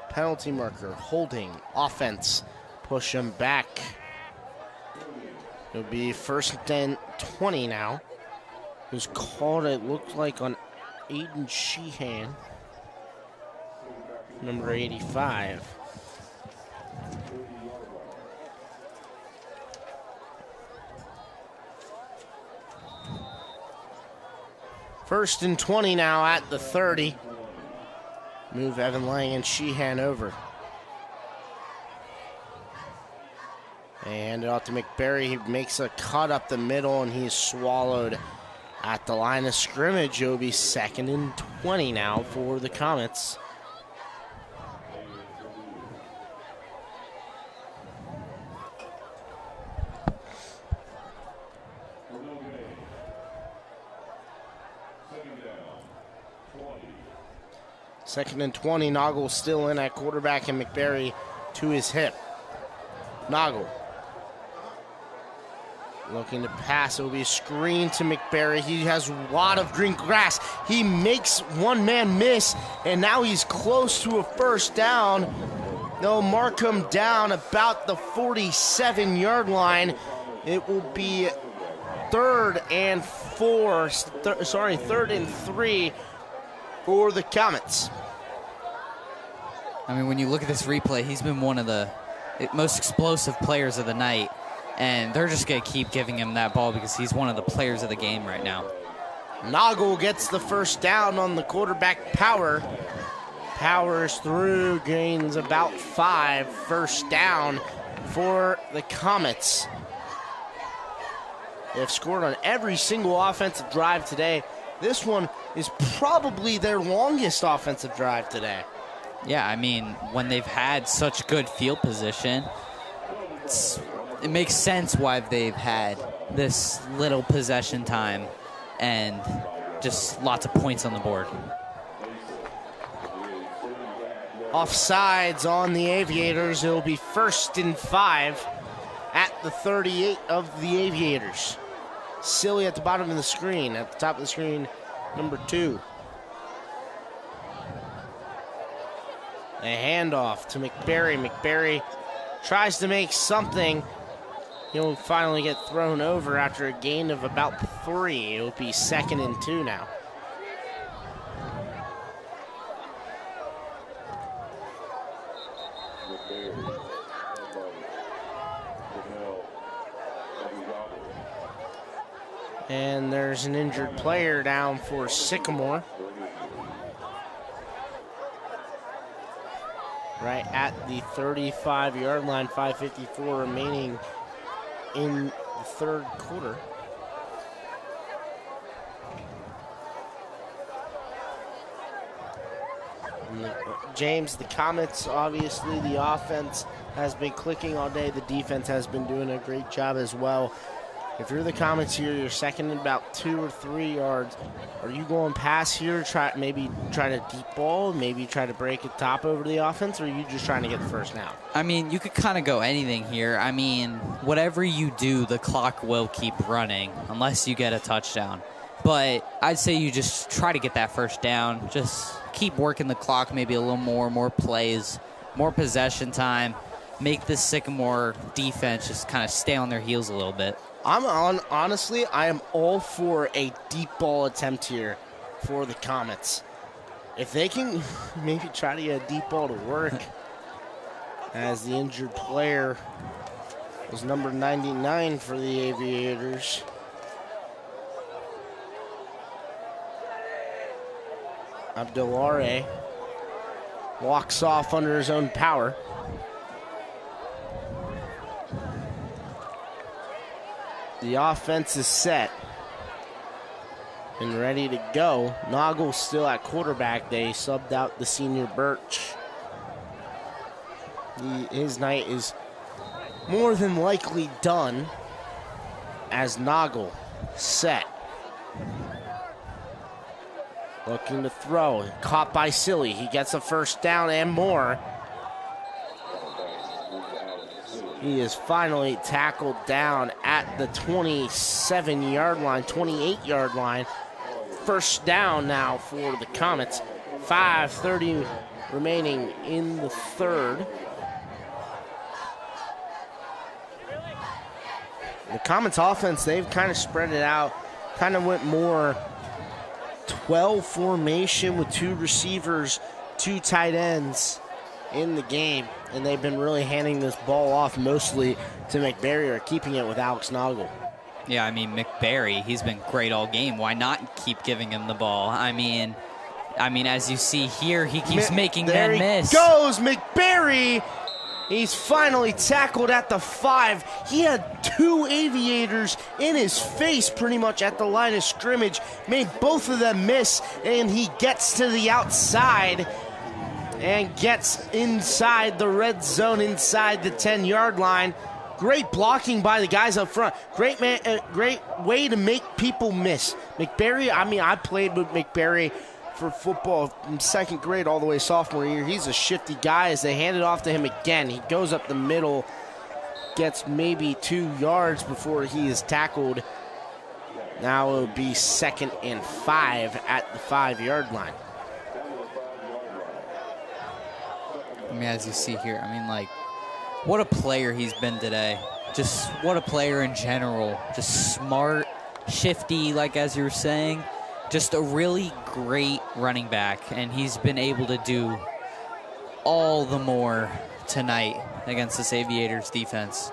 Penalty marker, holding, offense, push him back. It'll be 1st and 20 now. It was called, it looks like, on Aiden Sheehan, number 85. First and 20 now at the 30. Move Evan Lang and Sheehan over. And it off to McBerry. He makes a cut up the middle, and he's swallowed at the line of scrimmage. It'll be 2nd and 20 now for the Comets. Second and 20, Noggle still in at quarterback, and McBerry to his hip. Noggle looking to pass. It will be a screen to McBerry. He has a lot of green grass. He makes one man miss, and now he's close to a 1st down. They'll mark him down about the 47-yard line. It will be 3rd and 3 for the Comets. I mean, when you look at this replay, he's been one of the most explosive players of the night, and they're just going to keep giving him that ball because he's one of the players of the game right now. Noggle gets the 1st down on the quarterback power. Powers through, gains about 5. 1st down for the Comets. They've scored on every single offensive drive today. This one is probably their longest offensive drive today. Yeah, I mean, when they've had such good field position, it makes sense why they've had this little possession time and just lots of points on the board. Offsides on the Aviators. It'll be 1st and 5 at the 38 of the Aviators. Silly at the bottom of the screen. At the top of the screen, number 2. A handoff to McBerry. McBerry tries to make something. He'll finally get thrown over after a gain of about 3. It'll be 2nd and 2 now. And there's an injured player down for Sycamore. Right at the 35-yard line, 5:54 remaining in the 3rd quarter. James, the Comets, obviously the offense has been clicking all day. The defense has been doing a great job as well. If you're the Comets here, you're 2nd and about 2 or 3 yards. Are you going pass here, maybe try to deep ball, maybe try to break a top over the offense, or are you just trying to get the 1st down? I mean, you could kind of go anything here. I mean, whatever you do, the clock will keep running unless you get a touchdown. But I'd say you just try to get that 1st down. Just keep working the clock maybe a little more plays, more possession time. Make this Sycamore defense just kind of stay on their heels a little bit. Honestly, I am all for a deep ball attempt here for the Comets. If they can maybe try to get a deep ball to work, as the injured player was number 99 for the Aviators. Abdelare walks off under his own power. The offense is set and ready to go. Noggle's still at quarterback. They subbed out the senior Birch. His night is more than likely done as Noggle set. Looking to throw. Caught by Silly. He gets a first down and more. He is finally tackled down at the 27-yard line, 28-yard line. First down now for the Comets. 5:30 remaining in the third. The Comets offense, they've kind of spread it out, kind of went more 12 formation with 2 receivers, 2 tight ends in the game, and they've been really handing this ball off mostly to McBarry or keeping it with Alex Noggle. Yeah, I mean, McBarry, he's been great all game. Why not keep giving him the ball? I mean, as you see here, he keeps making men miss. There he goes, McBarry. He's finally tackled at the 5. He had 2 aviators in his face pretty much at the line of scrimmage, made both of them miss, and he gets to the outside and gets inside the red zone, inside the 10-yard line. Great blocking by the guys up front. Great way to make people miss. McBarry, I mean, I played with McBarry for football in 2nd grade all the way sophomore year. He's a shifty guy. As they hand it off to him again, he goes up the middle, gets maybe 2 yards before he is tackled. Now it'll be 2nd and 5 at the 5-yard line. I mean, as you see here, I mean, like, what a player he's been today. Just what a player in general. Just smart, shifty, like as you were saying. Just a really great running back, and he's been able to do all the more tonight against this Aviators defense.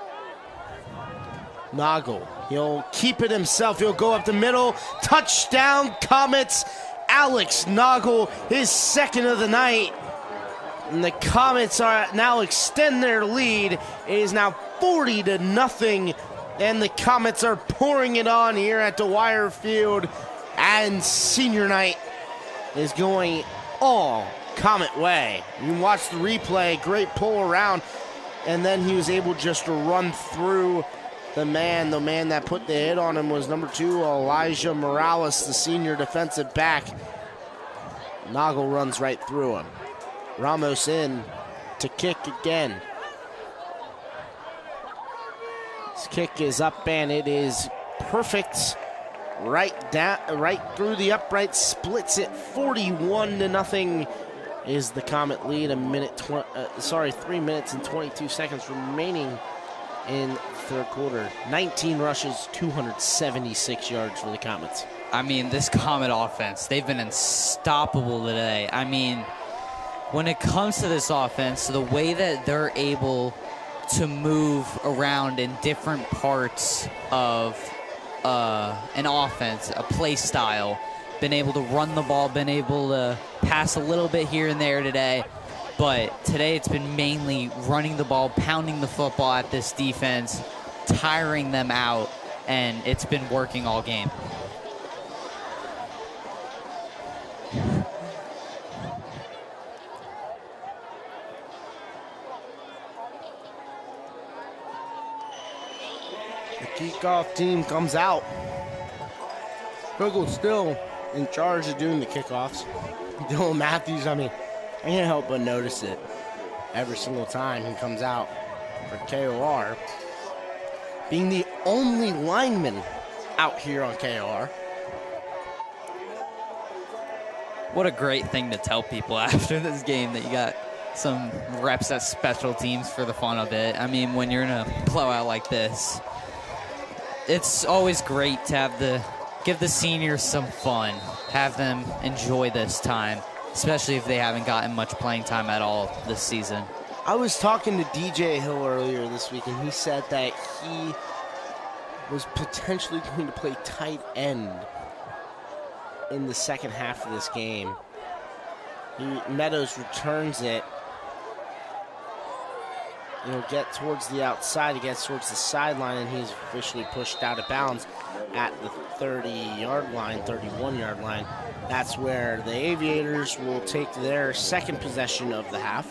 Noggle, he'll keep it himself. He'll go up the middle. Touchdown, Comets. Alex Noggle, his 2nd of the night. And the Comets are now extend their lead. It is now 40-0, and the Comets are pouring it on here at Dwyer Field. And senior night is going all Comet way. You can watch the replay, great pull around, and then he was able just to run through the man. The man that put the hit on him was number 2, Elijah Morales, the senior defensive back. Noggle runs right through him. Ramos in to kick again. This kick is up and it is perfect. Right through the upright, splits it 41-0 is the Comet lead. 3 minutes and 22 seconds remaining in third quarter. 19 rushes, 276 yards for the Comets. I mean, this Comet offense, they've been unstoppable today. I mean, when it comes to this offense, the way that they're able to move around in different parts of an offense, a play style, been able to run the ball, been able to pass a little bit here and there today, but today it's been mainly running the ball, pounding the football at this defense, tiring them out, and it's been working all game. Kickoff team comes out. Kugel still in charge of doing the kickoffs. Dylan Matthews, I mean, I can't help but notice it every single time he comes out for KOR. Being the only lineman out here on KOR. What a great thing to tell people after this game that you got some reps at special teams for the fun of it. I mean, when you're in a blowout like this, it's always great to have give the seniors some fun, have them enjoy this time, especially if they haven't gotten much playing time at all this season. I was talking to DJ Hill earlier this week, and he said that he was potentially going to play tight end in the second half of this game. Meadows returns it. He'll get towards the outside, he gets towards the sideline, and he's officially pushed out of bounds at the 30-yard line, 31-yard line. That's where the Aviators will take their second possession of the half.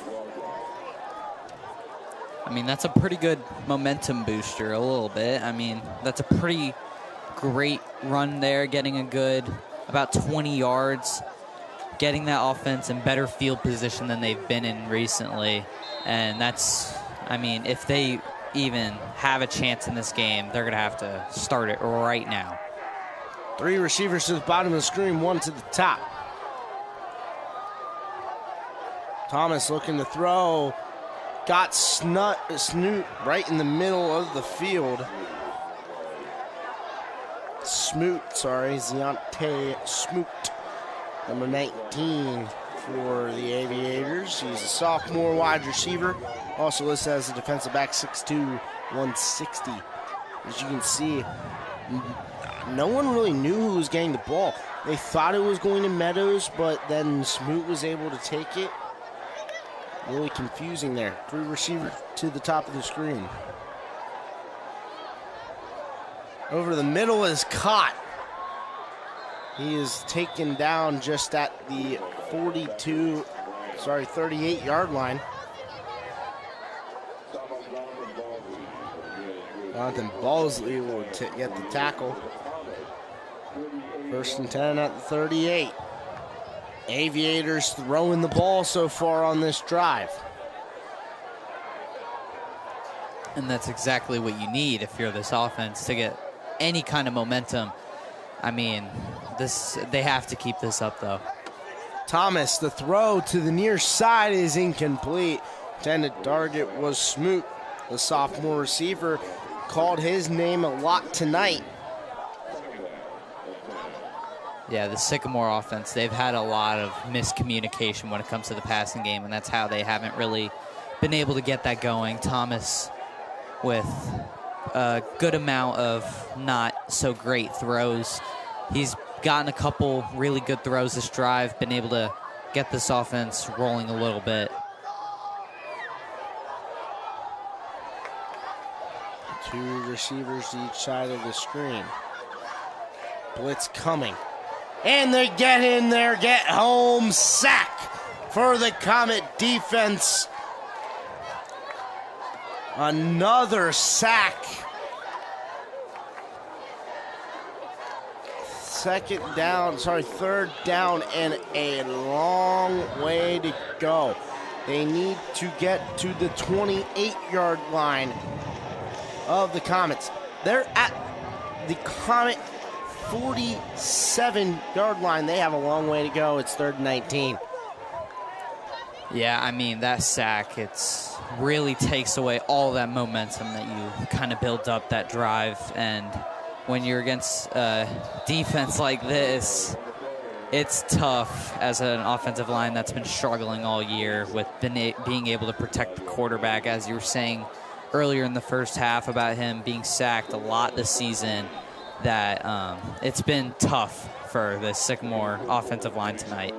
I mean, that's a pretty good momentum booster, a little bit. I mean, that's a pretty great run there, getting a good about 20 yards. getting that offense in better field position than they've been in recently. And that's, I mean, if they even have a chance in this game, they're going to have to start it right now. 3 receivers to the bottom of the screen, 1 to the top. Thomas looking to throw. Got Snoot right in the middle of the field. Ziante Smoot, number 19 for the Aviators. He's a sophomore wide receiver. Also listed as a defensive back, 6'2", 160. As you can see, no one really knew who was getting the ball. They thought it was going to Meadows, but then Smoot was able to take it. Really confusing there. 3 receivers to the top of the screen. Over the middle is caught. He is taken down just at the 38-yard line. Jonathan Balsley will get the tackle. 1st and 10 at the 38. Aviators throwing the ball so far on this drive. And that's exactly what you need if you're this offense to get any kind of momentum. I mean, they have to keep this up, though. Thomas, the throw to the near side is incomplete. Intended target was Smoot, the sophomore receiver. Called his name a lot tonight. Yeah, the Sycamore offense, they've had a lot of miscommunication when it comes to the passing game, and that's how they haven't really been able to get that going. Thomas with a good amount of not so great throws. He's gotten a couple really good throws this drive, been able to get this offense rolling a little bit. 2 receivers to each side of the screen. Blitz coming. And they get in there, get home, sack for the Comet defense. Another sack. 3rd down and a long way to go. They need to get to the 28-yard line of the Comets. They're at the Comet 47-yard line. They have a long way to go. It's 3rd and 19. Yeah, I mean, that sack, it's really takes away all that momentum that you kind of build up that drive. And when you're against a defense like this, it's tough as an offensive line that's been struggling all year with being able to protect the quarterback, as you were saying earlier in the first half about him being sacked a lot this season, that it's been tough for the Sycamore offensive line tonight.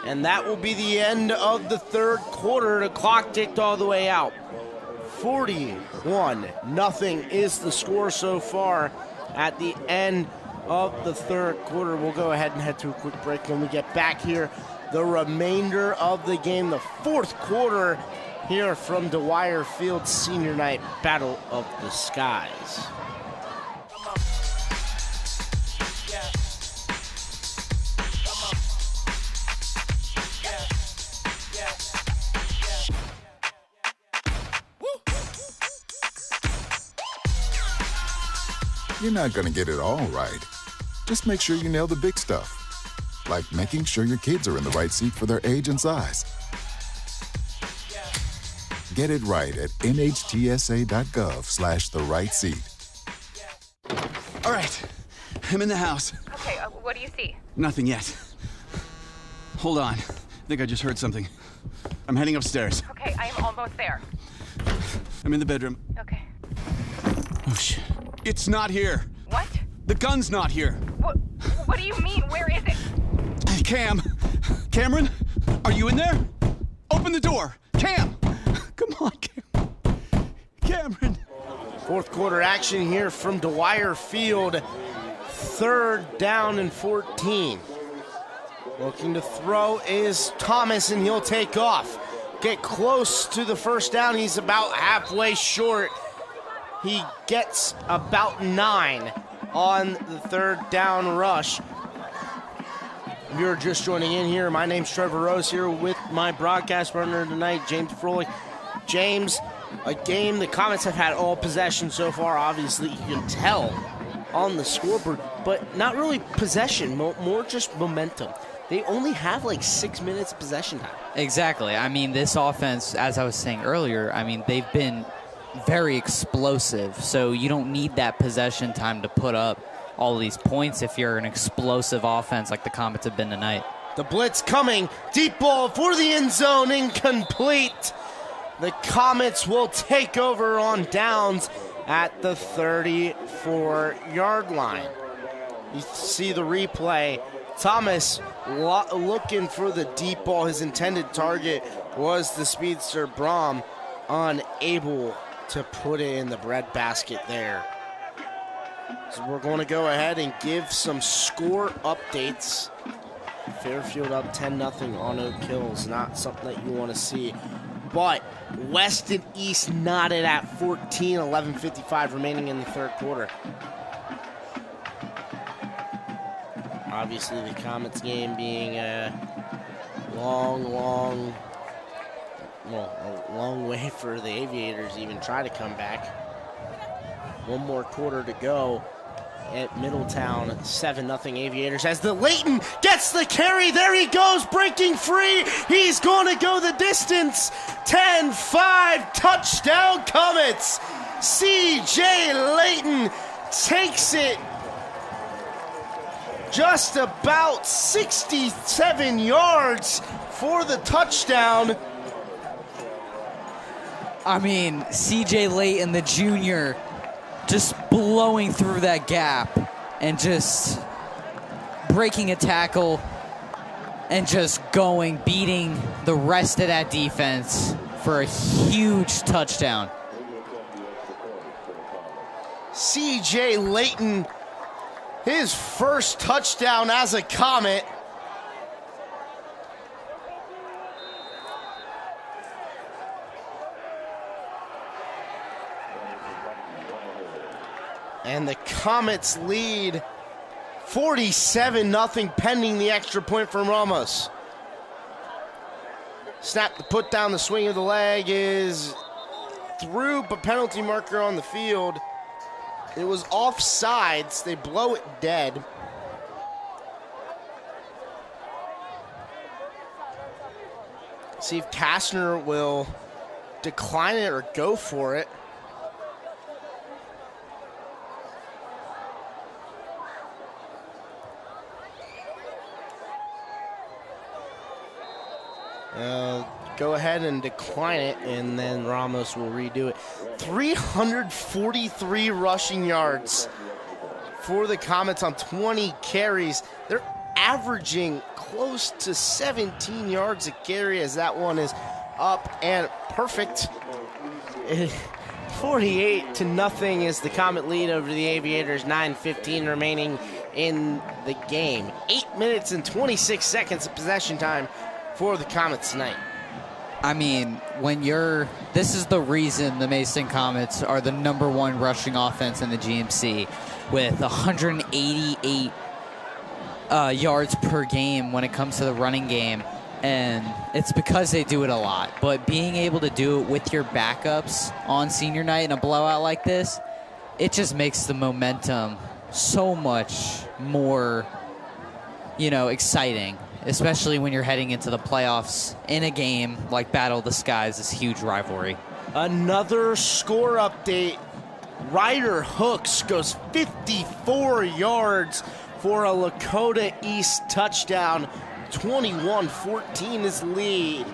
And that will be the end of the 3rd quarter. The clock ticked all the way out. 41-0 is the score so far at the end of the 3rd quarter. We'll go ahead and head to a quick break when we get back here. The remainder of the game, the 4th quarter here from Dwyer Field Senior Night Battle of the Skies. You're not going to get it all right. Just make sure you nail the big stuff, like making sure your kids are in the right seat for their age and size. Get it right at nhtsa.gov/the-right-seat. All right, I'm in the house. Okay, what do you see? Nothing yet. Hold on. I think I just heard something. I'm heading upstairs. Okay, I am almost there. I'm in the bedroom. Okay. Oh, shit. It's not here. What? The gun's not here. What do you mean? Where is it? Cameron? Are you in there? Open the door. Cam! Come on, Cameron. 4th quarter action here from Dwyer Field. 3rd down and 14. Looking to throw is Thomas, and he'll take off. Get close to the 1st down. He's about halfway short. He gets about 9 on the 3rd down rush. If you're just joining in here, my name's Trevor Rose here with my broadcast partner tonight, James Froelich. James, a game the Comets have had all possession so far. Obviously, you can tell on the scoreboard, but not really possession, more just momentum. They only have like 6 minutes possession time. Exactly. I mean, this offense, as I was saying earlier, I mean, they've been very explosive, so you don't need that possession time to put up all these points if you're an explosive offense like the Comets have been tonight. The blitz coming, deep ball for the end zone, incomplete. The Comets will take over on downs at the 34-yard line. You see the replay. Thomas looking for the deep ball. His intended target was the speedster Brom, unable to put it in the breadbasket there. So we're going to go ahead and give some score updates. Fairfield up 10-0 on Oak Hills. Not something that you want to see. But West and East knotted at 14, 11:55 remaining in the third quarter. Obviously, the Comets game being a long way for the Aviators to even try to come back. One more quarter to go at Middletown, 7-0 Aviators as the Layton gets the carry. There he goes, breaking free. He's going to go the distance. 10-5, touchdown Comets. C.J. Layton takes it just about 67 yards for the touchdown. I mean, C.J. Layton, the junior, just blowing through that gap and just breaking a tackle and just beating the rest of that defense for a huge touchdown. C.J. Layton, his first touchdown as a Comet. And the Comets lead 47-0 pending the extra point from Ramos. Snap to put down, the swing of the leg is through, but penalty marker on the field. It was offsides. They blow it dead. See if Kastner will decline it or go for it. Go ahead and decline it, and then Ramos will redo it. 343 rushing yards for the Comets on 20 carries. They're averaging close to 17 yards a carry as that one is up and perfect. 48-0 is the Comet lead over the Aviators. 9:15 remaining in the game. 8 minutes and 26 seconds of possession time for the Comets tonight. I mean, this is the reason the Mason Comets are the #1 rushing offense in the GMC with 188 yards per game when it comes to the running game. And it's because they do it a lot. But being able to do it with your backups on senior night in a blowout like this, it just makes the momentum so much more, exciting. Especially when you're heading into the playoffs in a game like Battle of the Skies, this huge rivalry. Another score update. Ryder Hooks goes 54 yards for a Lakota East touchdown. 21-14 is lead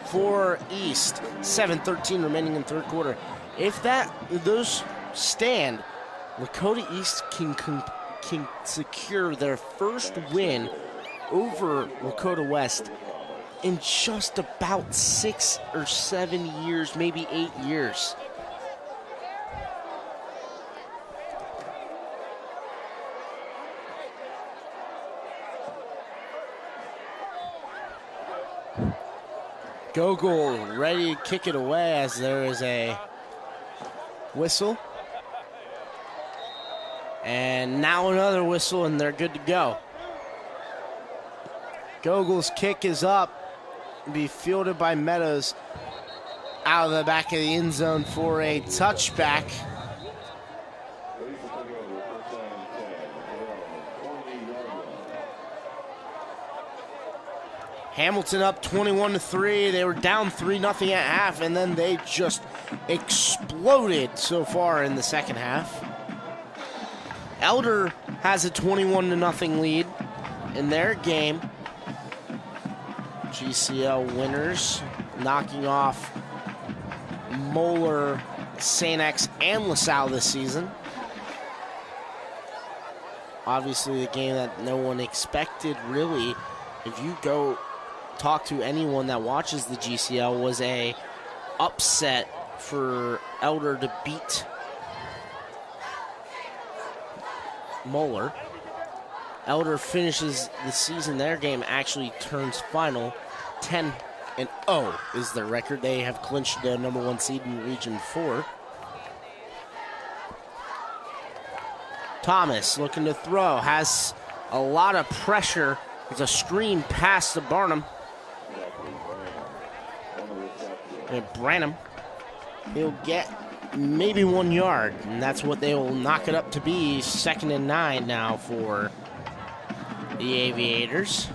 for East. 7:13 remaining in third quarter. If those stand, Lakota East can secure their first win over Lakota West in just about 6 or 7 years, maybe 8 years. Gogol ready to kick it away as there is a whistle. And now another whistle, and they're good to go. Gogol's kick is up. Be fielded by Meadows out of the back of the end zone for a touchback. Hamilton up 21-3. They were down 3-0 at half, and then they just exploded so far in the second half. Elder has a 21-0 lead in their game. GCL winners, knocking off Moeller, St. X, and LaSalle this season. Obviously, the game that no one expected, really. If you go talk to anyone that watches the GCL, was a upset for Elder to beat Moeller. Elder finishes the season, their game actually turns final. 10-0 is their record. They have clinched the number 1 seed in Region 4. Thomas looking to throw, has a lot of pressure. It's a screen pass to Barnum. And Branham, he'll get maybe 1 yard, and that's what they will knock it up to be. 2nd and 9 now for the Aviators.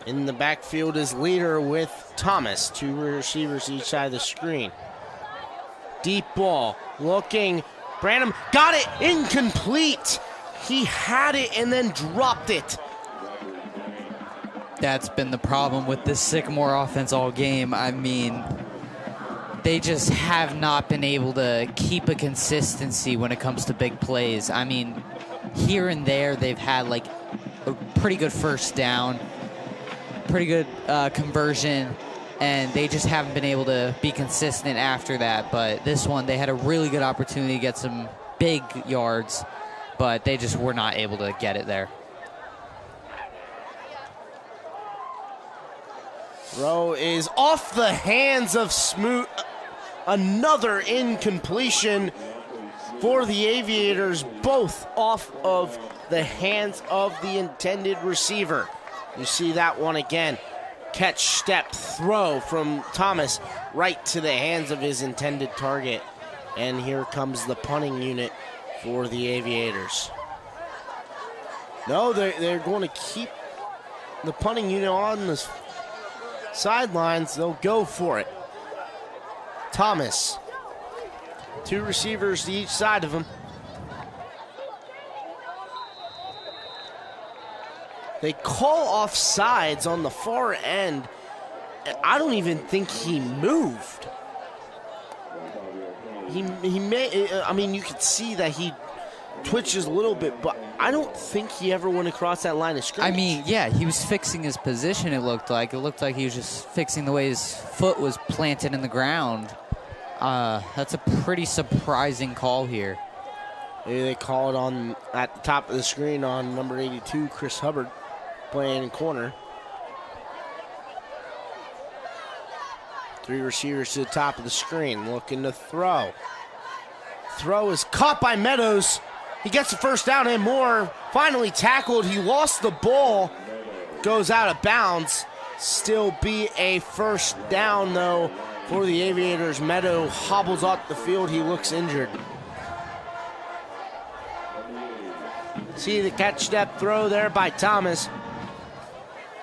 In the backfield is Leader with Thomas. 2 receivers each side of the screen. Deep ball, looking. Branham got it, incomplete. He had it and then dropped it. That's been the problem with this Sycamore offense all game. I mean, they just have not been able to keep a consistency when it comes to big plays. I mean, here and there they've had like a pretty good first down, pretty good conversion, and they just haven't been able to be consistent after that. But this one, they had a really good opportunity to get some big yards, but they just were not able to get it there. Throw is off the hands of Smoot. Another incompletion for the Aviators, both off of the hands of the intended receiver. You see that one again. Catch, step, throw from Thomas right to the hands of his intended target. And here comes the punting unit for the Aviators. No, they're going to keep the punting unit on the sidelines. They'll go for it. Thomas. 2 receivers to each side of him. They call off sides on the far end. I don't even think he moved. He may, I mean, you could see that he twitches a little bit, but I don't think he ever went across that line of scrimmage. I mean, yeah, he was fixing his position, it looked like. It looked like he was just fixing the way his foot was planted in the ground. That's a pretty surprising call here. Maybe they call it on at the top of the screen on number 82, Chris Hubbard, playing in corner. 3 receivers to the top of the screen, looking to throw. Throw is caught by Meadows. He gets the first down and more. Finally tackled. He lost the ball. Goes out of bounds. Still be a first down, though, for the Aviators. Meadow hobbles off the field. He looks injured. See the catch, step, throw there by Thomas.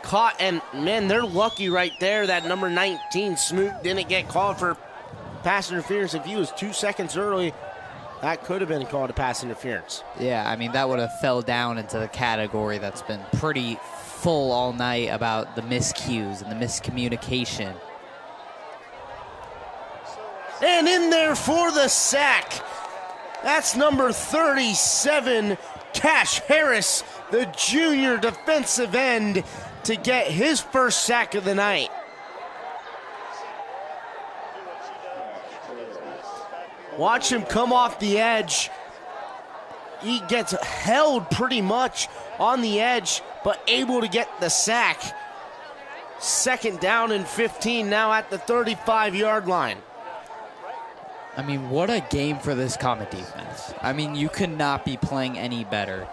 Caught, and man, they're lucky right there that number 19, Smoot, didn't get called for pass interference. If he was 2 seconds early, that could have been called a pass interference. Yeah, I mean, that would have fell down into the category that's been pretty full all night about the miscues and the miscommunication. And in there for the sack. That's number 37, Cash Harris, the junior defensive end, to get his first sack of the night. Watch him come off the edge. he gets held pretty much on the edge, but able to get the sack. 2nd down and 15 now at the 35-yard line. I mean, what a game for this Comet defense. I mean, you could not be playing any better.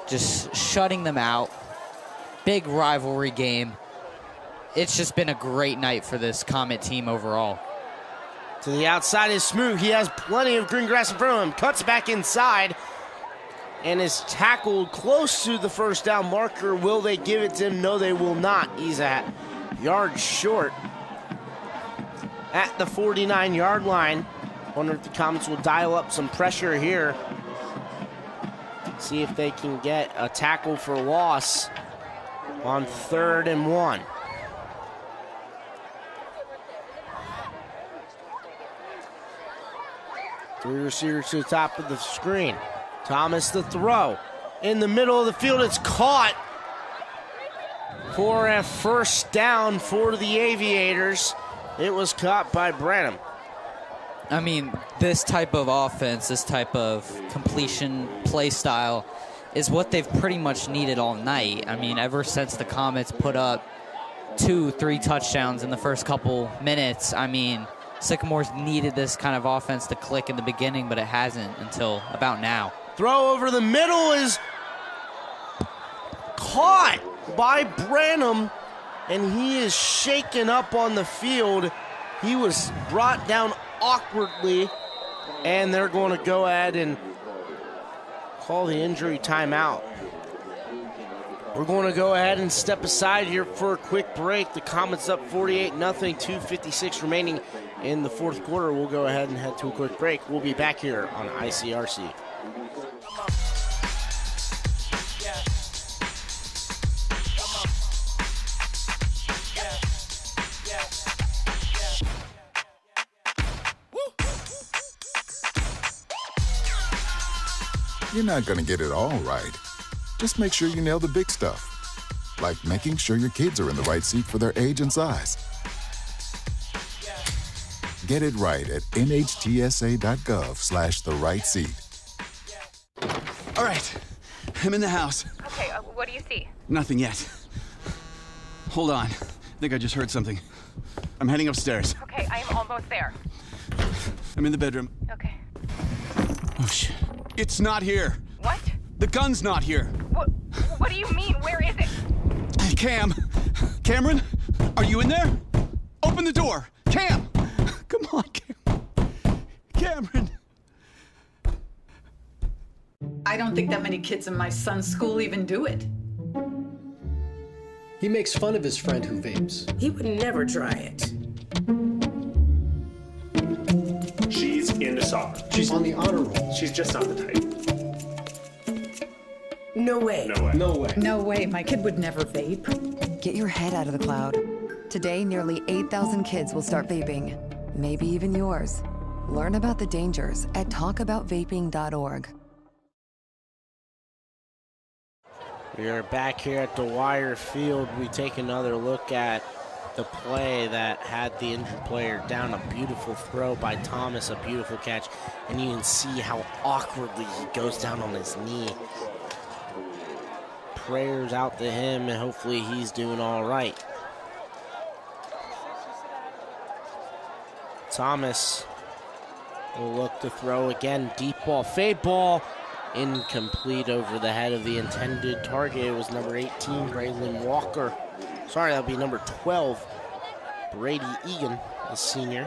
Just shutting them out. Big rivalry game. It's just been a great night for this Comet team overall. To the outside is Smoot. He has plenty of green grass in front of him. Cuts back inside and is tackled close to the first down marker. Will they give it to him? No, they will not. He's at yard short at the 49-yard line. Wonder if the Comets will dial up some pressure here. See if they can get a tackle for loss on 3rd and 1. Three receivers to the top of the screen. Thomas the throw. In the middle of the field, it's caught for a first down for the Aviators. It was caught by Branham. I mean, this type of offense, this type of completion play style is what they've pretty much needed all night. I mean, ever since the Comets put up 2-3 touchdowns in the first couple minutes, I mean, Sycamore's needed this kind of offense to click in the beginning, but it hasn't until about now. Throw over the middle is caught by Branham, and he is shaken up on the field. He was brought down awkwardly, and they're going to go ahead and call the injury timeout. We're going to go ahead and step aside here for a quick break. The Comets up 48-0, 2:56 remaining in the fourth quarter. We'll go ahead and head to a quick break. We'll be back here on ICRC. You're not going to get it all right. Just make sure you nail the big stuff, like making sure your kids are in the right seat for their age and size. Get it right at nhtsa.gov/the right seat. All right, I'm in the house. Okay, what do you see? Nothing yet. Hold on. I think I just heard something. I'm heading upstairs. Okay, I am almost there. I'm in the bedroom. Okay. Oh, shit. It's not here. What? The gun's not here. What do you mean? Where is it? Cameron, are you in there? Open the door. Cam! Come on, Cameron. I don't think that many kids in my son's school even do it. He makes fun of his friend who vapes. He would never try it. She's into soccer. She's on the honor roll. She's just not the type. No way. No way. No way. No way, my kid would never vape. Get your head out of the cloud. Today, nearly 8,000 kids will start vaping. Maybe even yours. Learn about the dangers at talkaboutvaping.org. We are back here at Dwyer Field. We take another look at the play that had the injured player down. A beautiful throw by Thomas, a beautiful catch, and you can see how awkwardly he goes down on his knee. Prayers out to him, and hopefully he's doing all right. Thomas will look to throw again. Deep ball, fade ball. Incomplete over the head of the intended target. It was number 18, Braylon Walker. Sorry, that'll be number 12, Brady Egan, the senior.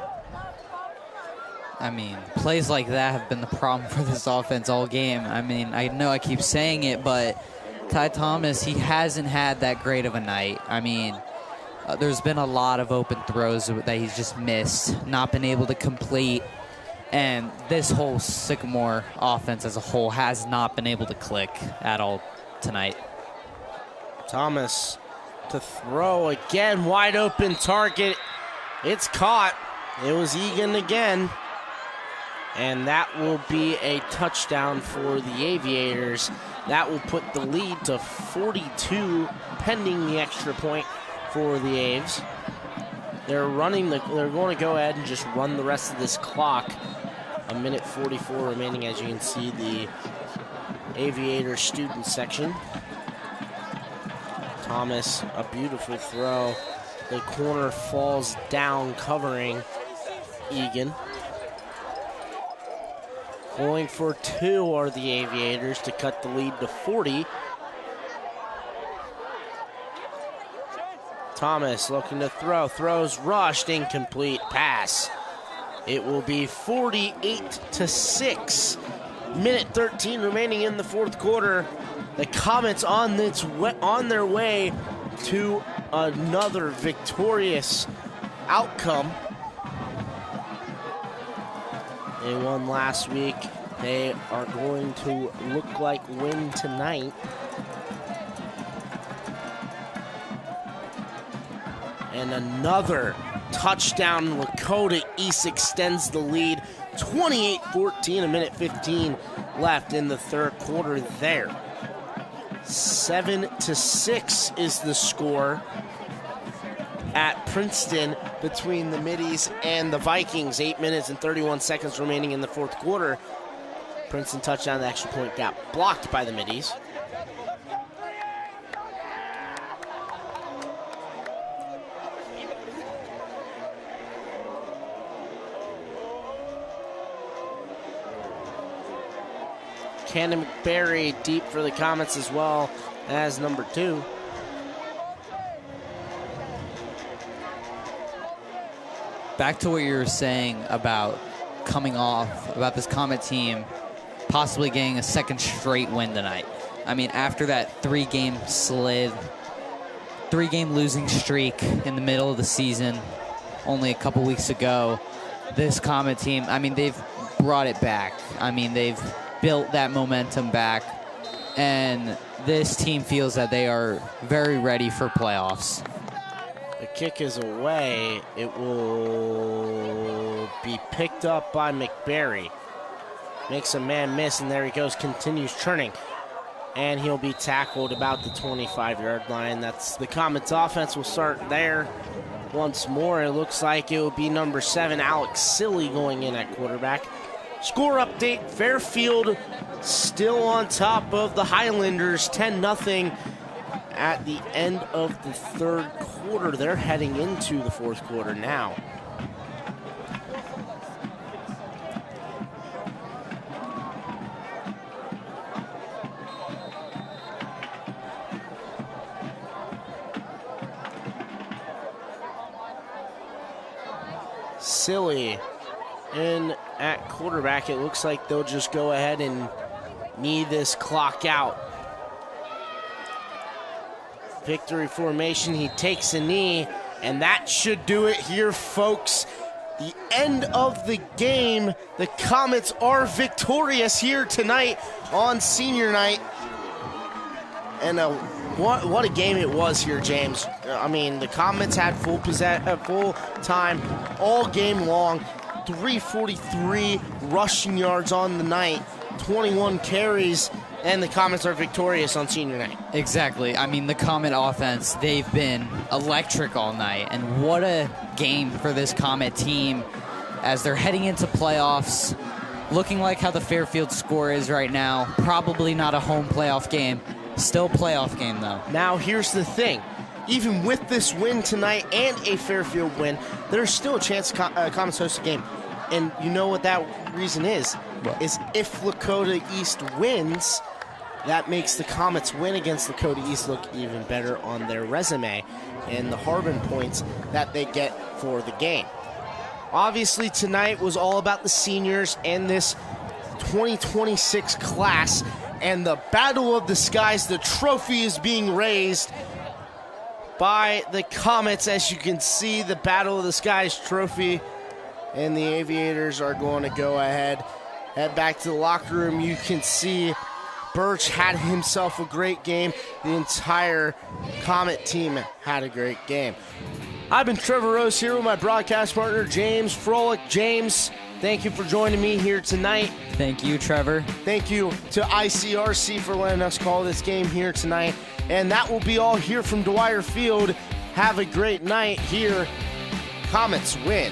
I mean, plays like that have been the problem for this offense all game. I mean, I know I keep saying it, but Ty Thomas, he hasn't had that great of a night. I mean, there's been a lot of open throws that he's just missed, not been able to complete. And this whole Sycamore offense as a whole has not been able to click at all tonight. Thomas to throw again, wide open target. It's caught. It was Egan again. And that will be a touchdown for the Aviators. That will put the lead to 42, pending the extra point for the Aves. They're going to go ahead and just run the rest of this clock. A minute 44 remaining, as you can see the Aviator student section. Thomas, a beautiful throw. The corner falls down, covering Egan. Going for 2 are the Aviators to cut the lead to 40. Thomas looking to throw, throws rushed, incomplete pass. It will be 48-6. Minute 13 remaining in the fourth quarter. The Comets on their way to another victorious outcome. They won last week. They are going to look like win tonight. And another touchdown. Lakota East extends the lead. 28-14, a minute 15 left in the third quarter there. 7-6 is the score at Princeton between the Middies and the Vikings. 8 minutes and 31 seconds remaining in the fourth quarter. Princeton touchdown, the extra point got blocked by the Middies. Cannon McBarry deep for the Comets as well as number 2. Back to what you were saying about coming off, about this Comet team possibly getting a second straight win tonight. I mean, after that 3-game losing streak in the middle of the season only a couple weeks ago, this Comet team, I mean, they've brought it back. I mean, they've built that momentum back, and this team feels that they are very ready for playoffs. The kick is away. It will be picked up by McBarry. Makes a man miss, and there he goes, continues churning. And he'll be tackled about the 25-yard line. That's the Comets offense will start there. Once more, it looks like it will be number 7, Alex Silly, going in at quarterback. Score update, Fairfield still on top of the Highlanders, 10-0 at the end of the third quarter. They're heading into the fourth quarter now. Silly in at quarterback. It looks like they'll just go ahead and knee this clock out. Victory formation, he takes a knee, and that should do it here, folks. The end of the game. The Comets are victorious here tonight on senior night. And what a game it was here, James. I mean, the Comets had full time all game long. 343 rushing yards on the night, 21 carries, and the Comets are victorious on senior night. Exactly. I mean, the Comet offense, they've been electric all night, and what a game for this Comet team as they're heading into playoffs. Looking like how the Fairfield score is right now, probably not a home playoff game. Still playoff game, though. Now, here's the thing. Even with this win tonight and a Fairfield win, there's still a chance Comets host a game. And you know what that reason is? What? Is if Lakota East wins, that makes the Comets win against Lakota East look even better on their resume and the Harbin points that they get for the game. Obviously, tonight was all about the seniors and this 2026 class and the Battle of the Skies. The trophy is being raised by the Comets. As you can see, the Battle of the Skies trophy, and the Aviators are going to go ahead, head back to the locker room. You can see Birch had himself a great game. The entire Comet team had a great game. I've been Trevor Rose here with my broadcast partner, James Froelich. James, thank you for joining me here tonight. Thank you, Trevor. Thank you to ICRC for letting us call this game here tonight. And that will be all here from Dwyer Field. Have a great night here. Comets win.